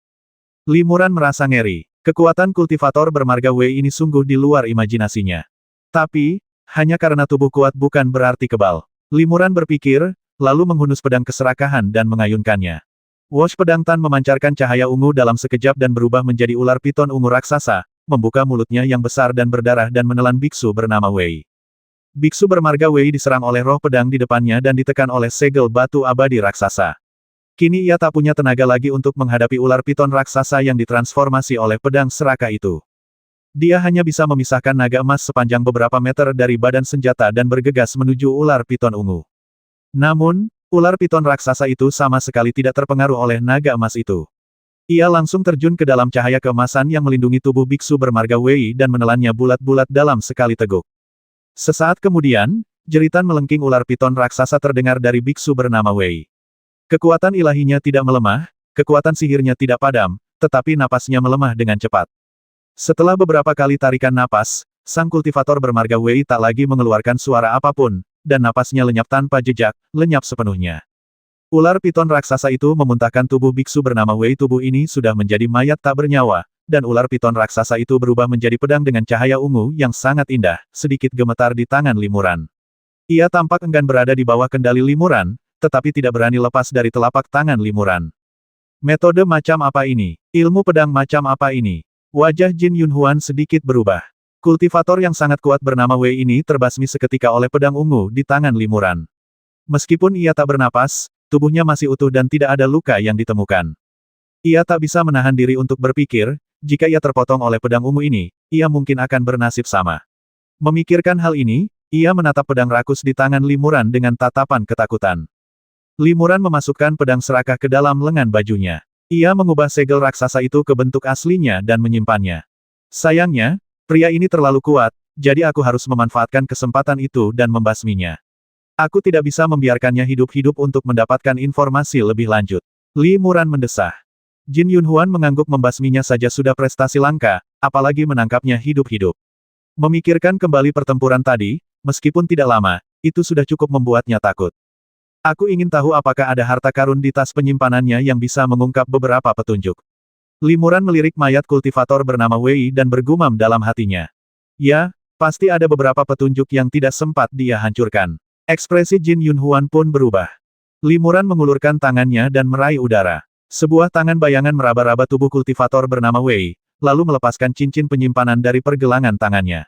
Limuran merasa ngeri. Kekuatan kultivator bermarga Wei ini sungguh di luar imajinasinya. Tapi, hanya karena tubuh kuat bukan berarti kebal. Limuran berpikir, lalu menghunus pedang keserakahan dan mengayunkannya. Wosh pedang Tan memancarkan cahaya ungu dalam sekejap dan berubah menjadi ular piton ungu raksasa, membuka mulutnya yang besar dan berdarah dan menelan biksu bernama Wei. Biksu bermarga Wei diserang oleh roh pedang di depannya dan ditekan oleh segel batu abadi raksasa. Kini ia tak punya tenaga lagi untuk menghadapi ular piton raksasa yang ditransformasi oleh pedang serakah itu. Dia hanya bisa memisahkan naga emas sepanjang beberapa meter dari badan senjata dan bergegas menuju ular piton ungu. Namun, ular piton raksasa itu sama sekali tidak terpengaruh oleh naga emas itu. Ia langsung terjun ke dalam cahaya keemasan yang melindungi tubuh biksu bermarga Wei dan menelannya bulat-bulat dalam sekali teguk. Sesaat kemudian, jeritan melengking ular piton raksasa terdengar dari biksu bernama Wei. Kekuatan ilahinya tidak melemah, kekuatan sihirnya tidak padam, tetapi napasnya melemah dengan cepat. Setelah beberapa kali tarikan napas, sang kultivator bermarga Wei tak lagi mengeluarkan suara apapun, dan napasnya lenyap tanpa jejak, lenyap sepenuhnya. Ular piton raksasa itu memuntahkan tubuh biksu bernama Wei. Tubuh ini sudah menjadi mayat tak bernyawa, dan ular piton raksasa itu berubah menjadi pedang dengan cahaya ungu yang sangat indah, sedikit gemetar di tangan Limuran. Ia tampak enggan berada di bawah kendali Limuran, tetapi tidak berani lepas dari telapak tangan Limuran. Metode macam apa ini? Ilmu pedang macam apa ini? Wajah Jin Yunhuan sedikit berubah. Kultivator yang sangat kuat bernama Wei ini terbasmi seketika oleh pedang ungu di tangan Limuran. Meskipun ia tak bernapas, tubuhnya masih utuh dan tidak ada luka yang ditemukan. Ia tak bisa menahan diri untuk berpikir, jika ia terpotong oleh pedang ungu ini, ia mungkin akan bernasib sama. Memikirkan hal ini, ia menatap pedang rakus di tangan Limuran dengan tatapan ketakutan. Limuran memasukkan pedang serakah ke dalam lengan bajunya. Ia mengubah segel raksasa itu ke bentuk aslinya dan menyimpannya. Sayangnya, pria ini terlalu kuat, jadi aku harus memanfaatkan kesempatan itu dan membasminya. Aku tidak bisa membiarkannya hidup-hidup untuk mendapatkan informasi lebih lanjut. Limuran mendesah. Jin Yunhuan mengangguk membasminya saja sudah prestasi langka, apalagi menangkapnya hidup-hidup. Memikirkan kembali pertempuran tadi, meskipun tidak lama, itu sudah cukup membuatnya takut. Aku ingin tahu apakah ada harta karun di tas penyimpanannya yang bisa mengungkap beberapa petunjuk. Limuran melirik mayat kultivator bernama Wei dan bergumam dalam hatinya. Ya, pasti ada beberapa petunjuk yang tidak sempat dia hancurkan. Ekspresi Jin Yunhuan pun berubah. Limuran mengulurkan tangannya dan meraih udara. Sebuah tangan bayangan meraba-raba tubuh kultivator bernama Wei, lalu melepaskan cincin penyimpanan dari pergelangan tangannya.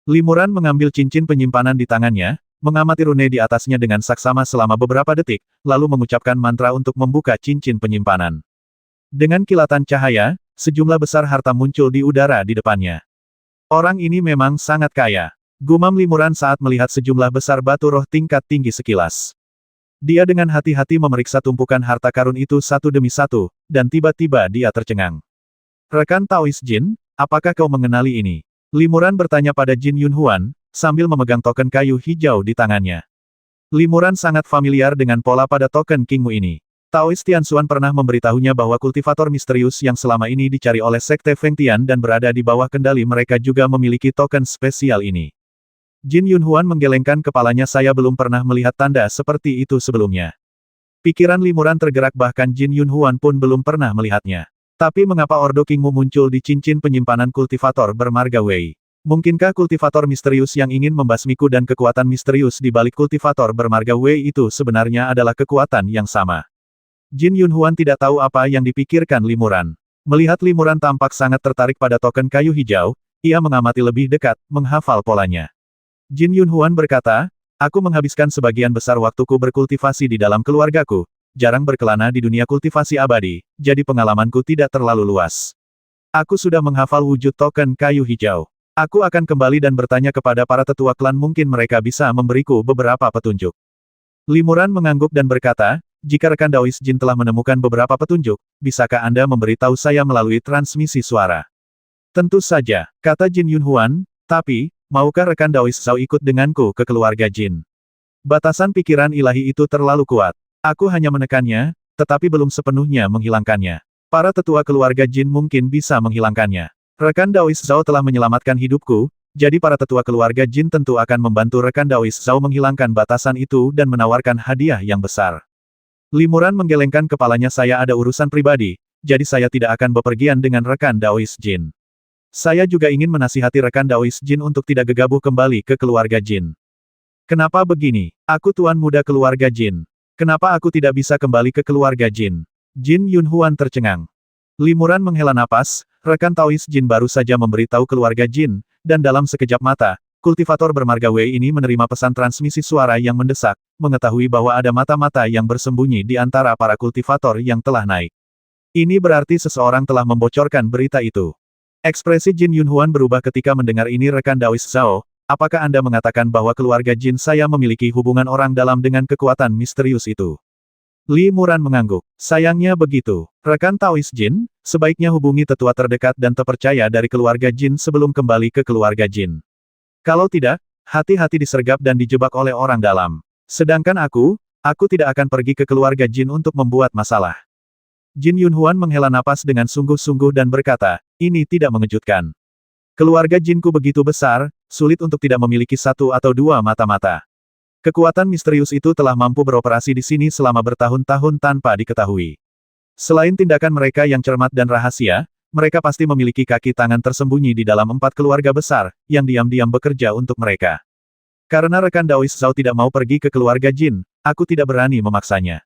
Limuran mengambil cincin penyimpanan di tangannya, mengamati rune di atasnya dengan saksama selama beberapa detik, lalu mengucapkan mantra untuk membuka cincin penyimpanan. Dengan kilatan cahaya, sejumlah besar harta muncul di udara di depannya. Orang ini memang sangat kaya. Gumam Limuran saat melihat sejumlah besar batu roh tingkat tinggi sekilas. Dia dengan hati-hati memeriksa tumpukan harta karun itu satu demi satu, dan tiba-tiba dia tercengang. Rekan Taois Jin, apakah kau mengenali ini? Limuran bertanya pada Jin Yunhuan, sambil memegang token kayu hijau di tangannya. Limuran sangat familiar dengan pola pada token Kingmu ini. Taois Tianxuan pernah memberitahunya bahwa kultivator misterius yang selama ini dicari oleh Sekte Feng Tian dan berada di bawah kendali mereka juga memiliki token spesial ini. Jin Yunhuan menggelengkan kepalanya. Saya belum pernah melihat tanda seperti itu sebelumnya. Pikiran Limuran tergerak bahkan Jin Yunhuan pun belum pernah melihatnya. Tapi mengapa Ordo Kingmu muncul di cincin penyimpanan kultivator bermarga Wei? Mungkinkah kultivator misterius yang ingin membasmiku dan kekuatan misterius di balik kultivator bermarga Wei itu sebenarnya adalah kekuatan yang sama? Jin Yunhuan tidak tahu apa yang dipikirkan Limuran. Melihat Limuran tampak sangat tertarik pada token kayu hijau, ia mengamati lebih dekat, menghafal polanya. Jin Yunhuan berkata, Aku menghabiskan sebagian besar waktuku berkultivasi di dalam keluargaku, jarang berkelana di dunia kultivasi abadi, jadi pengalamanku tidak terlalu luas. Aku sudah menghafal wujud token kayu hijau. Aku akan kembali dan bertanya kepada para tetua klan, mungkin mereka bisa memberiku beberapa petunjuk. Limuran mengangguk dan berkata, jika rekan Daois Jin telah menemukan beberapa petunjuk, bisakah Anda memberitahu saya melalui transmisi suara? Tentu saja, kata Jin Yunhuan, tapi, maukah rekan Daois Zhao ikut denganku ke keluarga Jin? Batasan pikiran ilahi itu terlalu kuat. Aku hanya menekannya, tetapi belum sepenuhnya menghilangkannya. Para tetua keluarga Jin mungkin bisa menghilangkannya. Rekan Daois Zhao telah menyelamatkan hidupku, jadi para tetua keluarga Jin tentu akan membantu rekan Daois Zhao menghilangkan batasan itu dan menawarkan hadiah yang besar. Limuran menggelengkan kepalanya, saya ada urusan pribadi, jadi saya tidak akan bepergian dengan rekan Daois Jin. Saya juga ingin menasihati rekan Daois Jin untuk tidak gegabah kembali ke keluarga Jin. Kenapa begini? Aku tuan muda keluarga Jin. Kenapa aku tidak bisa kembali ke keluarga Jin? Jin Yunhuan tercengang. Limuran menghela napas, rekan Daois Jin baru saja memberitahu keluarga Jin, dan dalam sekejap mata, kultivator bermarga Wei ini menerima pesan transmisi suara yang mendesak, mengetahui bahwa ada mata-mata yang bersembunyi di antara para kultivator yang telah naik. Ini berarti seseorang telah membocorkan berita itu. Ekspresi Jin Yunhuan berubah ketika mendengar ini. Rekan Daois Zhao, apakah Anda mengatakan bahwa keluarga Jin saya memiliki hubungan orang dalam dengan kekuatan misterius itu? Li Muran mengangguk. Sayangnya begitu. Rekan Daois Jin, sebaiknya hubungi tetua terdekat dan terpercaya dari keluarga Jin sebelum kembali ke keluarga Jin. Kalau tidak, hati-hati disergap dan dijebak oleh orang dalam. Sedangkan aku tidak akan pergi ke keluarga Jin untuk membuat masalah. Jin Yunhuan menghela napas dengan sungguh-sungguh dan berkata, ini tidak mengejutkan. Keluarga Jinku begitu besar, sulit untuk tidak memiliki satu atau dua mata-mata. Kekuatan misterius itu telah mampu beroperasi di sini selama bertahun-tahun tanpa diketahui. Selain tindakan mereka yang cermat dan rahasia, mereka pasti memiliki kaki tangan tersembunyi di dalam 4 keluarga besar, yang diam-diam bekerja untuk mereka. Karena rekan Daois Zhao tidak mau pergi ke keluarga Jin, aku tidak berani memaksanya.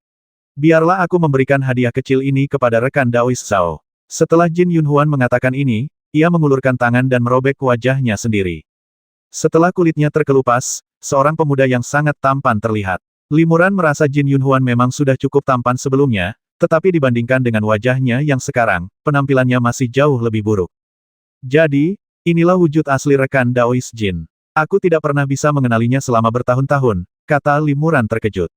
Biarlah aku memberikan hadiah kecil ini kepada rekan Daois Zhao. Setelah Jin Yunhuan mengatakan ini, ia mengulurkan tangan dan merobek wajahnya sendiri. Setelah kulitnya terkelupas, seorang pemuda yang sangat tampan terlihat. Limuran merasa Jin Yunhuan memang sudah cukup tampan sebelumnya, tetapi dibandingkan dengan wajahnya yang sekarang, penampilannya masih jauh lebih buruk. Jadi, inilah wujud asli rekan Daois Jin. Aku tidak pernah bisa mengenalinya selama bertahun-tahun, kata Limuran terkejut.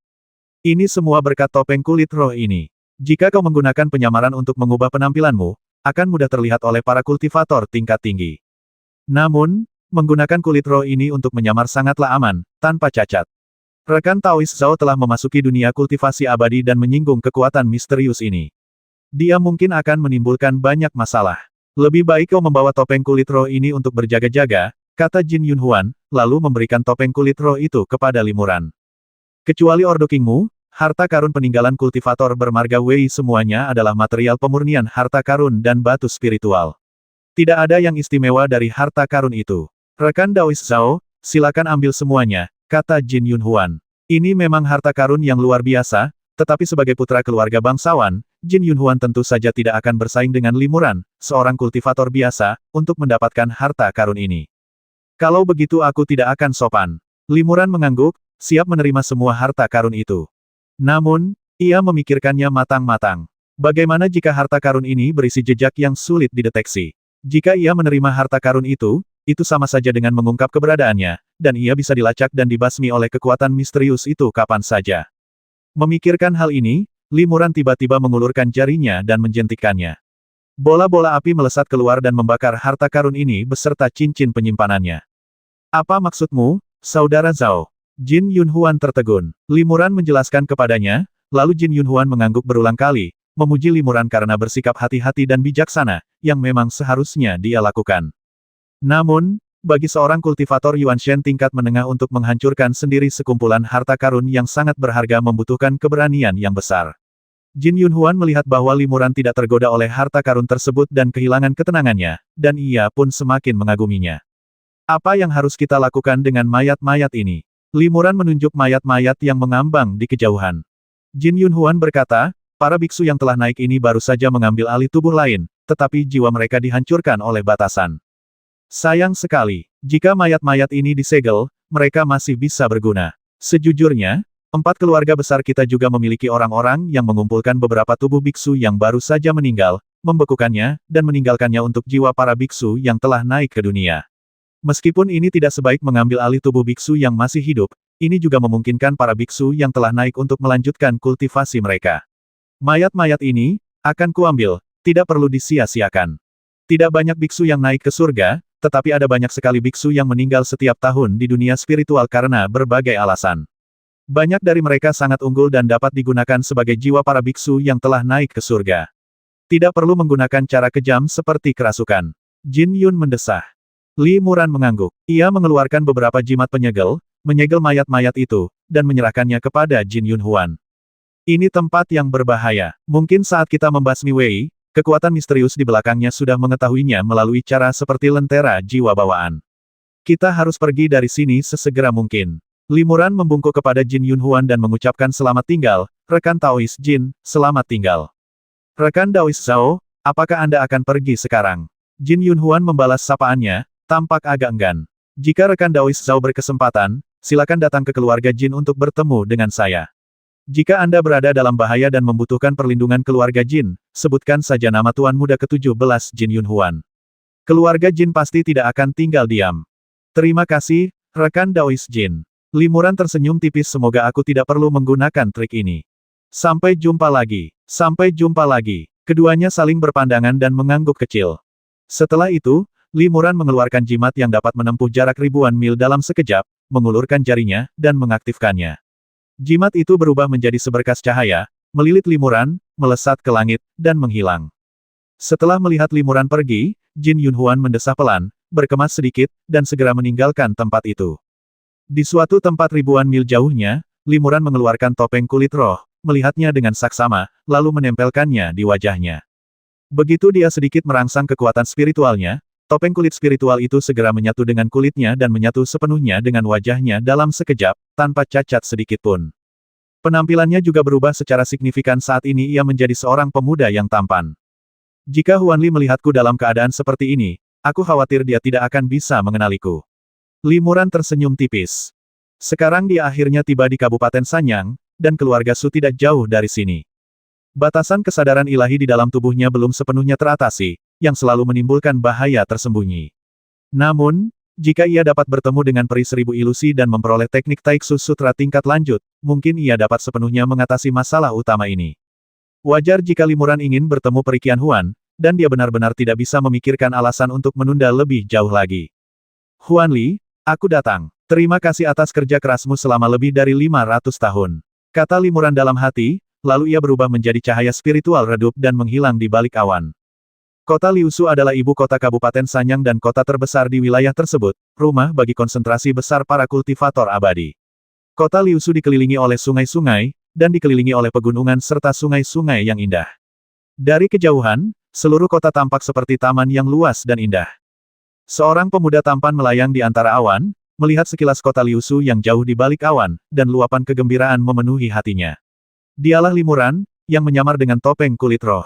Ini semua berkat topeng kulit roh ini. Jika kau menggunakan penyamaran untuk mengubah penampilanmu, akan mudah terlihat oleh para kultivator tingkat tinggi. Namun, menggunakan kulit roh ini untuk menyamar sangatlah aman, tanpa cacat. Rekan Daois Zhao telah memasuki dunia kultivasi abadi dan menyinggung kekuatan misterius ini. Dia mungkin akan menimbulkan banyak masalah. Lebih baik kau membawa topeng kulit roh ini untuk berjaga-jaga, kata Jin Yunhuan, lalu memberikan topeng kulit roh itu kepada Limuran. Kecuali Ordo Kingmu, harta karun peninggalan kultivator bermarga Wei semuanya adalah material pemurnian harta karun dan batu spiritual. Tidak ada yang istimewa dari harta karun itu. Rekan Daois Zhao, silakan ambil semuanya, kata Jin Yunhuan. Ini memang harta karun yang luar biasa, tetapi sebagai putra keluarga bangsawan, Jin Yunhuan tentu saja tidak akan bersaing dengan Limuran, seorang kultivator biasa, untuk mendapatkan harta karun ini. Kalau begitu aku tidak akan sopan. Limuran mengangguk, siap menerima semua harta karun itu. Namun, ia memikirkannya matang-matang. Bagaimana jika harta karun ini berisi jejak yang sulit dideteksi? Jika ia menerima harta karun itu sama saja dengan mengungkap keberadaannya, dan ia bisa dilacak dan dibasmi oleh kekuatan misterius itu kapan saja. Memikirkan hal ini, Limuran tiba-tiba mengulurkan jarinya dan menjentikkannya. Bola-bola api melesat keluar dan membakar harta karun ini beserta cincin penyimpanannya. Apa maksudmu, Saudara Zhao? Jin Yunhuan tertegun. Limuran menjelaskan kepadanya, lalu Jin Yunhuan mengangguk berulang kali, memuji Limuran karena bersikap hati-hati dan bijaksana, yang memang seharusnya dia lakukan. Namun, bagi seorang kultivator Yuanshen tingkat menengah untuk menghancurkan sendiri sekumpulan harta karun yang sangat berharga membutuhkan keberanian yang besar. Jin Yunhuan melihat bahwa Limuran tidak tergoda oleh harta karun tersebut dan kehilangan ketenangannya, dan ia pun semakin mengaguminya. Apa yang harus kita lakukan dengan mayat-mayat ini? Limuran menunjuk mayat-mayat yang mengambang di kejauhan. Jin Yunhuan berkata, para biksu yang telah naik ini baru saja mengambil alih tubuh lain, tetapi jiwa mereka dihancurkan oleh batasan. Sayang sekali, jika mayat-mayat ini disegel, mereka masih bisa berguna. Sejujurnya, 4 keluarga besar kita juga memiliki orang-orang yang mengumpulkan beberapa tubuh biksu yang baru saja meninggal, membekukannya, dan meninggalkannya untuk jiwa para biksu yang telah naik ke dunia. Meskipun ini tidak sebaik mengambil alih tubuh biksu yang masih hidup, ini juga memungkinkan para biksu yang telah naik untuk melanjutkan kultivasi mereka. Mayat-mayat ini akan kuambil, tidak perlu disia-siakan. Tidak banyak biksu yang naik ke surga, tetapi ada banyak sekali biksu yang meninggal setiap tahun di dunia spiritual karena berbagai alasan. Banyak dari mereka sangat unggul dan dapat digunakan sebagai jiwa para biksu yang telah naik ke surga. Tidak perlu menggunakan cara kejam seperti kerasukan. Jin Yun mendesah. Li Muran mengangguk. Ia mengeluarkan beberapa jimat penyegel, menyegel mayat-mayat itu, dan menyerahkannya kepada Jin Yun Huan. Ini tempat yang berbahaya. Mungkin saat kita membasmi Wei, kekuatan misterius di belakangnya sudah mengetahuinya melalui cara seperti lentera jiwa bawaan. Kita harus pergi dari sini sesegera mungkin. Li Muran membungkuk kepada Jin Yun Huan dan mengucapkan selamat tinggal, rekan Taois Jin, selamat tinggal. Rekan Daois Zhao, apakah Anda akan pergi sekarang? Jin Yun Huan membalas sapaannya, tampak agak enggan. Jika rekan Daois Zhao berkesempatan, silakan datang ke keluarga Jin untuk bertemu dengan saya. Jika Anda berada dalam bahaya dan membutuhkan perlindungan keluarga Jin, sebutkan saja nama Tuan Muda ke-17 Jin Yun Huan. Keluarga Jin pasti tidak akan tinggal diam. Terima kasih, rekan Daois Jin. Li Muran tersenyum tipis, semoga aku tidak perlu menggunakan trik ini. Sampai jumpa lagi. Sampai jumpa lagi. Keduanya saling berpandangan dan mengangguk kecil. Setelah itu, Li Muran mengeluarkan jimat yang dapat menempuh jarak ribuan mil dalam sekejap, mengulurkan jarinya, dan mengaktifkannya. Jimat itu berubah menjadi seberkas cahaya, melilit Li Muran, melesat ke langit, dan menghilang. Setelah melihat Li Muran pergi, Jin Yun Huan mendesah pelan, berkemas sedikit, dan segera meninggalkan tempat itu. Di suatu tempat ribuan mil jauhnya, Li Muran mengeluarkan topeng kulit roh, melihatnya dengan saksama, lalu menempelkannya di wajahnya. Begitu dia sedikit merangsang kekuatan spiritualnya, topeng kulit spiritual itu segera menyatu dengan kulitnya dan menyatu sepenuhnya dengan wajahnya dalam sekejap, tanpa cacat sedikit pun. Penampilannya juga berubah secara signifikan saat ini ia menjadi seorang pemuda yang tampan. Jika Huan Li melihatku dalam keadaan seperti ini, aku khawatir dia tidak akan bisa mengenaliku. Li Muran tersenyum tipis. Sekarang dia akhirnya tiba di Kabupaten Sanyang, dan keluarga Su tidak jauh dari sini. Batasan kesadaran ilahi di dalam tubuhnya belum sepenuhnya teratasi, yang selalu menimbulkan bahaya tersembunyi. Namun, jika ia dapat bertemu dengan peri 1000 ilusi dan memperoleh teknik Taiksu Sutra tingkat lanjut, mungkin ia dapat sepenuhnya mengatasi masalah utama ini. Wajar jika Li Muran ingin bertemu peri Qian Huan, dan dia benar-benar tidak bisa memikirkan alasan untuk menunda lebih jauh lagi. Huan Li, aku datang. Terima kasih atas kerja kerasmu selama lebih dari 500 tahun. Kata Li Muran dalam hati, lalu ia berubah menjadi cahaya spiritual redup dan menghilang di balik awan. Kota Liusu adalah ibu kota Kabupaten Sanyang dan kota terbesar di wilayah tersebut, rumah bagi konsentrasi besar para kultivator abadi. Kota Liusu dikelilingi oleh sungai-sungai, dan dikelilingi oleh pegunungan serta sungai-sungai yang indah. Dari kejauhan, seluruh kota tampak seperti taman yang luas dan indah. Seorang pemuda tampan melayang di antara awan, melihat sekilas kota Liusu yang jauh di balik awan, dan luapan kegembiraan memenuhi hatinya. Dialah Li Muran, yang menyamar dengan topeng kulit roh.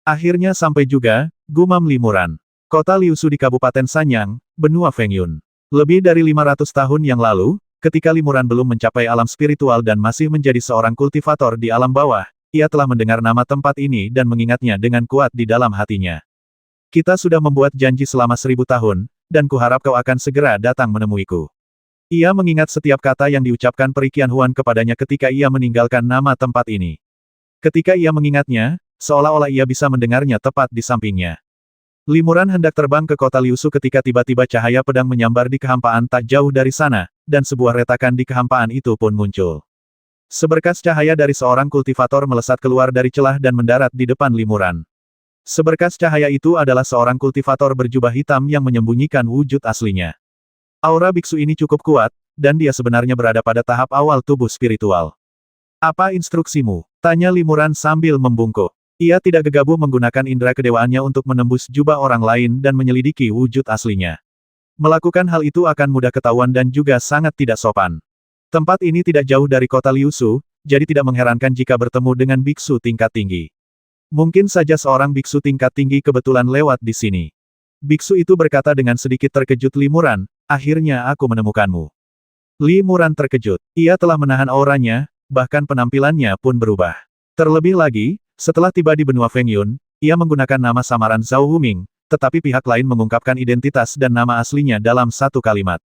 Akhirnya sampai juga, gumam Li Muran. Kota Liusu di Kabupaten Sanyang, benua Fengyun. Lebih dari 500 tahun yang lalu, ketika Li Muran belum mencapai alam spiritual dan masih menjadi seorang kultivator di alam bawah, ia telah mendengar nama tempat ini dan mengingatnya dengan kuat di dalam hatinya. Kita sudah membuat janji selama 1000 tahun, dan kuharap kau akan segera datang menemuiku. Ia mengingat setiap kata yang diucapkan peri Qian Huan kepadanya ketika ia meninggalkan nama tempat ini. Ketika ia mengingatnya, seolah-olah ia bisa mendengarnya tepat di sampingnya. Li Muran hendak terbang ke kota Liusu ketika tiba-tiba cahaya pedang menyambar di kehampaan tak jauh dari sana, dan sebuah retakan di kehampaan itu pun muncul. Seberkas cahaya dari seorang kultivator melesat keluar dari celah dan mendarat di depan Li Muran. Seberkas cahaya itu adalah seorang kultivator berjubah hitam yang menyembunyikan wujud aslinya. Aura biksu ini cukup kuat, dan dia sebenarnya berada pada tahap awal tubuh spiritual. Apa instruksimu? Tanya Li Muran sambil membungkuk. Ia tidak gegabah menggunakan indera kedewaannya untuk menembus jubah orang lain dan menyelidiki wujud aslinya. Melakukan hal itu akan mudah ketahuan dan juga sangat tidak sopan. Tempat ini tidak jauh dari kota Liusu, jadi tidak mengherankan jika bertemu dengan biksu tingkat tinggi. Mungkin saja seorang biksu tingkat tinggi kebetulan lewat di sini. Biksu itu berkata dengan sedikit terkejut Li Muran, akhirnya aku menemukanmu. Li Muran terkejut. Ia telah menahan auranya, bahkan penampilannya pun berubah. Terlebih lagi, setelah tiba di benua Feng Yun, ia menggunakan nama samaran Zhao Huming, tetapi pihak lain mengungkapkan identitas dan nama aslinya dalam satu kalimat.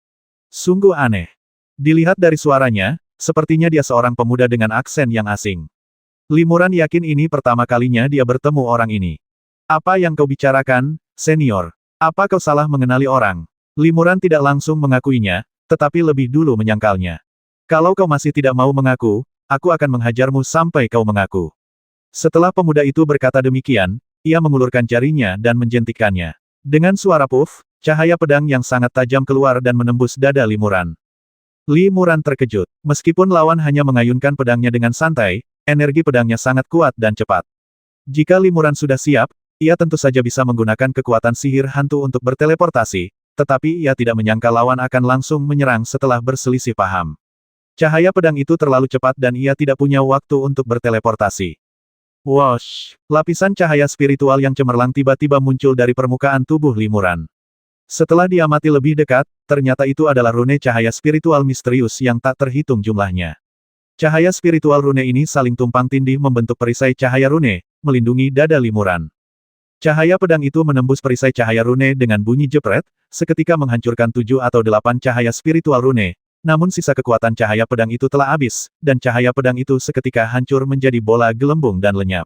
Sungguh aneh. Dilihat dari suaranya, sepertinya dia seorang pemuda dengan aksen yang asing. Li Muran yakin ini pertama kalinya dia bertemu orang ini. Apa yang kau bicarakan, senior? Apa kau salah mengenali orang? Li Muran tidak langsung mengakuinya, tetapi lebih dulu menyangkalnya. Kalau kau masih tidak mau mengaku, aku akan menghajarmu sampai kau mengaku. Setelah pemuda itu berkata demikian, ia mengulurkan jarinya dan menjentikkannya. Dengan suara puff, cahaya pedang yang sangat tajam keluar dan menembus dada Li Muran. Li Muran terkejut. Meskipun lawan hanya mengayunkan pedangnya dengan santai, energi pedangnya sangat kuat dan cepat. Jika Li Muran sudah siap, ia tentu saja bisa menggunakan kekuatan sihir hantu untuk berteleportasi, tetapi ia tidak menyangka lawan akan langsung menyerang setelah berselisih paham. Cahaya pedang itu terlalu cepat dan ia tidak punya waktu untuk berteleportasi. Wosh! Lapisan cahaya spiritual yang cemerlang tiba-tiba muncul dari permukaan tubuh Li Muran. Setelah diamati lebih dekat, ternyata itu adalah rune cahaya spiritual misterius yang tak terhitung jumlahnya. Cahaya spiritual rune ini saling tumpang tindih membentuk perisai cahaya rune, melindungi dada Li Muran. Cahaya pedang itu menembus perisai cahaya rune dengan bunyi jepret, seketika menghancurkan 7 atau 8 cahaya spiritual rune. Namun sisa kekuatan cahaya pedang itu telah habis, dan cahaya pedang itu seketika hancur menjadi bola gelembung dan lenyap.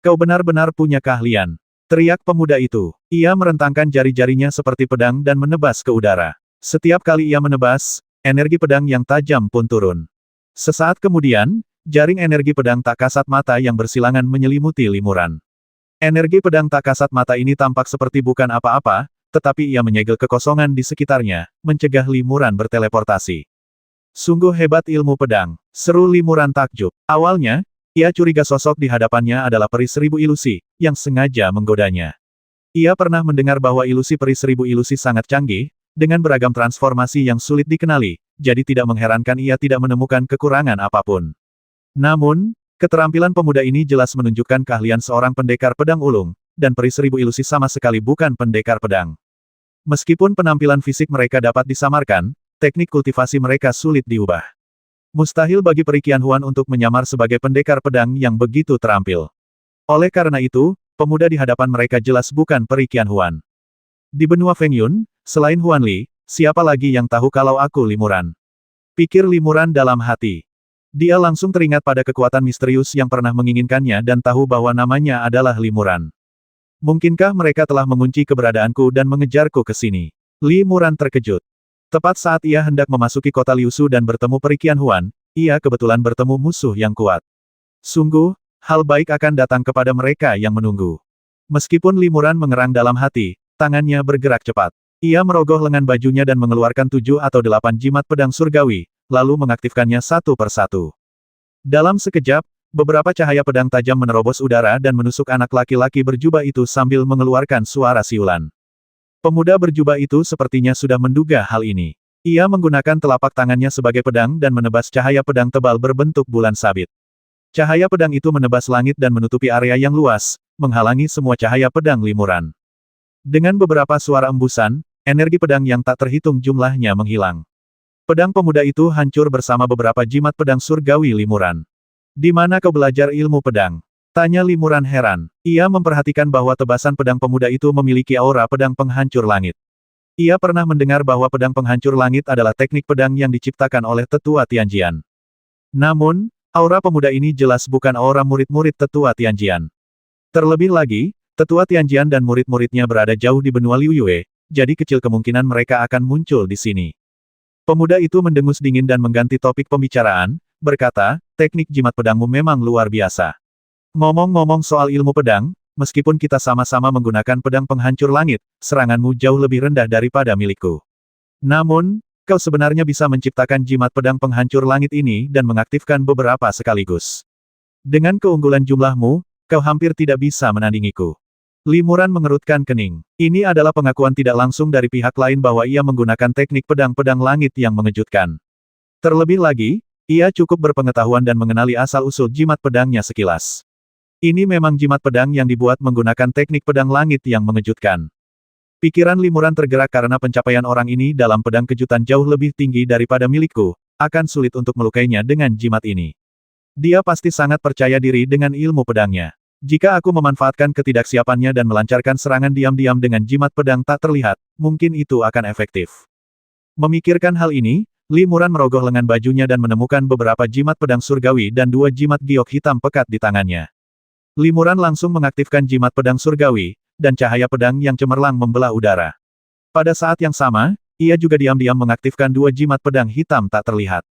Kau benar-benar punya keahlian. Teriak pemuda itu. Ia merentangkan jari-jarinya seperti pedang dan menebas ke udara. Setiap kali ia menebas, energi pedang yang tajam pun turun. Sesaat kemudian, jaring energi pedang tak kasat mata yang bersilangan menyelimuti Li Muran. Energi pedang tak kasat mata ini tampak seperti bukan apa-apa, tetapi ia menyegel kekosongan di sekitarnya, mencegah Li Muran berteleportasi. Sungguh hebat ilmu pedang, seru Li Muran takjub. Awalnya, ia curiga sosok di hadapannya adalah peri seribu ilusi, yang sengaja menggodanya. Ia pernah mendengar bahwa ilusi peri seribu ilusi sangat canggih, dengan beragam transformasi yang sulit dikenali, jadi tidak mengherankan ia tidak menemukan kekurangan apapun. Namun, keterampilan pemuda ini jelas menunjukkan keahlian seorang pendekar pedang ulung, dan peri seribu ilusi sama sekali bukan pendekar pedang. Meskipun penampilan fisik mereka dapat disamarkan, teknik kultivasi mereka sulit diubah. Mustahil bagi peri Qianhuan untuk menyamar sebagai pendekar pedang yang begitu terampil. Oleh karena itu, pemuda di hadapan mereka jelas bukan peri Qianhuan. Di benua Feng Yun, selain Huan Li, siapa lagi yang tahu kalau aku Li Muran? Pikir Li Muran dalam hati. Dia langsung teringat pada kekuatan misterius yang pernah menginginkannya dan tahu bahwa namanya adalah Li Muran. Mungkinkah mereka telah mengunci keberadaanku dan mengejarku ke sini? Li Muran terkejut. Tepat saat ia hendak memasuki kota Liusu dan bertemu peri Qianhuan, ia kebetulan bertemu musuh yang kuat. Sungguh, hal baik akan datang kepada mereka yang menunggu. Meskipun Li Muran mengerang dalam hati, tangannya bergerak cepat. Ia merogoh lengan bajunya dan mengeluarkan 7 atau 8 jimat pedang surgawi, lalu mengaktifkannya satu persatu. Dalam sekejap, beberapa cahaya pedang tajam menerobos udara dan menusuk anak laki-laki berjubah itu sambil mengeluarkan suara siulan. Pemuda berjubah itu sepertinya sudah menduga hal ini. Ia menggunakan telapak tangannya sebagai pedang dan menebas cahaya pedang tebal berbentuk bulan sabit. Cahaya pedang itu menebas langit dan menutupi area yang luas, menghalangi semua cahaya pedang Li Muran. Dengan beberapa suara embusan, energi pedang yang tak terhitung jumlahnya menghilang. Pedang pemuda itu hancur bersama beberapa jimat pedang surgawi Li Muran. Di mana kau belajar ilmu pedang? Tanya Li Muran heran. Ia memperhatikan bahwa tebasan pedang pemuda itu memiliki aura pedang penghancur langit. Ia pernah mendengar bahwa pedang penghancur langit adalah teknik pedang yang diciptakan oleh Tetua Tianjian. Namun, aura pemuda ini jelas bukan aura murid-murid Tetua Tianjian. Terlebih lagi, Tetua Tianjian dan murid-muridnya berada jauh di benua Liu Yue, jadi kecil kemungkinan mereka akan muncul di sini. Pemuda itu mendengus dingin dan mengganti topik pembicaraan, berkata, teknik jimat pedangmu memang luar biasa. Ngomong-ngomong soal ilmu pedang, meskipun kita sama-sama menggunakan pedang penghancur langit, seranganmu jauh lebih rendah daripada milikku. Namun, kau sebenarnya bisa menciptakan jimat pedang penghancur langit ini dan mengaktifkan beberapa sekaligus. Dengan keunggulan jumlahmu, kau hampir tidak bisa menandingiku. Li Muran mengerutkan kening. Ini adalah pengakuan tidak langsung dari pihak lain bahwa ia menggunakan teknik pedang-pedang langit yang mengejutkan. Terlebih lagi, ia cukup berpengetahuan dan mengenali asal-usul jimat pedangnya sekilas. Ini memang jimat pedang yang dibuat menggunakan teknik pedang langit yang mengejutkan. Pikiran Limuran tergerak karena pencapaian orang ini dalam pedang kejutan jauh lebih tinggi daripada milikku, akan sulit untuk melukainya dengan jimat ini. Dia pasti sangat percaya diri dengan ilmu pedangnya. Jika aku memanfaatkan ketidaksiapannya dan melancarkan serangan diam-diam dengan jimat pedang tak terlihat, mungkin itu akan efektif. Memikirkan hal ini, Limuran merogoh lengan bajunya dan menemukan beberapa jimat pedang surgawi dan 2 jimat giok hitam pekat di tangannya. Limuran langsung mengaktifkan jimat pedang surgawi, dan cahaya pedang yang cemerlang membelah udara. Pada saat yang sama, ia juga diam-diam mengaktifkan 2 jimat pedang hitam tak terlihat.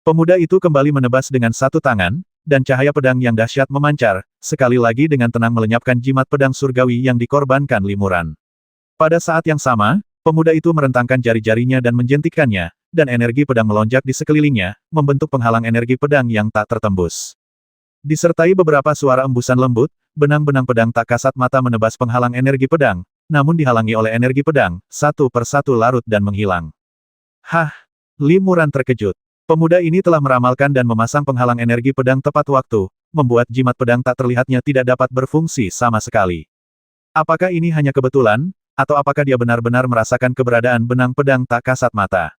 Pemuda itu kembali menebas dengan satu tangan, dan cahaya pedang yang dahsyat memancar, sekali lagi dengan tenang melenyapkan jimat pedang surgawi yang dikorbankan Limuran. Pada saat yang sama, pemuda itu merentangkan jari-jarinya dan menjentikkannya, dan energi pedang melonjak di sekelilingnya, membentuk penghalang energi pedang yang tak tertembus. Disertai beberapa suara embusan lembut, benang-benang pedang tak kasat mata menebas penghalang energi pedang, namun dihalangi oleh energi pedang, satu persatu larut dan menghilang. Hah! Limuran terkejut. Pemuda ini telah meramalkan dan memasang penghalang energi pedang tepat waktu, membuat jimat pedang tak terlihatnya tidak dapat berfungsi sama sekali. Apakah ini hanya kebetulan, atau apakah dia benar-benar merasakan keberadaan benang pedang tak kasat mata?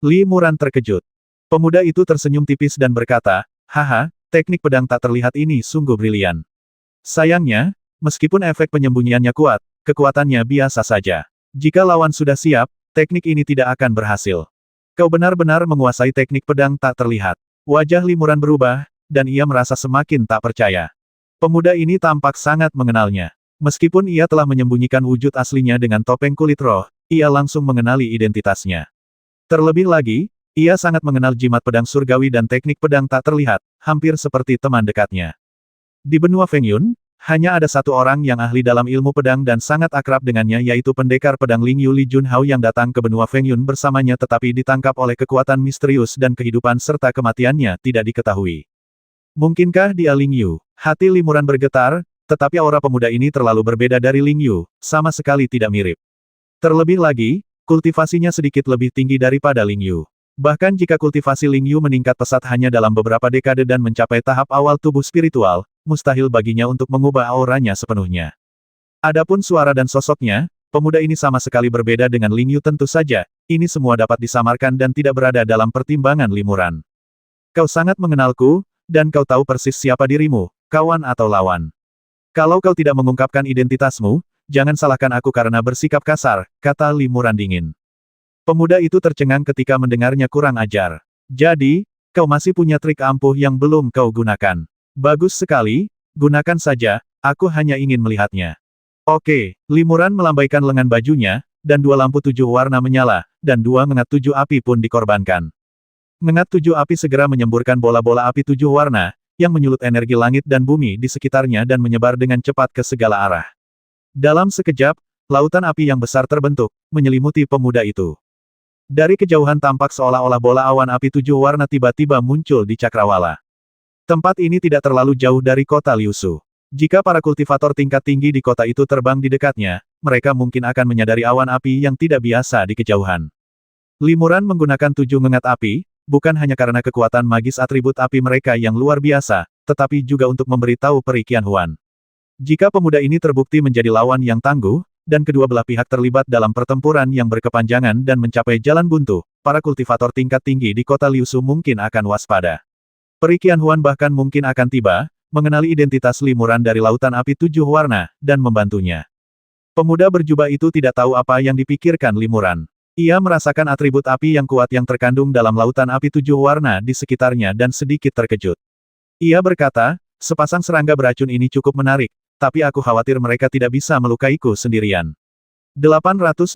Limuran terkejut. Pemuda itu tersenyum tipis dan berkata, "Haha, teknik pedang tak terlihat ini sungguh brilian. Sayangnya, meskipun efek penyembunyiannya kuat, kekuatannya biasa saja. Jika lawan sudah siap, teknik ini tidak akan berhasil. Kau benar-benar menguasai teknik pedang tak terlihat." Wajah Limuran berubah, dan ia merasa semakin tak percaya. Pemuda ini tampak sangat mengenalnya. Meskipun ia telah menyembunyikan wujud aslinya dengan topeng kulit roh, ia langsung mengenali identitasnya. Terlebih lagi, ia sangat mengenal jimat pedang surgawi dan teknik pedang tak terlihat, hampir seperti teman dekatnya. Di benua Fengyun, hanya ada satu orang yang ahli dalam ilmu pedang dan sangat akrab dengannya yaitu pendekar pedang Lingyu Li Junhao yang datang ke benua Fengyun bersamanya tetapi ditangkap oleh kekuatan misterius dan kehidupan serta kematiannya tidak diketahui. Mungkinkah dia Lingyu? Hati Limuran bergetar, tetapi aura pemuda ini terlalu berbeda dari Lingyu, sama sekali tidak mirip. Terlebih lagi, kultivasinya sedikit lebih tinggi daripada Lingyu. Bahkan jika kultivasi Lingyu meningkat pesat hanya dalam beberapa dekade dan mencapai tahap awal tubuh spiritual, mustahil baginya untuk mengubah auranya sepenuhnya. Adapun suara dan sosoknya, pemuda ini sama sekali berbeda dengan Lingyu tentu saja, ini semua dapat disamarkan dan tidak berada dalam pertimbangan Limuran. Kau sangat mengenalku, dan kau tahu persis siapa dirimu, kawan atau lawan. Kalau kau tidak mengungkapkan identitasmu, jangan salahkan aku karena bersikap kasar, kata Limuran dingin. Pemuda itu tercengang ketika mendengarnya kurang ajar. Jadi, kau masih punya trik ampuh yang belum kau gunakan. Bagus sekali, gunakan saja, aku hanya ingin melihatnya. Oke, Limuran melambaikan lengan bajunya, dan 2 lampu 7 warna menyala, dan 2 ngengat 7 api pun dikorbankan. Ngengat 7 api segera menyemburkan bola-bola api 7 warna, yang menyulut energi langit dan bumi di sekitarnya dan menyebar dengan cepat ke segala arah. Dalam sekejap, lautan api yang besar terbentuk, menyelimuti pemuda itu. Dari kejauhan tampak seolah-olah bola awan api 7 warna tiba-tiba muncul di cakrawala. Tempat ini tidak terlalu jauh dari kota Liusu. Jika para kultivator tingkat tinggi di kota itu terbang di dekatnya, mereka mungkin akan menyadari awan api yang tidak biasa di kejauhan. Limuran menggunakan 7 ngengat api, bukan hanya karena kekuatan magis atribut api mereka yang luar biasa, tetapi juga untuk memberitahu Peri Qianhuan. Jika pemuda ini terbukti menjadi lawan yang tangguh, dan kedua belah pihak terlibat dalam pertempuran yang berkepanjangan dan mencapai jalan buntu, para kultivator tingkat tinggi di kota Liusu mungkin akan waspada. Peri Qianhuan bahkan mungkin akan tiba, mengenali identitas Limuran dari lautan api 7 warna, dan membantunya. Pemuda berjubah itu tidak tahu apa yang dipikirkan Limuran. Ia merasakan atribut api yang kuat yang terkandung dalam lautan api 7 warna di sekitarnya dan sedikit terkejut. Ia berkata, sepasang serangga beracun ini cukup menarik, tapi aku khawatir mereka tidak bisa melukaiku sendirian. 880.